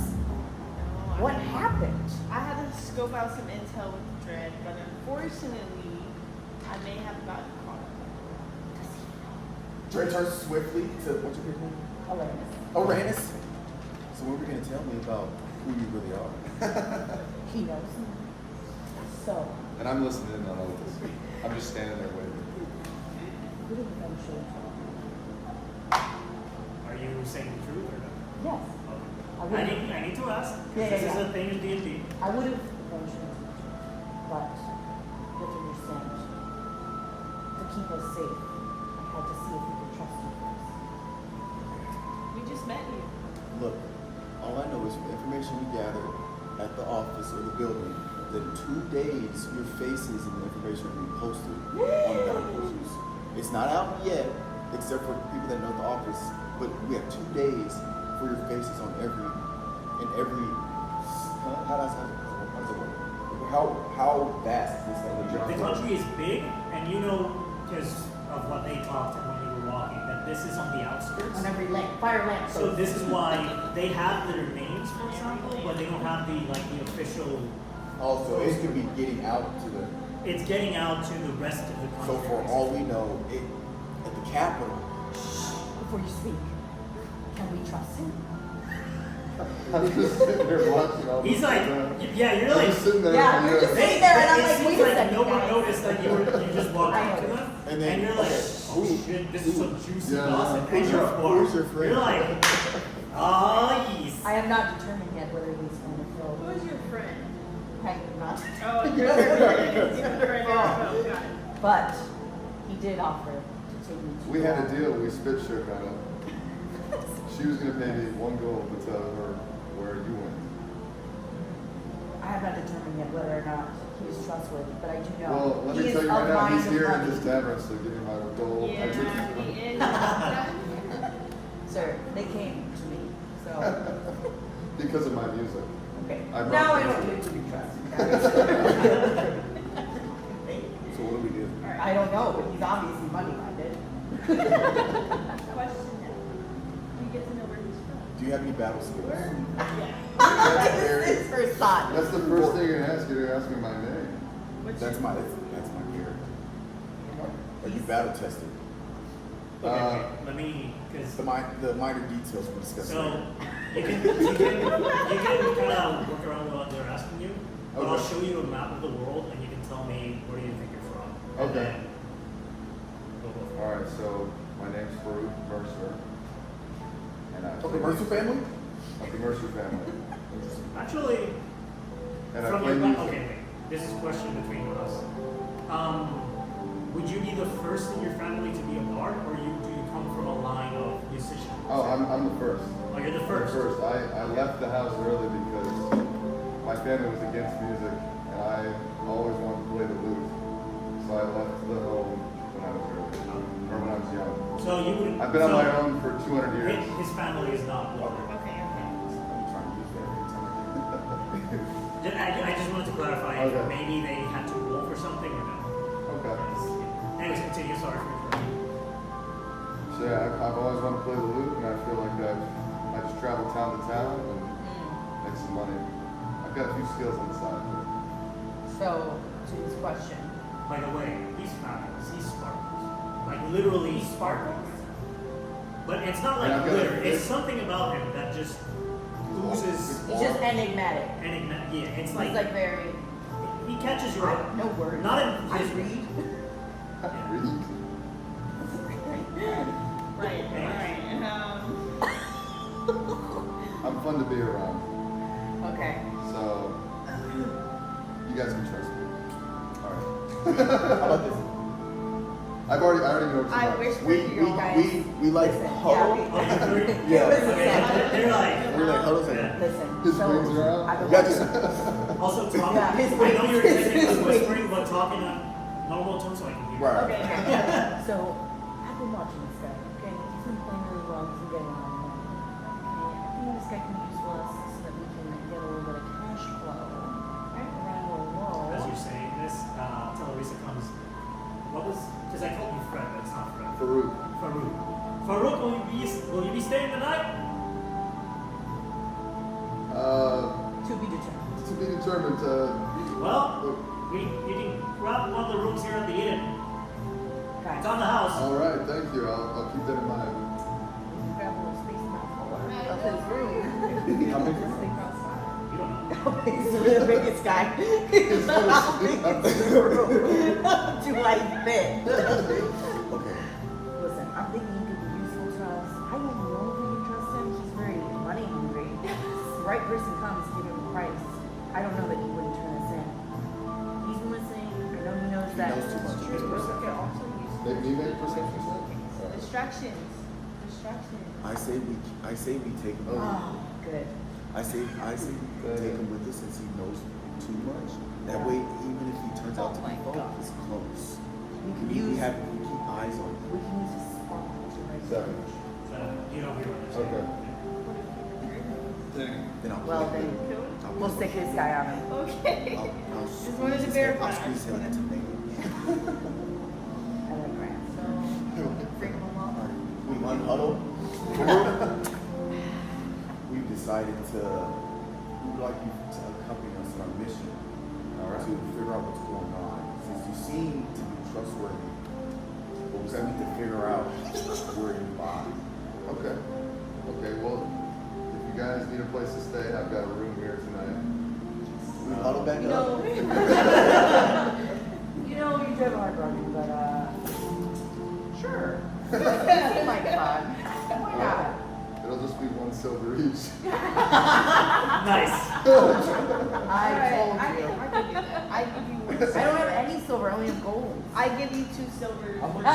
[SPEAKER 2] What happened?
[SPEAKER 3] I had to scope out some intel with Dredd, but unfortunately, I may have gotten caught.
[SPEAKER 5] Dre turns swiftly to what's your name?
[SPEAKER 2] Arranis.
[SPEAKER 5] Arranis. So what were you gonna tell me about who you really are?
[SPEAKER 2] He knows. So,
[SPEAKER 4] And I'm listening in on all this. I'm just standing there waiting.
[SPEAKER 2] We didn't eventually talk.
[SPEAKER 1] Are you saying the truth or no?
[SPEAKER 2] Yes.
[SPEAKER 1] Okay.
[SPEAKER 2] would-
[SPEAKER 1] I need to ask.
[SPEAKER 2] Yeah,
[SPEAKER 1] This
[SPEAKER 2] yeah,
[SPEAKER 1] is
[SPEAKER 2] yeah.
[SPEAKER 1] a thing in D&D.
[SPEAKER 2] I would have eventually told you, but you have to understand, to keep us safe, I had to see if we could trust you first.
[SPEAKER 3] We just met you.
[SPEAKER 5] Look, all I know is from the information we gathered at the office or the building, that in 2 days your faces and the information will be posted on the issues. It's not out yet, except for people that know the office, but we have 2 days for your faces on every. How does it work? How vast is this
[SPEAKER 1] The
[SPEAKER 5] thing?
[SPEAKER 1] country is big, and you know, because of what they talked when you were walking, that this is on the outskirts.
[SPEAKER 2] On every fire lamp.
[SPEAKER 1] So this is why they have their names, for example, but they don't have the official.
[SPEAKER 5] Also, it could be getting out to the.
[SPEAKER 1] It's getting out to the rest of the country.
[SPEAKER 5] So for all we know, at the Capitol.
[SPEAKER 2] Before you speak, can we trust him?
[SPEAKER 4] I'm just sitting there watching all this.
[SPEAKER 1] He's like, yeah, you're
[SPEAKER 4] I'm
[SPEAKER 1] like.
[SPEAKER 4] just sitting there.
[SPEAKER 2] Yeah, you're just sitting there, and I'm
[SPEAKER 1] It
[SPEAKER 2] like,
[SPEAKER 1] seems
[SPEAKER 2] wait a
[SPEAKER 1] like
[SPEAKER 2] second,
[SPEAKER 1] no one
[SPEAKER 2] guys.
[SPEAKER 1] noticed that you just walked
[SPEAKER 2] I
[SPEAKER 1] up to
[SPEAKER 2] know.
[SPEAKER 1] him,
[SPEAKER 5] And then-
[SPEAKER 1] you're like,
[SPEAKER 5] okay,
[SPEAKER 1] oh
[SPEAKER 5] who-
[SPEAKER 1] shit, this is some juicy
[SPEAKER 4] Yeah,
[SPEAKER 1] gossip.
[SPEAKER 4] who's
[SPEAKER 1] And you're
[SPEAKER 5] your-
[SPEAKER 1] smart.
[SPEAKER 5] who's your friend?
[SPEAKER 1] You're like, ah, yes.
[SPEAKER 2] I have not determined yet whether he's going to kill.
[SPEAKER 3] Who's your friend?
[SPEAKER 2] Hank or not.
[SPEAKER 3] Oh, your friend. Your friend. Oh, got it.
[SPEAKER 2] But he did offer to take me to.
[SPEAKER 4] We had a deal. We spit shook on it. She was gonna pay me 1 gold to tell her where you went.
[SPEAKER 2] I have not determined yet whether or not he is trustworthy, but I do know
[SPEAKER 4] Well, let
[SPEAKER 2] he
[SPEAKER 4] me
[SPEAKER 2] is
[SPEAKER 4] tell you
[SPEAKER 2] of
[SPEAKER 4] right now,
[SPEAKER 2] mind
[SPEAKER 4] he's
[SPEAKER 2] of
[SPEAKER 4] here in
[SPEAKER 2] money.
[SPEAKER 4] this tavern, so give me my gold. I took
[SPEAKER 3] Yeah,
[SPEAKER 4] it from
[SPEAKER 3] he
[SPEAKER 4] him.
[SPEAKER 3] is.
[SPEAKER 2] Sir, they came to me, so
[SPEAKER 4] Because of my music.
[SPEAKER 2] okay.
[SPEAKER 4] I brought
[SPEAKER 2] Now I
[SPEAKER 4] them.
[SPEAKER 2] don't need to be trusted.
[SPEAKER 5] So what do we do?
[SPEAKER 2] I don't know, but he's obviously money-minded.
[SPEAKER 3] Question now. We get to know where he's from.
[SPEAKER 5] Do you have any battle skills?
[SPEAKER 3] Yeah.
[SPEAKER 2] This is first thought.
[SPEAKER 4] That's the first thing you're gonna ask. You're gonna ask me my name.
[SPEAKER 3] What's
[SPEAKER 5] That's
[SPEAKER 3] your-
[SPEAKER 5] my character. Are you battle tested?
[SPEAKER 1] Okay, let me, because
[SPEAKER 5] The minor details we discussed.
[SPEAKER 1] so
[SPEAKER 5] later.
[SPEAKER 1] you can kind of work around what they're asking you, but I'll
[SPEAKER 4] Okay.
[SPEAKER 1] show you a map of the world, and you can tell me where do you think you're from. And
[SPEAKER 4] Okay.
[SPEAKER 1] then we'll go from
[SPEAKER 4] All right. So my name's Farrokh Mercur, and I'm
[SPEAKER 5] Okay, Mercer family?
[SPEAKER 4] of the Mercer family.
[SPEAKER 1] Actually,
[SPEAKER 4] And I
[SPEAKER 1] from
[SPEAKER 4] play
[SPEAKER 1] your
[SPEAKER 4] music.
[SPEAKER 1] okay, wait. This is a question between us. Would you be the first in your family to be a bard, or do you come from a line of musicians?
[SPEAKER 4] Oh, I'm the first.
[SPEAKER 1] Oh, you're the
[SPEAKER 4] I'm
[SPEAKER 1] first.
[SPEAKER 4] the first. I left the house early because my family was against music, and I always wanted to play the lute. So I left the home when I was early, or when I was young.
[SPEAKER 1] So you would.
[SPEAKER 4] I've been on my own for 200 years.
[SPEAKER 1] His family is not one.
[SPEAKER 3] Okay, okay.
[SPEAKER 5] I'm trying to use that every time
[SPEAKER 1] I just wanted to clarify if
[SPEAKER 4] Okay.
[SPEAKER 1] maybe they had to roll for something or no.
[SPEAKER 4] Okay.
[SPEAKER 1] Anyways, continue. Sorry for interrupting.
[SPEAKER 4] So yeah, I've always wanted to play the lute, and I feel like I just travel town to town and make some money. I've got a few skills on the side.
[SPEAKER 2] So, to his question,
[SPEAKER 1] By the way, he's fabulous. He's sparkles. Like literally sparkles. But it's not like
[SPEAKER 4] And I've got a
[SPEAKER 1] glitter. It's
[SPEAKER 4] big-
[SPEAKER 1] something about him that just oozes.
[SPEAKER 2] he's just enigmatic.
[SPEAKER 1] Yeah, it's
[SPEAKER 2] He's
[SPEAKER 1] like,
[SPEAKER 2] like very,
[SPEAKER 1] he catches your eye.
[SPEAKER 2] no words.
[SPEAKER 1] Not in
[SPEAKER 2] I
[SPEAKER 1] his
[SPEAKER 2] read.
[SPEAKER 4] Really?
[SPEAKER 3] Right, alright.
[SPEAKER 4] I'm fun to be around.
[SPEAKER 2] Okay.
[SPEAKER 4] So you guys can trust me. All right.
[SPEAKER 5] How about this?
[SPEAKER 4] I already know what
[SPEAKER 3] I
[SPEAKER 4] you
[SPEAKER 3] wish
[SPEAKER 5] We like
[SPEAKER 2] Listen,
[SPEAKER 5] huddle.
[SPEAKER 2] yeah,
[SPEAKER 1] Oh, you three?
[SPEAKER 5] Yeah.
[SPEAKER 1] Okay, they're like.
[SPEAKER 5] We're like huddle second.
[SPEAKER 1] Yeah.
[SPEAKER 2] Listen.
[SPEAKER 4] His
[SPEAKER 2] so,
[SPEAKER 4] wings are out?
[SPEAKER 2] I've been
[SPEAKER 5] You got
[SPEAKER 2] watching-
[SPEAKER 5] this.
[SPEAKER 1] Also, talk.
[SPEAKER 2] Yeah, his
[SPEAKER 1] I know
[SPEAKER 2] wings.
[SPEAKER 1] you're
[SPEAKER 2] His
[SPEAKER 1] technically
[SPEAKER 2] wings.
[SPEAKER 1] whispering, but talking on normal tone so I can hear.
[SPEAKER 5] Right.
[SPEAKER 3] Okay.
[SPEAKER 2] So, I've been watching this guy, okay? He's been playing really well, he's been getting a lot of money. Okay, I think this guy can be useful us so that we can get a little bit of cash flow. Right? Around a little
[SPEAKER 1] As
[SPEAKER 2] low.
[SPEAKER 1] you're saying this, Televisa comes. What was? Because I called you Fred, but it's not Fred.
[SPEAKER 4] Farrokh.
[SPEAKER 1] Farrokh. Farrokh, will you be staying the night?
[SPEAKER 2] To be determined.
[SPEAKER 4] To be determined.
[SPEAKER 1] Well, you can grab one of the rooms here at the inn.
[SPEAKER 2] Okay.
[SPEAKER 1] It's on the house.
[SPEAKER 4] All right, thank you. I'll keep that in mind.
[SPEAKER 2] You can grab a little space mouthful of his room.
[SPEAKER 4] How big is it?
[SPEAKER 7] Sleep outside.
[SPEAKER 1] You don't know.
[SPEAKER 2] He's the biggest guy. He's the biggest room. Do I fit?
[SPEAKER 5] Okay.
[SPEAKER 2] Listen, I'm thinking he could be useful to us. I don't know if we can trust him. He's very money hungry. The right person comes, give him a price. I don't know that he wouldn't turn us in. He's been listening. I know he knows that.
[SPEAKER 5] knows too much.
[SPEAKER 3] Okay, also use
[SPEAKER 4] Maybe you make perception check?
[SPEAKER 3] distractions. Distractions.
[SPEAKER 5] I say we take him.
[SPEAKER 2] Oh, good.
[SPEAKER 5] I say we take him with us since he knows too much. That way, even if he turns out to be wrong, he's close.
[SPEAKER 2] We can
[SPEAKER 5] We
[SPEAKER 2] use.
[SPEAKER 5] keep eyes on him.
[SPEAKER 2] We can use his spark to write.
[SPEAKER 4] 7.
[SPEAKER 1] So you don't hear what they're saying.
[SPEAKER 4] Okay.
[SPEAKER 5] Then I'll
[SPEAKER 2] Well,
[SPEAKER 5] play
[SPEAKER 2] then
[SPEAKER 5] him. I'll
[SPEAKER 2] we'll stick this guy on him.
[SPEAKER 3] Okay.
[SPEAKER 5] I'll
[SPEAKER 3] Just wanted to
[SPEAKER 5] squeeze his
[SPEAKER 3] verify.
[SPEAKER 5] I'll squeeze him into me.
[SPEAKER 2] I like Grant. So, bring him along.
[SPEAKER 5] We unhuddle. We've decided to, we would like you to accompany us on our mission to figure out what's going on. Since you seem to be trustworthy, but we still need to figure out where you lie.
[SPEAKER 4] Okay. Okay, well, if you guys need a place to stay, I've got a room here tonight.
[SPEAKER 5] We huddle back
[SPEAKER 3] You
[SPEAKER 5] up.
[SPEAKER 3] know,
[SPEAKER 2] You know, you drive a hard bargain, but sure. It seemed like fun. Why not?
[SPEAKER 4] It'll just be 1 silver each.
[SPEAKER 1] Nice.
[SPEAKER 2] I told
[SPEAKER 3] I
[SPEAKER 2] you.
[SPEAKER 3] can do that. I give you one.
[SPEAKER 2] I don't have any silver, I only have gold.
[SPEAKER 3] I give you 2 silvers.
[SPEAKER 5] I'm gonna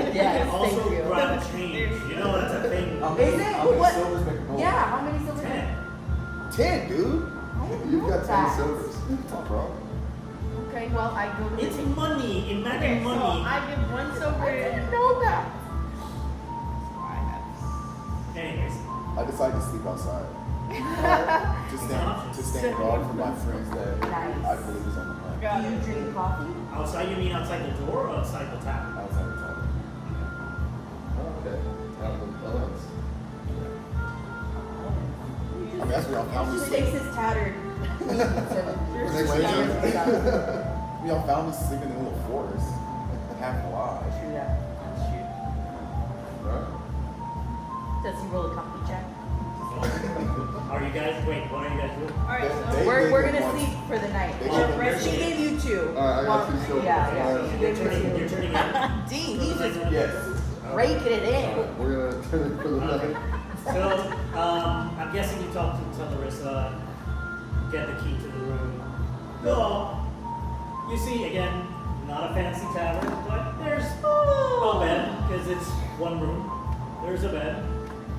[SPEAKER 1] You can also
[SPEAKER 2] thank you.
[SPEAKER 1] grab a change. You know that's a thing.
[SPEAKER 2] Is it?
[SPEAKER 5] How many
[SPEAKER 2] What?
[SPEAKER 5] silvers make a gold?
[SPEAKER 2] Yeah, how many silver?
[SPEAKER 1] 10.
[SPEAKER 5] 10, dude.
[SPEAKER 2] I didn't
[SPEAKER 4] You've
[SPEAKER 2] know
[SPEAKER 4] got 10
[SPEAKER 2] that.
[SPEAKER 4] silvers. Oh, bro.
[SPEAKER 2] Okay, well, I go to
[SPEAKER 1] It's
[SPEAKER 2] the
[SPEAKER 1] money.
[SPEAKER 3] Okay,
[SPEAKER 1] Imagine
[SPEAKER 3] so
[SPEAKER 1] money.
[SPEAKER 3] I give 1 silver.
[SPEAKER 2] I didn't know that.
[SPEAKER 3] I have.
[SPEAKER 1] Anyways,
[SPEAKER 5] I decided to sleep outside. to stand guard for my friends that
[SPEAKER 2] Nice.
[SPEAKER 5] I believe is on the planet.
[SPEAKER 3] Got
[SPEAKER 2] Do you
[SPEAKER 3] it.
[SPEAKER 2] drink coffee?
[SPEAKER 1] outside you mean outside the door or outside the tap?
[SPEAKER 5] Outside the tower.
[SPEAKER 4] Okay. Have the balance.
[SPEAKER 5] I mean, that's where y'all found me
[SPEAKER 2] She takes
[SPEAKER 5] sleeping.
[SPEAKER 2] his tattered.
[SPEAKER 5] Next
[SPEAKER 2] Yeah,
[SPEAKER 5] day,
[SPEAKER 2] yeah.
[SPEAKER 5] y'all found me sleeping in a little forest, half alive.
[SPEAKER 2] True that.
[SPEAKER 4] Alright.
[SPEAKER 2] Does he roll a comfy check?
[SPEAKER 1] Are you guys, wait, what are you guys doing?
[SPEAKER 3] Alright, so
[SPEAKER 5] They-
[SPEAKER 2] We're
[SPEAKER 5] gave
[SPEAKER 2] gonna
[SPEAKER 5] him
[SPEAKER 2] sleep for the night.
[SPEAKER 5] They
[SPEAKER 1] gave him
[SPEAKER 2] She
[SPEAKER 1] one.
[SPEAKER 2] gave you 2.
[SPEAKER 4] Alright, I got 2 silver.
[SPEAKER 2] Yeah,
[SPEAKER 4] Alright.
[SPEAKER 2] she
[SPEAKER 1] You're
[SPEAKER 2] gave you
[SPEAKER 1] turning, you're
[SPEAKER 2] 2.
[SPEAKER 1] turning in.
[SPEAKER 2] Dean, he's just
[SPEAKER 5] Yes.
[SPEAKER 2] raking it in.
[SPEAKER 4] We're gonna turn it for the night.
[SPEAKER 1] So, I'm guessing you talked to Larissa, get the key to the room. Go. You see, again, not a fancy tavern, but there's a bed, because it's one room. There's a bed.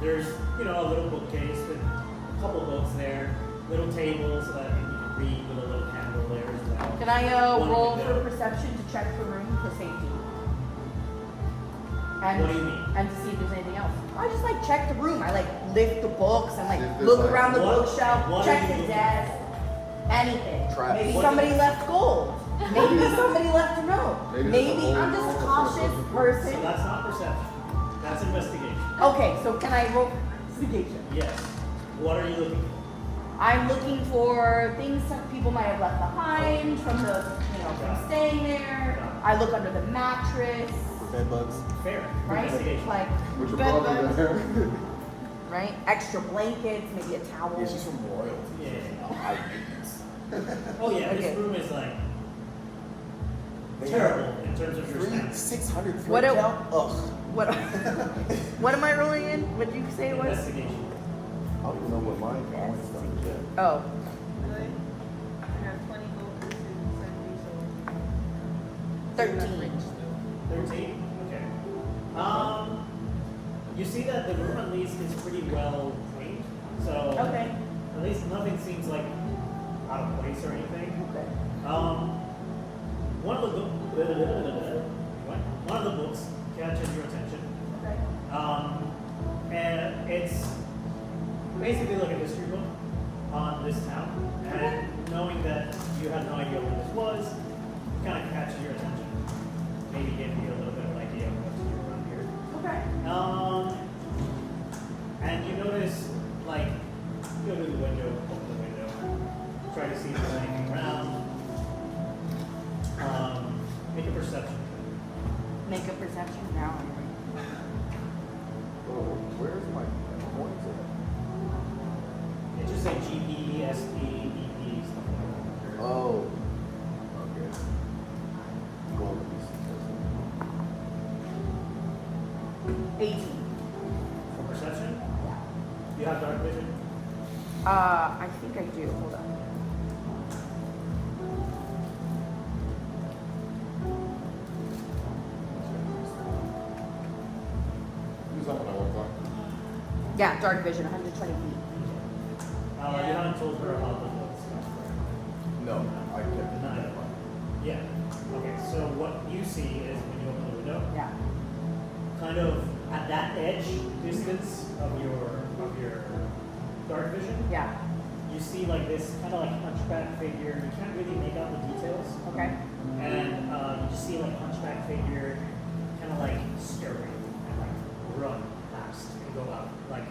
[SPEAKER 1] There's, you know, a little bookcase with a couple books there. Little table so that you can read with a little candle there as well.
[SPEAKER 2] Can I
[SPEAKER 1] One
[SPEAKER 2] roll
[SPEAKER 1] window.
[SPEAKER 2] for perception to check the room for safety? And,
[SPEAKER 1] What do you mean?
[SPEAKER 2] And to see if there's anything else. I just like check the room. I like lift the books and
[SPEAKER 4] See if
[SPEAKER 2] like
[SPEAKER 4] there's,
[SPEAKER 2] look
[SPEAKER 4] like,
[SPEAKER 2] around the
[SPEAKER 1] what-
[SPEAKER 2] bookshelf,
[SPEAKER 1] what
[SPEAKER 2] check
[SPEAKER 1] are you
[SPEAKER 2] the
[SPEAKER 1] looking
[SPEAKER 2] desk, anything.
[SPEAKER 5] Traps.
[SPEAKER 2] Maybe
[SPEAKER 1] What-
[SPEAKER 2] somebody left gold. Maybe somebody left a note.
[SPEAKER 4] Maybe
[SPEAKER 2] Maybe
[SPEAKER 4] there's a
[SPEAKER 2] I'm
[SPEAKER 4] hole.
[SPEAKER 2] just a cautious
[SPEAKER 1] So
[SPEAKER 2] person.
[SPEAKER 1] that's not perception. That's investigation.
[SPEAKER 2] Okay, so can I roll investigation?
[SPEAKER 1] Yes. What are you looking for?
[SPEAKER 2] I'm looking for things that people might have left behind from the, from staying there. I look under the mattress,
[SPEAKER 5] Bed bugs.
[SPEAKER 1] Fair.
[SPEAKER 2] right?
[SPEAKER 1] Investigation.
[SPEAKER 2] Like,
[SPEAKER 4] Which are
[SPEAKER 3] Bed
[SPEAKER 4] probably
[SPEAKER 3] bugs.
[SPEAKER 4] there.
[SPEAKER 2] right? Extra blankets, maybe a towel.
[SPEAKER 5] Yeah, she's from royalty.
[SPEAKER 1] Yeah.
[SPEAKER 5] High maintenance.
[SPEAKER 1] Oh yeah,
[SPEAKER 2] Okay.
[SPEAKER 1] this room is like
[SPEAKER 5] They
[SPEAKER 1] terrible in terms of your
[SPEAKER 5] have
[SPEAKER 1] standards.
[SPEAKER 5] 600
[SPEAKER 2] What
[SPEAKER 5] thread
[SPEAKER 2] a-
[SPEAKER 5] count? Ugh.
[SPEAKER 2] What? What am I rolling in? What did you say it was?
[SPEAKER 1] Investigation.
[SPEAKER 5] I don't even know what mine points stuff is yet.
[SPEAKER 2] Oh,
[SPEAKER 3] Really? I have 20 gold pieces and 70, so.
[SPEAKER 2] 13.
[SPEAKER 1] 13? Okay. You see that the room at least is pretty well cleaned. So
[SPEAKER 2] Okay.
[SPEAKER 1] at least nothing seems like out of place or anything.
[SPEAKER 2] Okay.
[SPEAKER 1] One of the one of the books catches your attention.
[SPEAKER 2] Okay.
[SPEAKER 1] And it's basically like a history book on this town. And knowing that you had no idea what this was, kind of catches your attention. Maybe give you a little bit of an idea of what to do around here.
[SPEAKER 2] Okay.
[SPEAKER 1] And you notice, like, go to the window, open the window, try to see if there's anything around. Make a perception.
[SPEAKER 2] Make a perception now.
[SPEAKER 5] Oh, where's my points at?
[SPEAKER 1] It just say GP
[SPEAKER 2] 18.
[SPEAKER 1] For perception,
[SPEAKER 2] Yeah.
[SPEAKER 1] you have dark vision.
[SPEAKER 2] I think I do. Hold on.
[SPEAKER 4] Who's that when I walked by?
[SPEAKER 2] Yeah, dark vision, 120 feet.
[SPEAKER 1] You haven't told her about the stuff.
[SPEAKER 5] No, I kept it.
[SPEAKER 1] Not yet. Yeah. Okay, so what you see is when you open the window,
[SPEAKER 2] Yeah.
[SPEAKER 1] kind of at that edge distance of your dark vision,
[SPEAKER 2] Yeah.
[SPEAKER 1] you see like this kind of like hunchback figure. You can't really make out the details,
[SPEAKER 2] Okay.
[SPEAKER 1] and you just see like hunchback figure, kind of like scurry and like run past and go out. Like,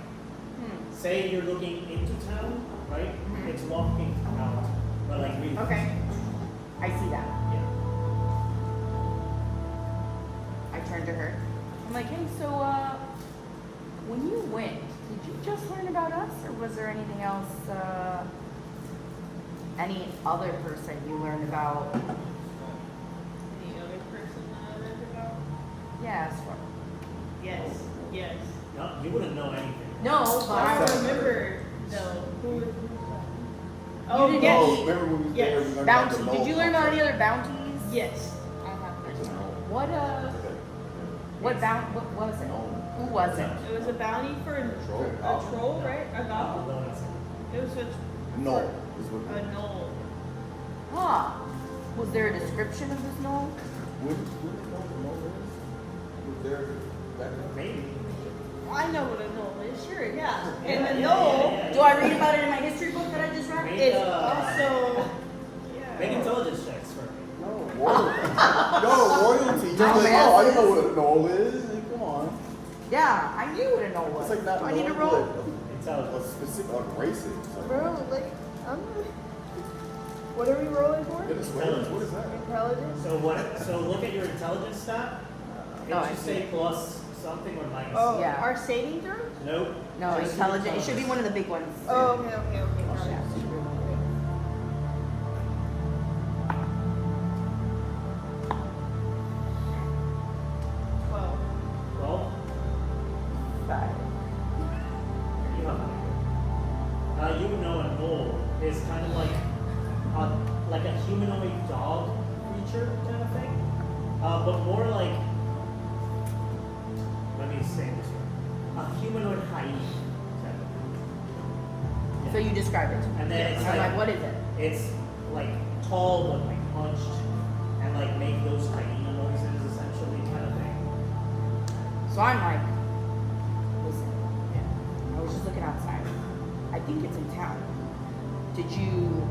[SPEAKER 1] say you're looking into town, right?
[SPEAKER 2] Mhm.
[SPEAKER 1] It's walking out, but like really.
[SPEAKER 2] Okay. I see that.
[SPEAKER 1] Yeah.
[SPEAKER 2] I turn to her. I'm like, hey, so when you went, did you just learn about us, or was there anything else? Any other person you learned about?
[SPEAKER 3] Any other person that I read about?
[SPEAKER 2] Yeah, as far.
[SPEAKER 3] Yes. Yes.
[SPEAKER 1] No, you wouldn't know anything.
[SPEAKER 2] No, but
[SPEAKER 3] I
[SPEAKER 5] That's
[SPEAKER 3] remember though. Who was that? Oh
[SPEAKER 2] didn't-
[SPEAKER 3] yes.
[SPEAKER 5] Oh, remember when we was there? We learned about
[SPEAKER 2] bounty.
[SPEAKER 5] the
[SPEAKER 2] Did you learn about any other bounties?
[SPEAKER 3] Yes. I have.
[SPEAKER 2] What what was it? Who was it?
[SPEAKER 3] It was a bounty for a troll, right? A goblin.
[SPEAKER 1] No, that's it.
[SPEAKER 3] It was a
[SPEAKER 5] No, is what.
[SPEAKER 3] a gnoll.
[SPEAKER 2] Huh? Was there a description of this gnome?
[SPEAKER 5] Would you know the knoll is? Was there back then?
[SPEAKER 1] Maybe.
[SPEAKER 3] I know what a gnoll is. Sure, yeah. And a
[SPEAKER 1] Yeah,
[SPEAKER 3] gnoll
[SPEAKER 1] yeah.
[SPEAKER 2] Do I read about it in my history book that I just read?
[SPEAKER 1] Maybe.
[SPEAKER 3] is also.
[SPEAKER 1] Make
[SPEAKER 3] Yeah.
[SPEAKER 1] intelligence checks for me.
[SPEAKER 5] No, royalty. You're
[SPEAKER 2] Oh,
[SPEAKER 5] like,
[SPEAKER 2] man.
[SPEAKER 5] oh, I didn't know what a knoll is. Like, come on.
[SPEAKER 2] Yeah, I knew what a gnome was.
[SPEAKER 5] It's like not
[SPEAKER 2] Do I need to
[SPEAKER 5] knowing
[SPEAKER 2] roll?
[SPEAKER 5] a
[SPEAKER 1] Intelligence.
[SPEAKER 5] specific, like racist. It's like,
[SPEAKER 6] Bro, like, I'm. What are we rolling for?
[SPEAKER 5] goodness, what is that?
[SPEAKER 6] Intelligence?
[SPEAKER 1] So look at your intelligence stat. It
[SPEAKER 2] Oh, I
[SPEAKER 1] should
[SPEAKER 2] see.
[SPEAKER 1] say plus something or minus.
[SPEAKER 6] Oh,
[SPEAKER 2] Yeah.
[SPEAKER 6] our saving throw?
[SPEAKER 1] Nope.
[SPEAKER 2] No,
[SPEAKER 1] Just
[SPEAKER 2] intelligent. It should be one of the big ones.
[SPEAKER 6] Oh, okay, okay, okay.
[SPEAKER 2] Oh,
[SPEAKER 6] Got it.
[SPEAKER 2] yeah.
[SPEAKER 3] Well,
[SPEAKER 1] 12.
[SPEAKER 2] 5.
[SPEAKER 1] You have you would know a gnoll is kind of like a humanoid dog creature kind of thing, but more like, let me say this one, a humanoid hyena type of thing.
[SPEAKER 2] So you describe it to me.
[SPEAKER 1] And then it's
[SPEAKER 2] I'm
[SPEAKER 1] like-
[SPEAKER 2] like, what is it?
[SPEAKER 1] It's like tall but like hunched and like make those hyena noises essentially kind of thing.
[SPEAKER 2] So I'm like, listen, I was just looking outside. I think it's in town. Did you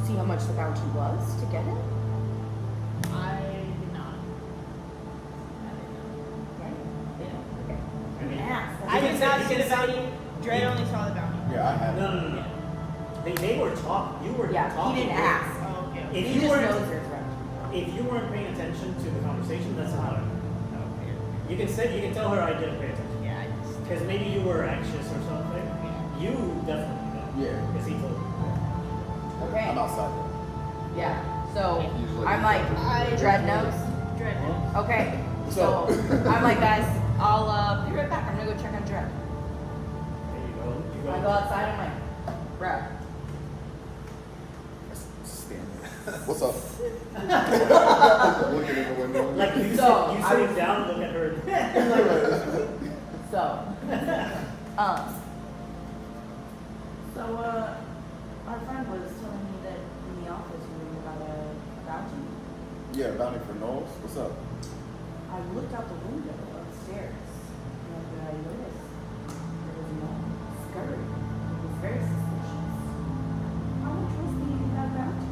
[SPEAKER 2] see how much the bounty was to get it?
[SPEAKER 3] I did not.
[SPEAKER 2] Right?
[SPEAKER 3] Yeah.
[SPEAKER 2] Okay.
[SPEAKER 1] I mean,
[SPEAKER 2] Ask.
[SPEAKER 3] I did not
[SPEAKER 1] You
[SPEAKER 3] see
[SPEAKER 1] can
[SPEAKER 3] the bounty. Dredd only saw the bounty.
[SPEAKER 5] Yeah, I have.
[SPEAKER 1] No. They were talking. You were
[SPEAKER 2] Yeah,
[SPEAKER 1] talking.
[SPEAKER 2] he didn't ask.
[SPEAKER 3] Oh, okay.
[SPEAKER 1] If
[SPEAKER 2] He
[SPEAKER 1] you
[SPEAKER 2] just
[SPEAKER 1] weren't,
[SPEAKER 2] knows there's right.
[SPEAKER 1] if you weren't paying attention to the conversation, that's how it. You can tell her I didn't pay attention
[SPEAKER 3] Yeah, I just.
[SPEAKER 1] because maybe you were anxious or something. You definitely know.
[SPEAKER 5] Yeah.
[SPEAKER 1] Because he told you.
[SPEAKER 2] Okay.
[SPEAKER 5] I'm outside.
[SPEAKER 2] Yeah. So
[SPEAKER 4] Usually
[SPEAKER 2] I'm like, Dredd knows.
[SPEAKER 3] Dredd.
[SPEAKER 2] Okay.
[SPEAKER 5] What's
[SPEAKER 2] So
[SPEAKER 5] up?
[SPEAKER 2] I'm like, guys, I'll be right back. I'm gonna go check on Dredd.
[SPEAKER 1] There you go. You go.
[SPEAKER 2] I go outside. I'm like, bro.
[SPEAKER 5] Stand there. What's up?
[SPEAKER 4] Looking in the window.
[SPEAKER 1] Like you
[SPEAKER 2] So,
[SPEAKER 1] sit,
[SPEAKER 2] I
[SPEAKER 1] you
[SPEAKER 2] was-
[SPEAKER 1] sit down and look at her.
[SPEAKER 2] So, our friend was telling me that in the office we were about a bounty.
[SPEAKER 5] Yeah, bounty for Knowles. What's up?
[SPEAKER 2] I looked out the window upstairs and I noticed there was no skirt. It was very suspicious. How much was that bounty?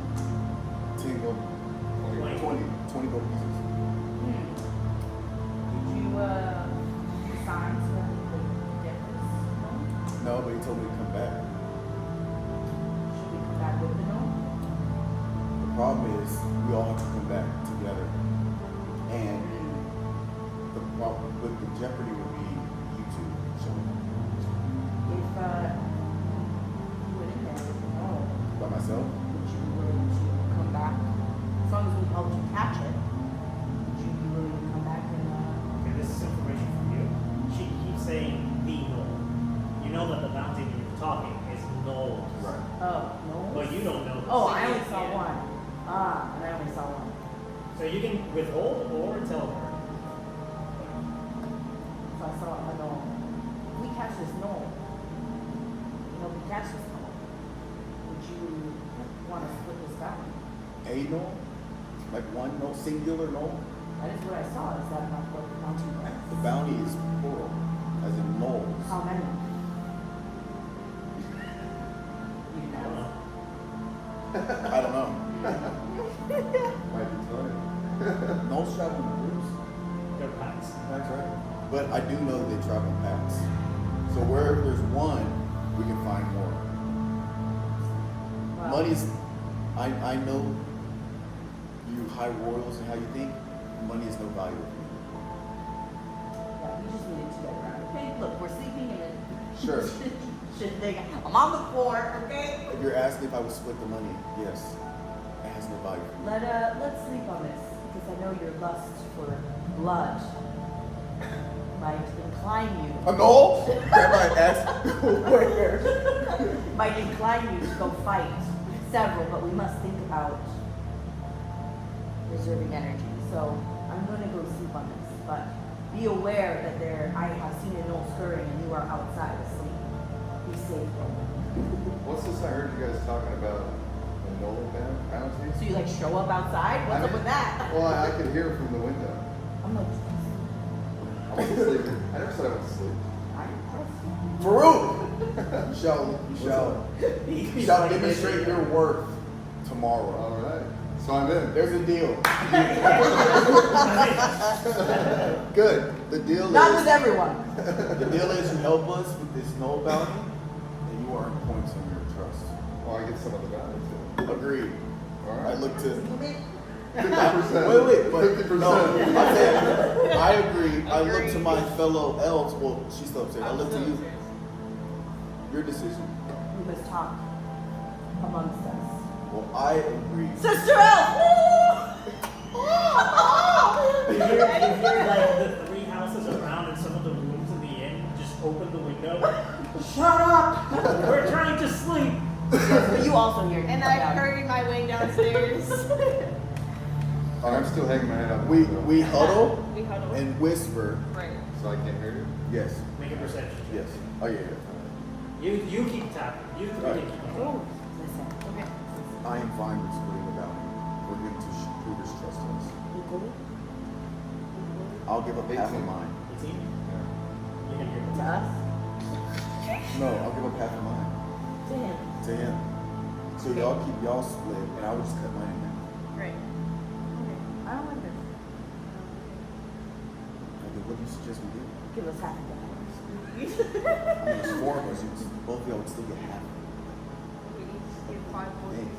[SPEAKER 5] 10 gold. 20 gold pieces.
[SPEAKER 2] Did you sign some of the difference? No?
[SPEAKER 5] No, but he told me to come back.
[SPEAKER 2] Should we come back with the gnome?
[SPEAKER 5] The problem is we all have to come back together. And the problem with the jeopardy would be you two showing up.
[SPEAKER 2] If you went in there with the gnome,
[SPEAKER 5] By myself?
[SPEAKER 2] would you be willing to come back? As long as we helped you catch it, would you be willing to come back and
[SPEAKER 1] Okay, this is information from you. know that the bounty when you're talking is gnolls.
[SPEAKER 5] Right.
[SPEAKER 2] Oh, no.
[SPEAKER 1] But you don't know.
[SPEAKER 2] Oh,
[SPEAKER 1] this.
[SPEAKER 2] I only saw
[SPEAKER 3] Yeah.
[SPEAKER 2] one. Ah, and I only saw one.
[SPEAKER 1] So you can withhold or teleport.
[SPEAKER 2] So I saw a gnome. We catch this gnome. You know, we catch this gnome. Would you want to split this down?
[SPEAKER 5] A no? Like one no singular no?
[SPEAKER 2] That is what I saw. Is that not what the bounty was?
[SPEAKER 5] The bounty is plural, as in moles.
[SPEAKER 2] How many? You
[SPEAKER 1] I don't
[SPEAKER 2] know.
[SPEAKER 1] know.
[SPEAKER 5] I don't know.
[SPEAKER 4] Might be 20.
[SPEAKER 5] Moles travel in groups.
[SPEAKER 1] They're packs.
[SPEAKER 5] That's right. But I do know that they travel in packs. So wherever there's one, we can find more.
[SPEAKER 2] Wow.
[SPEAKER 5] Money's, I know you high royals and how you think, money is no value to you.
[SPEAKER 2] Yeah, we just needed to get around. Okay, look, we're sleeping in it.
[SPEAKER 5] Sure.
[SPEAKER 2] Shit thing. I'm on the floor, okay?
[SPEAKER 5] If you're asking if I would split the money, yes. It has no value for you.
[SPEAKER 2] Let's sleep on this because I know your lust for blood might incline you.
[SPEAKER 5] No! Grab my ass. Where?
[SPEAKER 2] Might incline you to go fight several, but we must think about reserving energy. So I'm going to go sleep on this, but be aware that I have seen a no scurrying and you are outside asleep. Be safe.
[SPEAKER 4] What's this I heard you guys talking about? The Nolan bounty?
[SPEAKER 2] So you like show up outside? What's up with that?
[SPEAKER 4] Well, I could hear from the window.
[SPEAKER 2] I'm like,
[SPEAKER 4] I wasn't sleeping. I never said I went to sleep.
[SPEAKER 5] Farrokh! You shall
[SPEAKER 1] He's
[SPEAKER 5] demonstrate your worth tomorrow.
[SPEAKER 4] All right. So I'm in.
[SPEAKER 5] There's a deal. Good. The deal
[SPEAKER 2] not
[SPEAKER 5] is
[SPEAKER 2] with everyone.
[SPEAKER 5] the deal is you help us with this no bounty, and you earn points on your trust.
[SPEAKER 4] Well, I get some of the bounty too.
[SPEAKER 5] Agreed.
[SPEAKER 4] All
[SPEAKER 5] I
[SPEAKER 4] right.
[SPEAKER 5] look to
[SPEAKER 4] 50%.
[SPEAKER 5] wait, but
[SPEAKER 4] 50%.
[SPEAKER 5] no, I agree. I look to my fellow elves. Well, she's still upstairs. I look to you. Your decision.
[SPEAKER 2] We must talk amongst us.
[SPEAKER 5] Well, I agree.
[SPEAKER 2] Sister Elf!
[SPEAKER 1] You hear like the three houses around and some of the rooms in the inn just open the window.
[SPEAKER 2] Shut up!
[SPEAKER 1] We're trying to sleep.
[SPEAKER 2] But you also hear
[SPEAKER 3] And
[SPEAKER 2] come
[SPEAKER 3] I'm
[SPEAKER 2] down.
[SPEAKER 3] hurrying my way downstairs.
[SPEAKER 4] Oh, I'm still hanging my head out the
[SPEAKER 5] We
[SPEAKER 4] window.
[SPEAKER 5] huddle
[SPEAKER 3] We huddle.
[SPEAKER 5] and whisper.
[SPEAKER 3] Right.
[SPEAKER 4] So I can't hear you?
[SPEAKER 5] Yes.
[SPEAKER 1] Make a perception check.
[SPEAKER 5] Yes. Oh yeah.
[SPEAKER 1] You keep tapping. You three
[SPEAKER 5] Alright.
[SPEAKER 1] keep tapping.
[SPEAKER 2] Oh, listen.
[SPEAKER 3] Okay.
[SPEAKER 5] I am fine with splitting the bounty for him to prove his trust in us.
[SPEAKER 2] Equally?
[SPEAKER 5] I'll give up half of
[SPEAKER 4] 18.
[SPEAKER 5] mine.
[SPEAKER 1] 18?
[SPEAKER 4] Yeah.
[SPEAKER 1] You can hear
[SPEAKER 2] To
[SPEAKER 1] the
[SPEAKER 2] us?
[SPEAKER 5] No, I'll give up half of mine
[SPEAKER 2] To him.
[SPEAKER 5] to him. So y'all keep y'all split, and I will just cut mine in half.
[SPEAKER 3] Right.
[SPEAKER 2] I don't like this.
[SPEAKER 5] Okay, what do you suggest we do?
[SPEAKER 2] Give us half of that.
[SPEAKER 5] I mean, there's four of us. Both of y'all would still get half.
[SPEAKER 3] We each get 5 points.
[SPEAKER 5] Dang.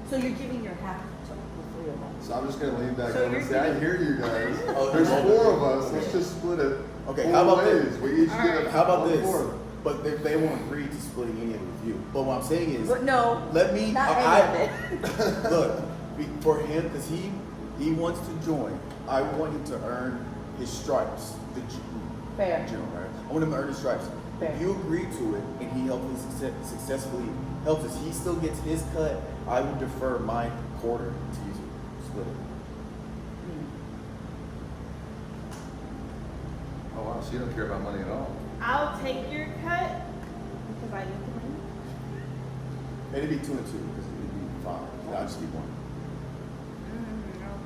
[SPEAKER 2] So you're giving your half to the three of us.
[SPEAKER 4] So I'm just gonna lean back
[SPEAKER 3] So
[SPEAKER 4] over and
[SPEAKER 3] you're
[SPEAKER 4] say, I
[SPEAKER 3] gonna-
[SPEAKER 4] hear you guys.
[SPEAKER 5] Oh,
[SPEAKER 4] There's
[SPEAKER 5] no.
[SPEAKER 4] 4 of us. Let's just split it.
[SPEAKER 5] Okay,
[SPEAKER 4] 4
[SPEAKER 5] how about
[SPEAKER 4] ways.
[SPEAKER 5] this?
[SPEAKER 4] We each
[SPEAKER 3] All
[SPEAKER 4] get
[SPEAKER 3] right.
[SPEAKER 4] a
[SPEAKER 5] How about this?
[SPEAKER 4] 1/4.
[SPEAKER 5] But they won't agree to splitting any of it with you. But what I'm saying is,
[SPEAKER 2] But no,
[SPEAKER 5] let me.
[SPEAKER 2] not
[SPEAKER 5] I
[SPEAKER 2] any of it.
[SPEAKER 5] look for him because he wants to join. I want him to earn his stripes. The
[SPEAKER 2] Fair.
[SPEAKER 5] general, right? I want him to earn his stripes.
[SPEAKER 2] Fair.
[SPEAKER 5] If you agree to it and he helps me successfully helps us, he still gets his cut. I would defer my quarter to you to split it.
[SPEAKER 4] Oh wow, so you don't care about money at all.
[SPEAKER 3] I'll take your cut because I need the money.
[SPEAKER 5] And it'd be 2 and 2 because it'd be 5. I'll just keep one.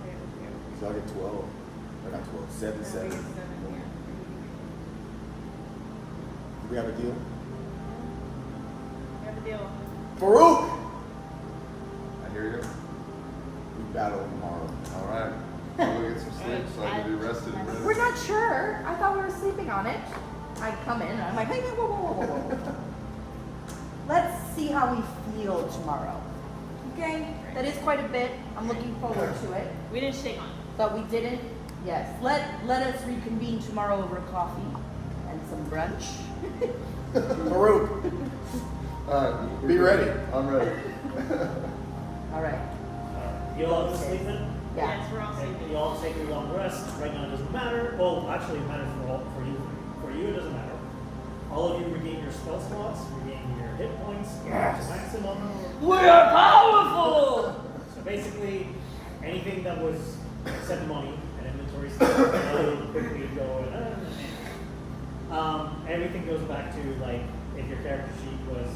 [SPEAKER 3] Okay.
[SPEAKER 5] So I get 12. Or not 12. 7, 7.
[SPEAKER 3] Yeah.
[SPEAKER 5] Do we have a deal?
[SPEAKER 3] We have a deal.
[SPEAKER 5] Farrokh!
[SPEAKER 4] I hear you.
[SPEAKER 5] We battle tomorrow.
[SPEAKER 4] All right. I'll go get some sleep so I can be rested and ready.
[SPEAKER 7] We're not sure. I thought we were sleeping on it.
[SPEAKER 2] I come in and I'm like, hey, whoa, whoa, whoa, whoa, whoa. Let's see how we feel tomorrow. Okay? That is quite a bit. I'm looking forward to it.
[SPEAKER 3] We didn't shake on it.
[SPEAKER 2] But we didn't. Yes. Let us reconvene tomorrow over coffee and some brunch.
[SPEAKER 5] Farrokh,
[SPEAKER 4] All right. we're
[SPEAKER 5] Be
[SPEAKER 4] good.
[SPEAKER 5] ready.
[SPEAKER 4] I'm ready.
[SPEAKER 2] All right.
[SPEAKER 1] You all have to sleep in?
[SPEAKER 2] Yeah.
[SPEAKER 3] Yes, we're all
[SPEAKER 1] Okay,
[SPEAKER 3] sleeping.
[SPEAKER 1] you all take your long rest. Right now it doesn't matter. Well, actually it matters for you. For you it doesn't matter. All of you regain your your spell slots, regain your hit points to maximum.
[SPEAKER 2] We are powerful!
[SPEAKER 1] So basically, anything that was except money and inventory stuff, we go everything goes back to like if your character sheet was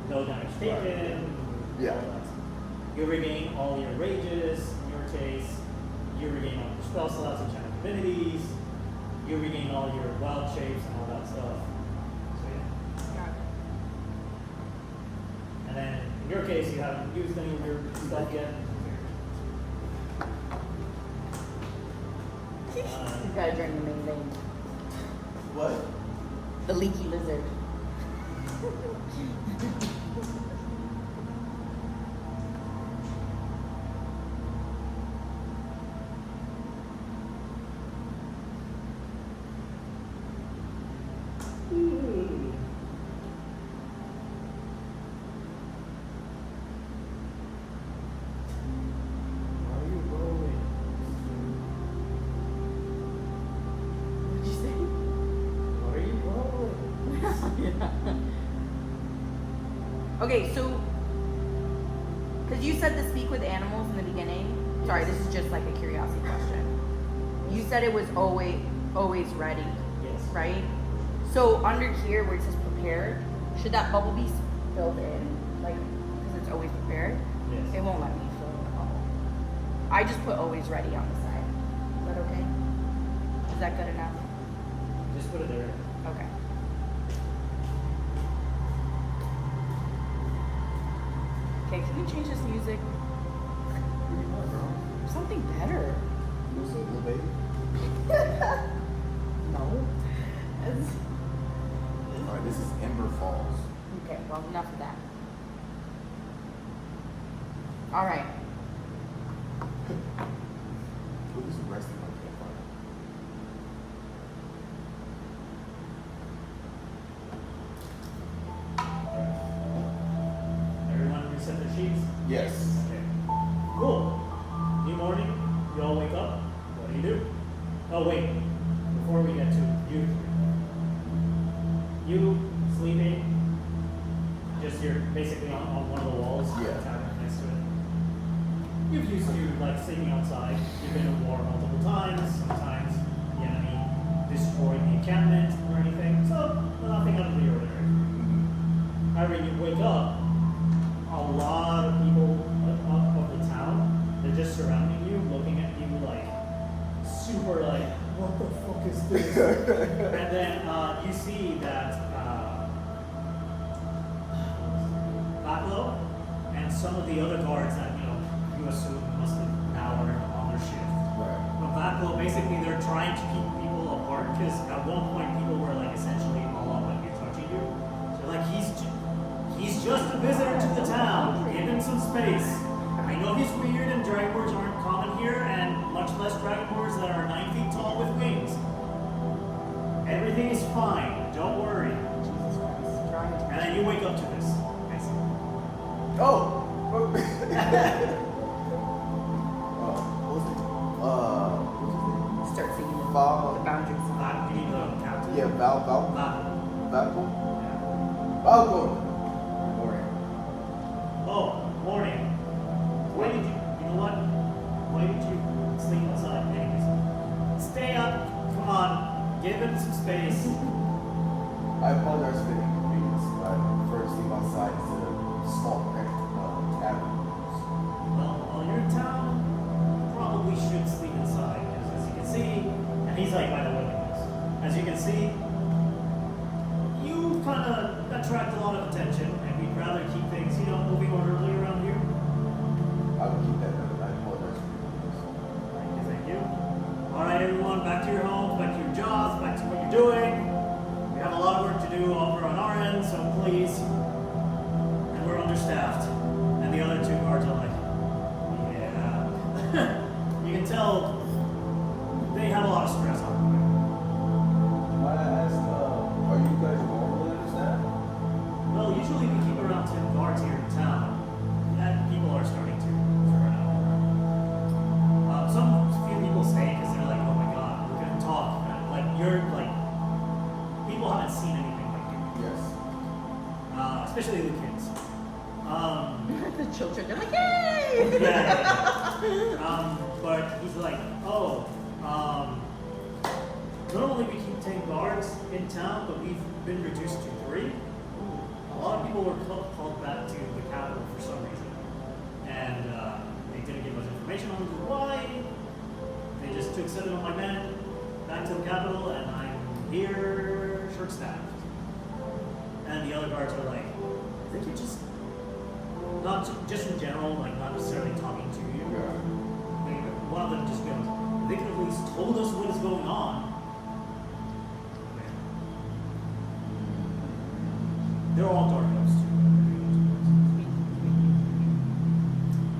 [SPEAKER 1] no damage taken.
[SPEAKER 4] Yeah.
[SPEAKER 1] All that. You regain all your rages. In your case, you regain all your spell slots and channel divinities. You regain all your wild shapes and all that stuff. So yeah. And then in your case, you haven't used any of your stuff yet.
[SPEAKER 2] You gotta drink the main vein.
[SPEAKER 5] What?
[SPEAKER 2] The leaky lizard. Okay, so, because you said to speak with animals in the beginning. Sorry, this is just like a curiosity question. You said it was always ready,
[SPEAKER 1] Yes.
[SPEAKER 2] right? So under here where it says prepared, should that bubble be filled in? Like, because it's always prepared?
[SPEAKER 1] Yes.
[SPEAKER 2] It won't let me fill in the bubble. I just put always ready on the side. Is that okay? Is that good enough?
[SPEAKER 1] Just put it there.
[SPEAKER 2] Okay. Okay, can we change this music?
[SPEAKER 5] What do you want, bro?
[SPEAKER 2] Something better.
[SPEAKER 5] You want some little baby?
[SPEAKER 2] No.
[SPEAKER 5] Alright, this is Ember Falls.
[SPEAKER 2] Okay, well, enough of that. All right.
[SPEAKER 5] Put this rest in my campfire.
[SPEAKER 1] Everyone reset their sheets?
[SPEAKER 5] Yes.
[SPEAKER 1] Okay. Cool. New morning, you all wake up. What do you do? Oh wait, before we get to you three. You sleeping, just you're basically on one of the walls,
[SPEAKER 5] Yeah.
[SPEAKER 1] tavern next to it. You've used to like sleeping outside. You've been in war multiple times. Sometimes the enemy destroyed the encampment or anything, so nothing out of the ordinary. However, you wake up, a lot of people of the town, they're just surrounding you, looking at you like super like, what the fuck is this? And then you see that Batlo and some of the other guards that you assume must have now are on their shift.
[SPEAKER 5] Right.
[SPEAKER 1] But Batlo, basically, they're trying to keep people apart because at one point people were like essentially all up on you, touching you. So like he's just a visitor to the town. Give him some space. I know he's weird and dragonborns aren't common here, and much less dragonborns that are 9 feet tall with wings. Everything is fine. Don't worry.
[SPEAKER 2] Jesus Christ. Trying to.
[SPEAKER 1] And then you wake up to this. Basically.
[SPEAKER 5] Oh! What was it? What was
[SPEAKER 2] Start singing the
[SPEAKER 5] Val-
[SPEAKER 2] boundaries.
[SPEAKER 1] You need the captain.
[SPEAKER 5] it? Yeah, Val.
[SPEAKER 1] Batlo.
[SPEAKER 5] Yeah. Valco. Morning.
[SPEAKER 1] Oh, morning. Why did you know what? Why did you sleep outside? Anyways, stay up. Come on. Give him some space.
[SPEAKER 5] I apologize for the inconvenience. I prefer to sleep outside instead of small cramped tavern.
[SPEAKER 1] Well, while you're in town, probably should sleep inside. Because as you can see, and he's like by the windows. As you can see, you kind of attract a lot of attention, and we'd rather keep things, moving orderly around here.
[SPEAKER 5] I will keep that noted. I apologize for the inconvenience.
[SPEAKER 1] Thank you. All right, everyone, back to your homes, back to your jobs, back to what you're doing. We have a lot of work to do over on our end, so please. And we're understaffed. And the other two guards are like, yeah. You can tell they have a lot of stress on them.
[SPEAKER 5] Might I ask, are you guys normally understaffed?
[SPEAKER 1] Well, usually we keep around 10 guards here in town. And people are starting to turn out. Some few people stay because they're like, oh my god, we're going to talk especially the kids.
[SPEAKER 2] The children, they're like, yay!
[SPEAKER 1] Yeah. But he's like, oh, normally we keep 10 guards in town, but we've been reduced to 3. A lot of people were called back to the capital for some reason, and they didn't give us information on why. They just took 7 of my men back to the capital, and I'm here short-staffed. And the other guards are like, I think you're just, not just in general, like not necessarily talking to you. Like, one of them just goes, they could at least told us what is going on. They're all dark elves too.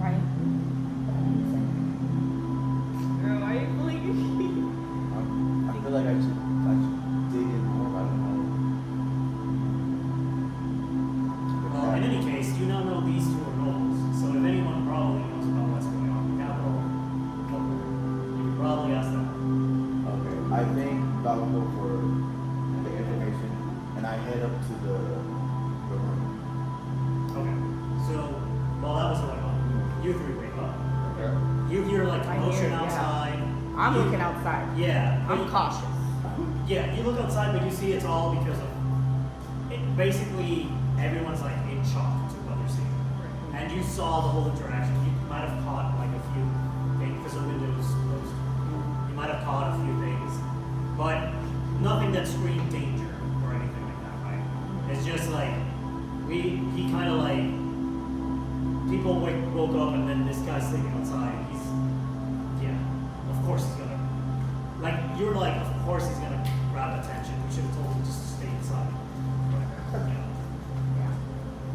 [SPEAKER 2] Right?
[SPEAKER 3] Girl, why are you blinking?
[SPEAKER 5] I feel like I should dig in more about it.
[SPEAKER 1] Well, in any case, you now know these 2 are nobles, so if anyone probably knows about what's going on in the capital, you could probably ask them.
[SPEAKER 5] Okay, I think I'll go for the information, and I head up to the room.
[SPEAKER 1] Okay, so while that was going on, you 3 wake up.
[SPEAKER 4] Okay.
[SPEAKER 1] You hear like
[SPEAKER 2] I
[SPEAKER 1] commotion
[SPEAKER 2] hear, yeah.
[SPEAKER 1] outside.
[SPEAKER 2] I'm
[SPEAKER 1] You-
[SPEAKER 2] looking outside.
[SPEAKER 1] Yeah,
[SPEAKER 2] I'm
[SPEAKER 1] you-
[SPEAKER 2] cautious.
[SPEAKER 1] Yeah, you look outside, but you see it's all because of it. Basically, everyone's like in shock to what they're seeing, and you saw the whole interaction. You might have caught like a few things because the windows closed. You might have caught a few things, but nothing that screamed danger or anything like that, right? It's just like he kind of like people woke up, and then this guy's sitting outside. He's of course he's gonna like you were like, of course he's gonna grab attention. We should have told him just to stay inside. But, yeah.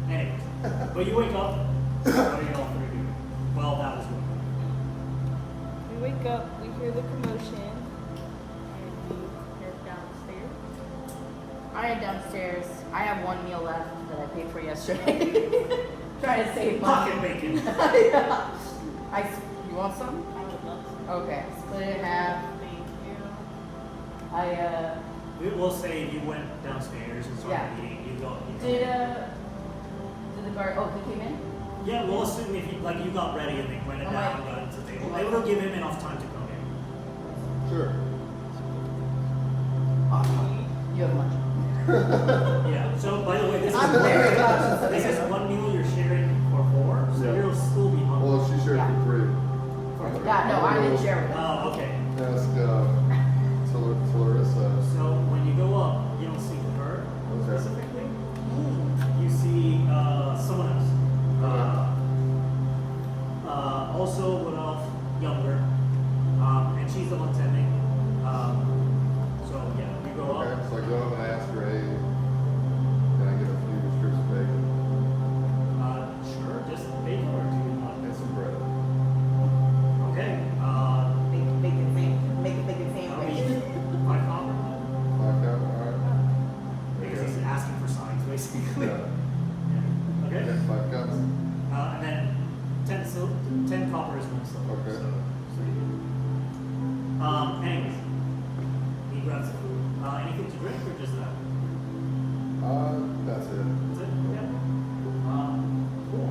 [SPEAKER 1] Anyways, but you wake up. What are you all 3 doing? Well, that was what.
[SPEAKER 3] We wake up, we hear the commotion, and we head downstairs.
[SPEAKER 2] I am downstairs. I have 1 meal left that I paid for yesterday. Trying to save money.
[SPEAKER 1] Pocket bacon.
[SPEAKER 2] Yeah. You want some?
[SPEAKER 3] I would love to.
[SPEAKER 2] Okay, split it in half.
[SPEAKER 3] Thank you.
[SPEAKER 1] We will say you went downstairs and started
[SPEAKER 2] Yeah.
[SPEAKER 1] eating. You go.
[SPEAKER 2] Did the guard, he came in?
[SPEAKER 1] Yeah, we'll assume if you you got ready and they went
[SPEAKER 2] Oh,
[SPEAKER 1] down
[SPEAKER 2] my-
[SPEAKER 1] got to the table. They will give him enough time to come in.
[SPEAKER 4] Sure.
[SPEAKER 2] You have lunch.
[SPEAKER 1] Yeah. So by the way, this
[SPEAKER 2] I'm
[SPEAKER 1] is
[SPEAKER 2] very cautious of
[SPEAKER 1] this
[SPEAKER 2] this.
[SPEAKER 1] is 1 meal you're sharing for 4, so
[SPEAKER 4] Yeah.
[SPEAKER 1] you'll still be hungry.
[SPEAKER 4] Well, she shared
[SPEAKER 2] Yeah.
[SPEAKER 4] for 3.
[SPEAKER 2] Yeah, no, I didn't share with them.
[SPEAKER 1] Oh, okay.
[SPEAKER 4] Ask Larissa.
[SPEAKER 1] So when you go up, you don't see her
[SPEAKER 4] Okay.
[SPEAKER 1] specifically. You see someone else. Also would off younger, and she's the one tending. So yeah, you go
[SPEAKER 4] Okay,
[SPEAKER 1] up.
[SPEAKER 4] so I go up and I ask her, hey, can I get a few strips of bacon
[SPEAKER 1] Sure, just bacon or do you want?
[SPEAKER 4] and some bread?
[SPEAKER 1] Okay.
[SPEAKER 2] Make it sandwich.
[SPEAKER 1] 5 copper.
[SPEAKER 4] 5 count, alright.
[SPEAKER 1] Because he's asking for signs, basically.
[SPEAKER 4] Yeah.
[SPEAKER 1] Yeah. Okay.
[SPEAKER 4] Yeah, 5 cups.
[SPEAKER 1] And then 10 copper is 1 silver.
[SPEAKER 4] Okay.
[SPEAKER 1] So anyways, he grabs the food. Anything to drink or just that?
[SPEAKER 4] That's it.
[SPEAKER 1] That's it? Yeah. Cool.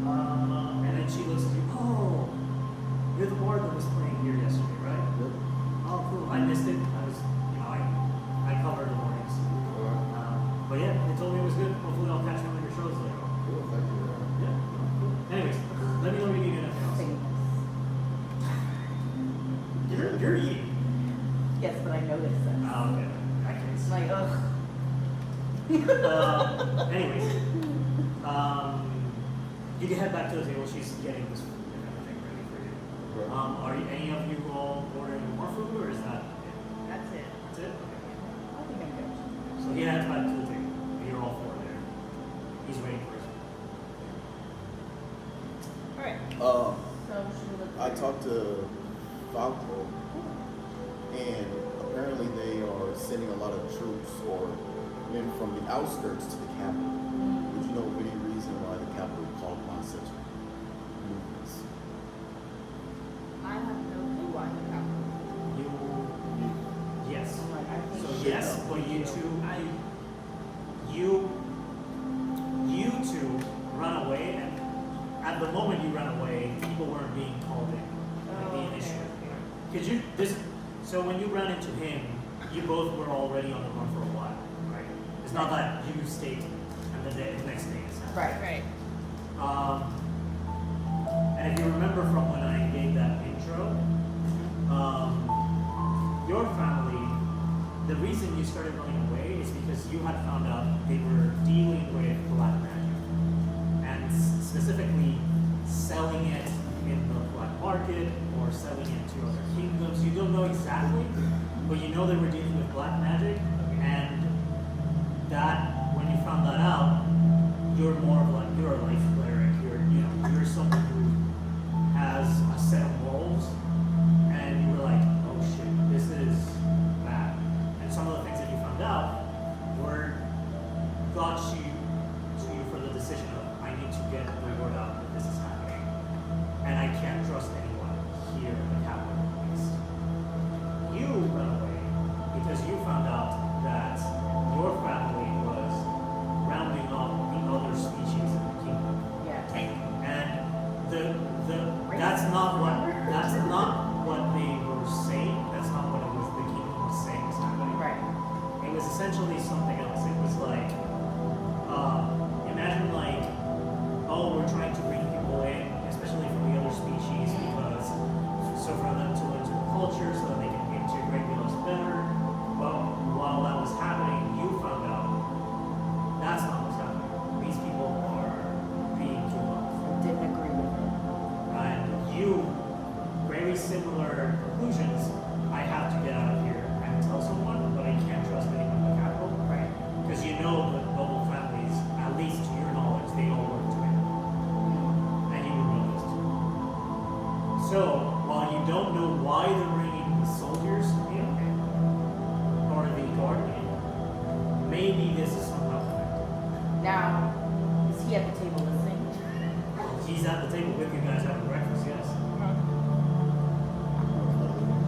[SPEAKER 1] And then she looks at you. Oh, you're the bard that was playing here yesterday, right?
[SPEAKER 4] Yep.
[SPEAKER 1] Oh, cool. I missed it. I covered the mornings. But yeah, they told me it was good. Hopefully I'll catch one of your shows later.
[SPEAKER 4] Cool, thank you.
[SPEAKER 1] Yeah. Anyways, let me know if you need anything else. You're eating.
[SPEAKER 2] Yes, but I noticed this.
[SPEAKER 1] Oh, okay. I
[SPEAKER 2] It's
[SPEAKER 1] can
[SPEAKER 2] like, ugh.
[SPEAKER 1] anyways, you can head back to the table. She's getting this food and everything ready for you.
[SPEAKER 4] Okay.
[SPEAKER 1] Are any of you all ordering more food, or is that it?
[SPEAKER 3] That's it.
[SPEAKER 1] That's it? Okay.
[SPEAKER 2] I think I'm good.
[SPEAKER 1] So he heads back to the table. You're all 4 there. He's waiting for his food.
[SPEAKER 3] Alright.
[SPEAKER 2] So should we look?
[SPEAKER 5] I talked to Falco, and apparently they are sending a lot of troops or men from the outskirts to the capital. Would you know of any reason why the capital called upon such movements?
[SPEAKER 7] I have no clue why you have.
[SPEAKER 1] Yes.
[SPEAKER 2] I'm like, I think
[SPEAKER 1] So
[SPEAKER 5] Shit,
[SPEAKER 1] yes,
[SPEAKER 5] no.
[SPEAKER 1] but you two, at the moment you ran away, people weren't being called in. Like the initial. So when you ran into him, you both were already on the run for a while, right? It's not that you stayed and the next day is happening.
[SPEAKER 2] Right.
[SPEAKER 1] And if you remember from when I gave that intro, your family, the reason you started running away is because you had found out they were dealing with black magic. And specifically selling it in the black market or selling it to other kingdoms. You don't know exactly, but you know they were dealing with black magic. And that, when you found that out, you're more of like, you're a life cleric. You're someone who has a set of morals, and you were like, oh shit, this is bad. And some of the things that you found out got you for the decision of, I need to get the word out that this is happening, and I can't trust anyone here in the capital at least. You ran away because you found out that your family was rounding up the other species in the kingdom.
[SPEAKER 2] Yeah.
[SPEAKER 1] And that's not what they were saying. That's not what the kingdom was saying was happening.
[SPEAKER 2] Right.
[SPEAKER 1] It was essentially something else. It was like, imagine like, oh, we're trying to bring people in, especially from the other species, because so for them to learn the culture, so that they can integrate with us better. But while that was happening, you found out that's not what's happening. These people are being killed off.
[SPEAKER 2] Didn't agree with it.
[SPEAKER 1] And you, very similar conclusions. I have to get out of here and tell someone, but I can't trust anyone in the capital.
[SPEAKER 2] Right.
[SPEAKER 1] Because you know the noble families, at least to your knowledge, they all work together. And you would know this too. So, while you don't know why they're bringing the soldiers in, or the guard in, maybe this is somehow connected.
[SPEAKER 2] Now, is he at the table listening?
[SPEAKER 1] He's at the table with you guys having breakfast, yes.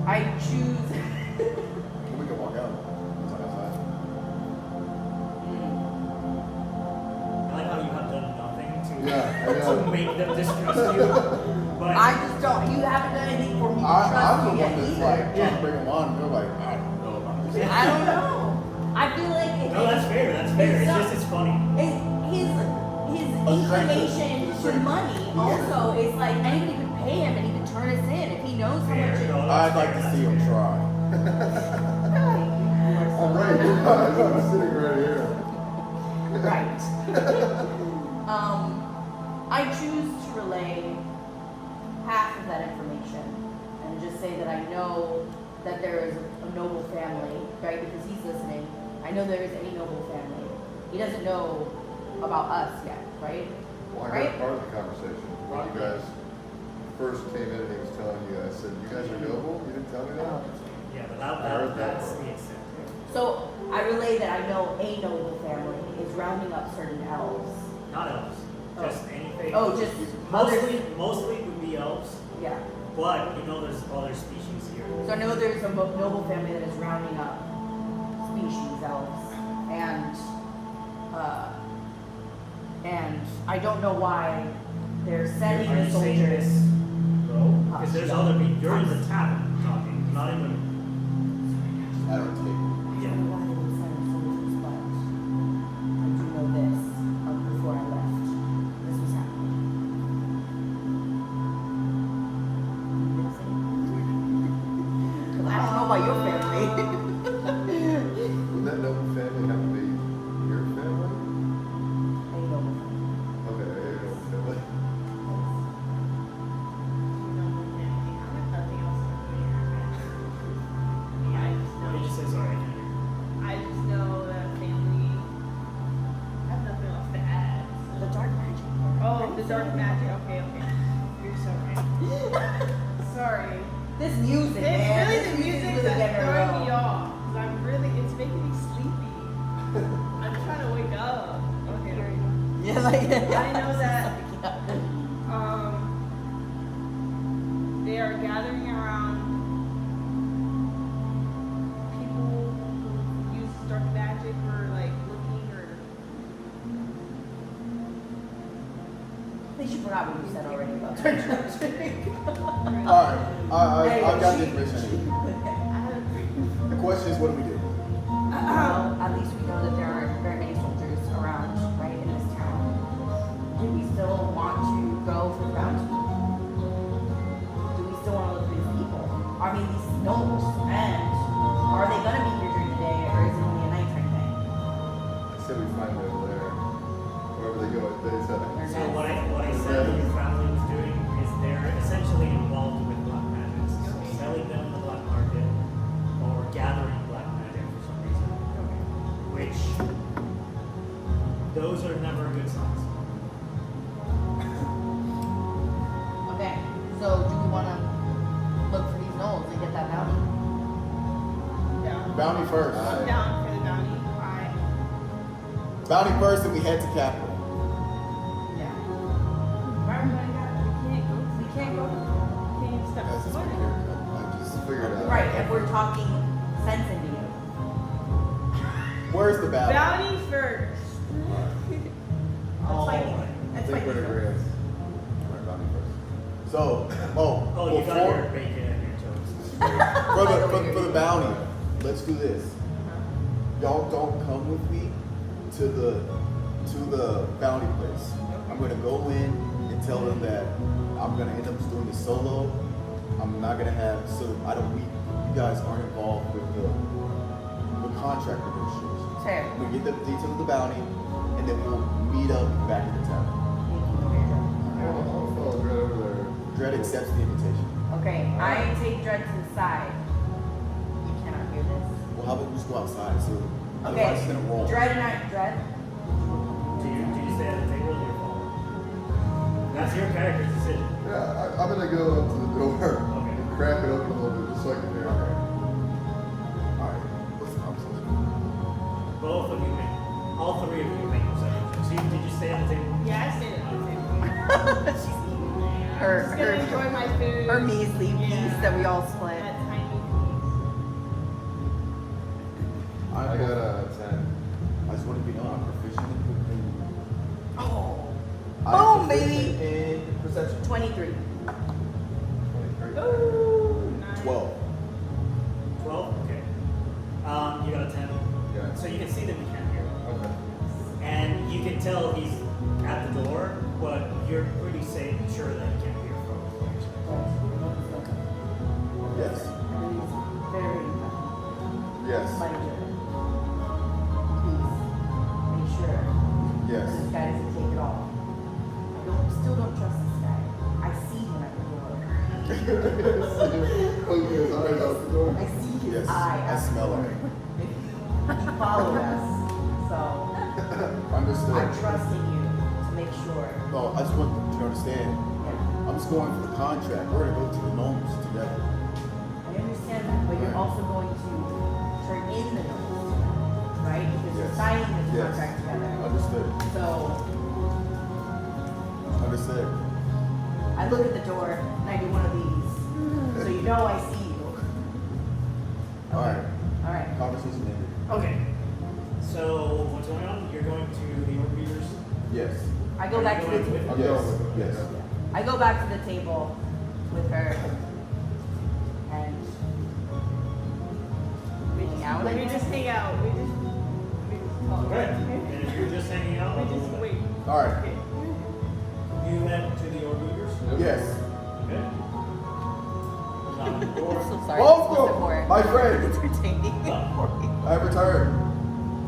[SPEAKER 2] I choose.
[SPEAKER 5] We can walk out. It's on outside.
[SPEAKER 1] I like how you have done nothing
[SPEAKER 4] Yeah,
[SPEAKER 1] to make them distrust you. But
[SPEAKER 2] I just don't. You haven't done anything for me to
[SPEAKER 5] I'm
[SPEAKER 2] trust
[SPEAKER 5] the
[SPEAKER 2] you
[SPEAKER 5] one
[SPEAKER 2] yet
[SPEAKER 5] that's
[SPEAKER 2] either.
[SPEAKER 5] like trying to bring them on. They're like, I don't know about this.
[SPEAKER 2] I don't know. I feel like
[SPEAKER 1] no, that's fair. That's fair. It's just it's funny.
[SPEAKER 2] his inclination to money also is like anybody could pay him and he could turn us in if he knows how much it.
[SPEAKER 5] I'd like to see him try.
[SPEAKER 4] I'm right here, guys. I'm sitting right here.
[SPEAKER 2] Right. I choose to relay half of that information and just say that I know that there is a noble family, right? Because he's listening. I know there is a noble family. He doesn't know about us yet, right?
[SPEAKER 4] Well, I
[SPEAKER 2] Right?
[SPEAKER 4] heard part of the conversation when you guys first came in and he was telling you, I said, you guys are noble? You didn't tell me that?
[SPEAKER 1] Yeah, but
[SPEAKER 4] I heard that
[SPEAKER 1] that's
[SPEAKER 4] part.
[SPEAKER 1] the extent.
[SPEAKER 2] So I relay that I know a noble family is rounding up certain elves.
[SPEAKER 1] Not elves.
[SPEAKER 2] Oh.
[SPEAKER 1] Just anything.
[SPEAKER 2] Oh, just
[SPEAKER 1] Mostly would be elves,
[SPEAKER 2] Yeah.
[SPEAKER 1] but you know there's other species here.
[SPEAKER 2] So I know there's a noble family that is rounding up species elves, and I don't know why they're sending
[SPEAKER 1] Are
[SPEAKER 2] the
[SPEAKER 1] you saying
[SPEAKER 2] soldiers.
[SPEAKER 1] this, bro? Because there's
[SPEAKER 2] Yeah.
[SPEAKER 1] other people. You're in the tavern talking, not in the.
[SPEAKER 5] I don't take it.
[SPEAKER 2] I don't know why they would send the soldiers, but I do know this before I left. This was happening. Because I don't know about your family.
[SPEAKER 4] Would that noble family have to be your family?
[SPEAKER 2] A noble family.
[SPEAKER 4] Okay, your noble family.
[SPEAKER 1] What did you say? Sorry, I can't hear.
[SPEAKER 3] I just know that family. I have nothing else to add.
[SPEAKER 2] The dark magic.
[SPEAKER 3] Oh, the dark magic. Okay. You're so right. Sorry.
[SPEAKER 2] This music, man.
[SPEAKER 3] It's really
[SPEAKER 2] This
[SPEAKER 3] the music
[SPEAKER 2] really
[SPEAKER 3] that's
[SPEAKER 2] getting her
[SPEAKER 3] throwing me
[SPEAKER 2] low.
[SPEAKER 3] off. 'Cause I'm really, it's making me sleepy. I'm trying to wake up. Okay, there you go.
[SPEAKER 2] Yeah, like
[SPEAKER 3] I know that. They are gathering around people who use dark magic or like looking or
[SPEAKER 2] least you forgot what you said already about treasure.
[SPEAKER 5] Alright, I got the information I need.
[SPEAKER 7] I have a dream.
[SPEAKER 5] The question is, what do we do?
[SPEAKER 2] Well, at least we know that there aren't very many soldiers around, right, in this town. Do we still want to go for the bounty? Do we still want to look for these people? I mean, these nobles, and are they gonna be here during the day, or is it only a nighttime thing?
[SPEAKER 4] I said we find them over there. Wherever they go, they said.
[SPEAKER 1] So what I said your family was doing is they're essentially involved with black magic, so selling them in the black market or gathering black magic for some reason, which those are never good signs.
[SPEAKER 2] Okay, so do we want to look for these gnolls and get that bounty?
[SPEAKER 3] Down.
[SPEAKER 5] Bounty first.
[SPEAKER 3] I'm down for the bounty.
[SPEAKER 5] Bounty first, and we head to capital.
[SPEAKER 2] Yeah.
[SPEAKER 3] Why everybody got we can't go. Can't even step
[SPEAKER 5] Guys, it's my
[SPEAKER 3] foot.
[SPEAKER 5] haircut. I just
[SPEAKER 4] Figure it out.
[SPEAKER 2] Right, if we're talking sense into you.
[SPEAKER 5] Where's the bounty?
[SPEAKER 3] Bounty first.
[SPEAKER 2] That's fine.
[SPEAKER 4] I
[SPEAKER 2] That's
[SPEAKER 4] think
[SPEAKER 2] fine.
[SPEAKER 4] we're in agreement.
[SPEAKER 5] Alright, bounty first. So,
[SPEAKER 1] Oh, you got your
[SPEAKER 5] before,
[SPEAKER 1] bacon and your toast.
[SPEAKER 5] for the bounty, let's do this. Y'all don't come with me to the bounty place. I'm gonna go in and tell them that I'm gonna end up just doing this solo. I'm not gonna have you guys aren't involved with the contract negotiations.
[SPEAKER 2] Fair.
[SPEAKER 5] We get the details of the bounty, and then we'll meet up back in the town.
[SPEAKER 4] I'll follow Dredd over there.
[SPEAKER 5] Dredd accepts the invitation.
[SPEAKER 2] Okay, I take Dredd to the side. You cannot hear this.
[SPEAKER 5] Well, how about we just go outside? So
[SPEAKER 2] Okay,
[SPEAKER 5] otherwise it's gonna roll.
[SPEAKER 2] Dredd and I, Dredd.
[SPEAKER 1] Do you stay at the table or do you follow? That's your character's decision.
[SPEAKER 4] Yeah, I'm gonna go up to the door
[SPEAKER 1] Okay.
[SPEAKER 4] and crack it open a little bit just so I can hear it.
[SPEAKER 5] Alright, what's the conversation?
[SPEAKER 1] Both of you make, all three of you make perception checks. So did you stay at the table?
[SPEAKER 3] Yeah, I stayed at the table.
[SPEAKER 2] She's eating
[SPEAKER 3] I'm just gonna enjoy my food.
[SPEAKER 2] her measly piece
[SPEAKER 3] Yeah.
[SPEAKER 2] that we all split.
[SPEAKER 3] That tiny
[SPEAKER 4] I got a 10.
[SPEAKER 5] I just want to be known I'm proficient in
[SPEAKER 2] Oh,
[SPEAKER 5] I'm
[SPEAKER 2] Boom,
[SPEAKER 5] proficient
[SPEAKER 2] baby.
[SPEAKER 5] in perception.
[SPEAKER 2] 23.
[SPEAKER 4] 23.
[SPEAKER 3] piece. Ooh, nice.
[SPEAKER 5] 12.
[SPEAKER 1] 12? Okay. You got a 10.
[SPEAKER 4] Yeah.
[SPEAKER 1] So you can see that we can't hear.
[SPEAKER 4] Okay.
[SPEAKER 1] And you can tell he's at the door, but you're pretty sure that he can't hear from his voice.
[SPEAKER 5] Yes.
[SPEAKER 2] Very
[SPEAKER 4] Yes.
[SPEAKER 2] like please make sure
[SPEAKER 5] Yes.
[SPEAKER 2] this guy doesn't take it all. Still don't trust this guy. I see him at the door.
[SPEAKER 4] Closing his eyes out the door.
[SPEAKER 2] I see his
[SPEAKER 5] Yes.
[SPEAKER 2] eye.
[SPEAKER 5] I
[SPEAKER 2] at the
[SPEAKER 5] smell
[SPEAKER 2] door.
[SPEAKER 5] it.
[SPEAKER 2] He followed us, so
[SPEAKER 5] Understood.
[SPEAKER 2] I'm trusting you to make sure.
[SPEAKER 5] No, I just want you to understand.
[SPEAKER 2] Yeah.
[SPEAKER 5] I'm just going for the contract. We're gonna go to the gnomes together.
[SPEAKER 2] I understand that, but you're also going to turn in the notes, right? Because you're
[SPEAKER 5] Yes.
[SPEAKER 2] signing this
[SPEAKER 5] Yes.
[SPEAKER 2] contract together.
[SPEAKER 5] Understood.
[SPEAKER 2] So
[SPEAKER 5] Understood.
[SPEAKER 2] I look at the door and I do one of these, so you know I see you.
[SPEAKER 5] All right.
[SPEAKER 2] All right.
[SPEAKER 5] Conversation ended.
[SPEAKER 1] Okay. So what's going on? You're going to the orc readers?
[SPEAKER 5] Yes.
[SPEAKER 2] I go back to the
[SPEAKER 1] With-
[SPEAKER 4] I'm
[SPEAKER 5] Yes.
[SPEAKER 4] going with him.
[SPEAKER 5] Yes.
[SPEAKER 2] I go back to the table with her and reading out.
[SPEAKER 3] We just hang out. We just talk.
[SPEAKER 1] Okay. And if you're just hanging out,
[SPEAKER 3] We
[SPEAKER 1] I'll
[SPEAKER 3] just
[SPEAKER 1] go with
[SPEAKER 3] wait.
[SPEAKER 5] All right.
[SPEAKER 3] Okay.
[SPEAKER 1] that. You head to the orc readers?
[SPEAKER 4] Yep.
[SPEAKER 5] Yes.
[SPEAKER 1] Okay. Knock on the door.
[SPEAKER 2] I'm so sorry.
[SPEAKER 5] Welcome, my friend.
[SPEAKER 2] Entertaining.
[SPEAKER 5] I have returned.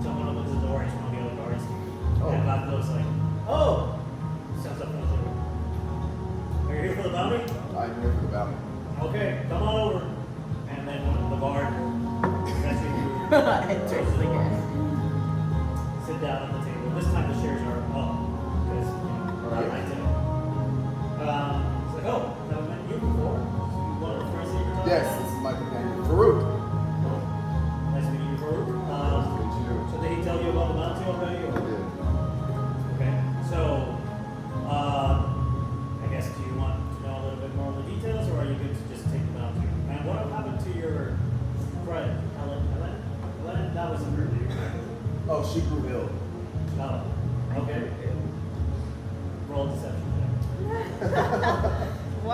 [SPEAKER 1] Someone opens the door, each one of the other guards.
[SPEAKER 5] Oh.
[SPEAKER 1] And Bob goes like, oh! Steps up from the table. Are you here for the bounty?
[SPEAKER 5] I'm here for the bounty.
[SPEAKER 1] Okay, come on over. And then one of the guard gets you.
[SPEAKER 2] Enters again.
[SPEAKER 1] Sit down at the table. This time the chairs are up because we're at night table. It's like, oh, never met you before. One of the first things you're talking
[SPEAKER 5] Yes,
[SPEAKER 1] about?
[SPEAKER 5] this is my companion, Farrokh.
[SPEAKER 1] Nice to meet you, Farrokh.
[SPEAKER 4] Meet you.
[SPEAKER 1] So did he tell you about the bounty already?
[SPEAKER 4] I
[SPEAKER 1] Or?
[SPEAKER 4] did.
[SPEAKER 1] Okay, so I guess do you want to know a little bit more of the details, or are you good to just take the bounty? And what happened to your friend, Helen? That was a birthday, right?
[SPEAKER 5] Oh, she grew ill.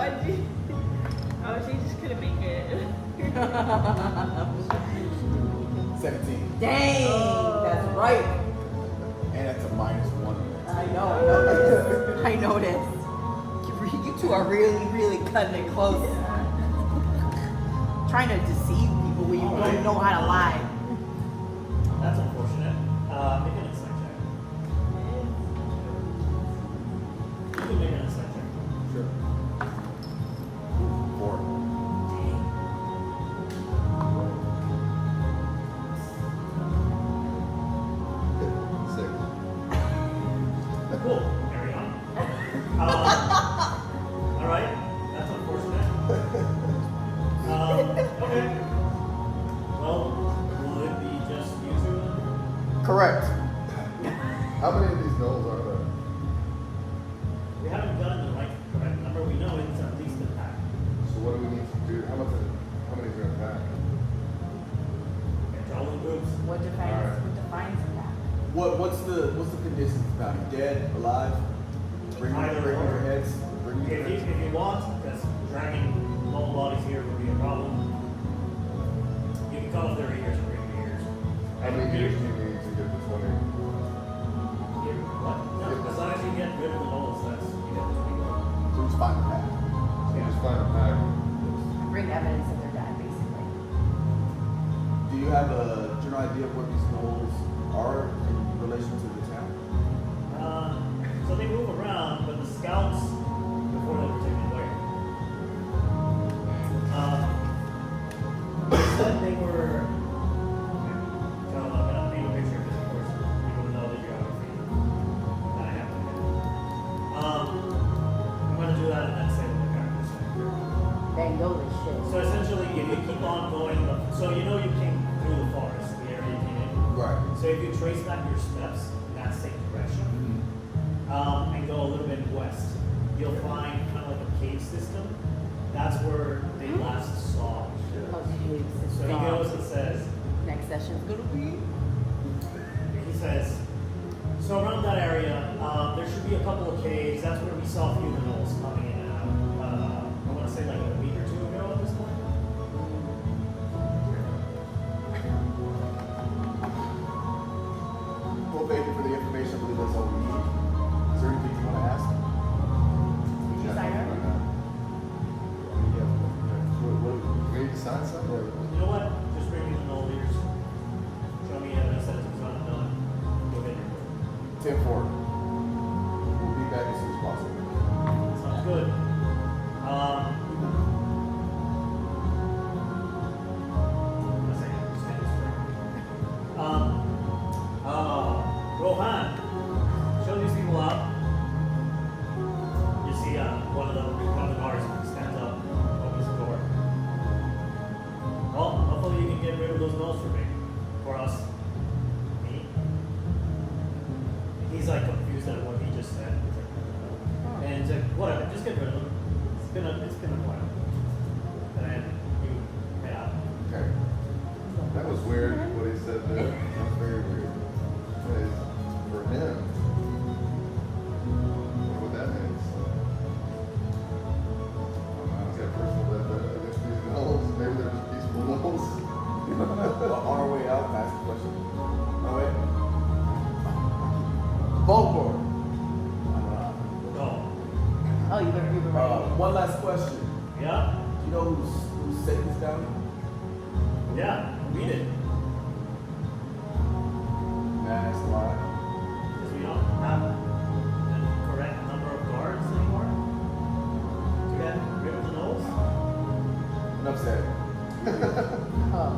[SPEAKER 3] She just couldn't make it.
[SPEAKER 5] 17.
[SPEAKER 2] Dang,
[SPEAKER 3] Oh.
[SPEAKER 2] that's right.
[SPEAKER 5] And that's a -1.
[SPEAKER 2] I know. I noticed. You two are really cutting it close. Trying to deceive people when you don't know how to lie.
[SPEAKER 1] That's unfortunate. Make an insight check. You can make an insight check.
[SPEAKER 5] Sure. 4.
[SPEAKER 4] Six.
[SPEAKER 1] Cool. Carry on. All right. That's unfortunate. Okay. Well, will it be just you two then?
[SPEAKER 5] Correct.
[SPEAKER 4] How many of these gnolls are there?
[SPEAKER 1] We haven't gotten the correct number. We know it's at least a pack.
[SPEAKER 4] So what do we need to do? How many are going to pack?
[SPEAKER 1] They're all in groups.
[SPEAKER 2] What defines that?
[SPEAKER 5] What's the conditions about it? Dead, alive? Bring
[SPEAKER 1] Either
[SPEAKER 5] your
[SPEAKER 1] or.
[SPEAKER 5] heads. Bring your
[SPEAKER 1] If
[SPEAKER 5] heads.
[SPEAKER 1] you want, because dragging long bodies here would be a problem. You can cut off their ears and bring your ears.
[SPEAKER 4] How many years do you need to get to 20?
[SPEAKER 1] What? No, as long as you get rid of the holes, you get the 21.
[SPEAKER 5] So just find the path.
[SPEAKER 4] So just find a pack.
[SPEAKER 2] Bring evidence that they're dead, basically.
[SPEAKER 5] Do you have a general idea of where these gnolls are in relation to the town?
[SPEAKER 1] So they move around, but the scouts, before they were taken away, they said they were. So I'm gonna paint a picture because, of course, people know the geography that I have to do. I'm gonna do that and then say what the characters say.
[SPEAKER 2] They know this shit.
[SPEAKER 1] So essentially, if you keep on going, so you know you came through the forest, the area you came in.
[SPEAKER 5] Right.
[SPEAKER 1] So if you trace back your steps in that same direction, and go a little bit west, you'll find kind of like a cave system. That's where they last saw.
[SPEAKER 2] Okay,
[SPEAKER 1] So he goes and says,
[SPEAKER 2] next session's gonna be.
[SPEAKER 1] he says, so around that area, there should be a couple of caves. That's where we saw humanoids coming in and out. I want to say like a week or two ago at this point.
[SPEAKER 5] Well, thank you for the information. I believe that's all we need. Is there anything you want to ask?
[SPEAKER 2] You sign her?
[SPEAKER 4] We need to sign something?
[SPEAKER 1] You know what? Just bring me the null leaders. Show me evidence that it's undone. Go ahead.
[SPEAKER 5] 10-4. We'll be back as soon as possible.
[SPEAKER 1] Sounds good. Rohan, show these people out. You see one of the guards stands up, opens the door. Well, hopefully you can get rid of those nose for me. For us. Me? He's like confused at what he just said. And he's like, whatever, just get rid of them. It's been a while. And you head out.
[SPEAKER 5] Okay.
[SPEAKER 4] That was weird what he said there.
[SPEAKER 5] That's very weird.
[SPEAKER 4] For him. What that means. Is that personal vendetta against these gnolls? Maybe they're just peaceful gnolls.
[SPEAKER 5] Well, on our way out, ask the question. All right. Volkor.
[SPEAKER 1] Go.
[SPEAKER 2] Oh, you better be ready.
[SPEAKER 5] One last question.
[SPEAKER 1] Yeah?
[SPEAKER 5] Do you know who's setting this down?
[SPEAKER 1] Yeah, read it.
[SPEAKER 5] That's why.
[SPEAKER 1] Because we don't have the correct number of guards anymore. To get rid of the nose.
[SPEAKER 5] Enough said.
[SPEAKER 2] Oh.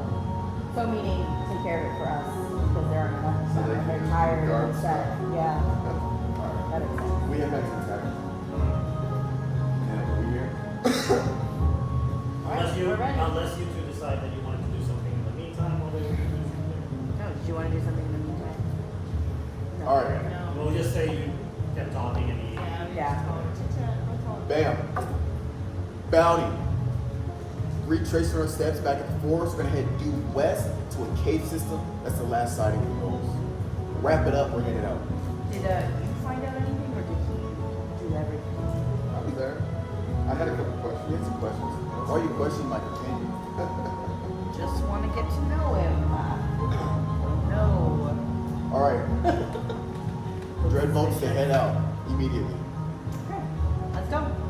[SPEAKER 2] So meaning take care of it for us because there aren't enough.
[SPEAKER 4] So they can
[SPEAKER 2] they're
[SPEAKER 4] just
[SPEAKER 2] tired
[SPEAKER 4] guard
[SPEAKER 2] and upset. Yeah,
[SPEAKER 5] Alright.
[SPEAKER 2] that makes sense.
[SPEAKER 5] We have maximum time. And we here?
[SPEAKER 1] Unless you,
[SPEAKER 2] we're ready.
[SPEAKER 1] unless you two decide that you wanted to do something in the meantime while they were doing something.
[SPEAKER 2] No, did you want to do something in the meantime? No.
[SPEAKER 5] Alright.
[SPEAKER 3] No.
[SPEAKER 1] We'll just say you kept talking and he.
[SPEAKER 2] Yeah.
[SPEAKER 5] Bam. Bounty. Retracing our steps back and forth. We're gonna head due west to a cave system. That's the last sighting of the nose. Wrap it up, we're headed out.
[SPEAKER 2] Did you find out anything or did he do everything?
[SPEAKER 4] I was there. I had a couple
[SPEAKER 5] Why are you questioning my companion?
[SPEAKER 2] Just want to get to know him. No.
[SPEAKER 5] All right. Dredd votes to head out immediately.
[SPEAKER 2] Okay, let's go.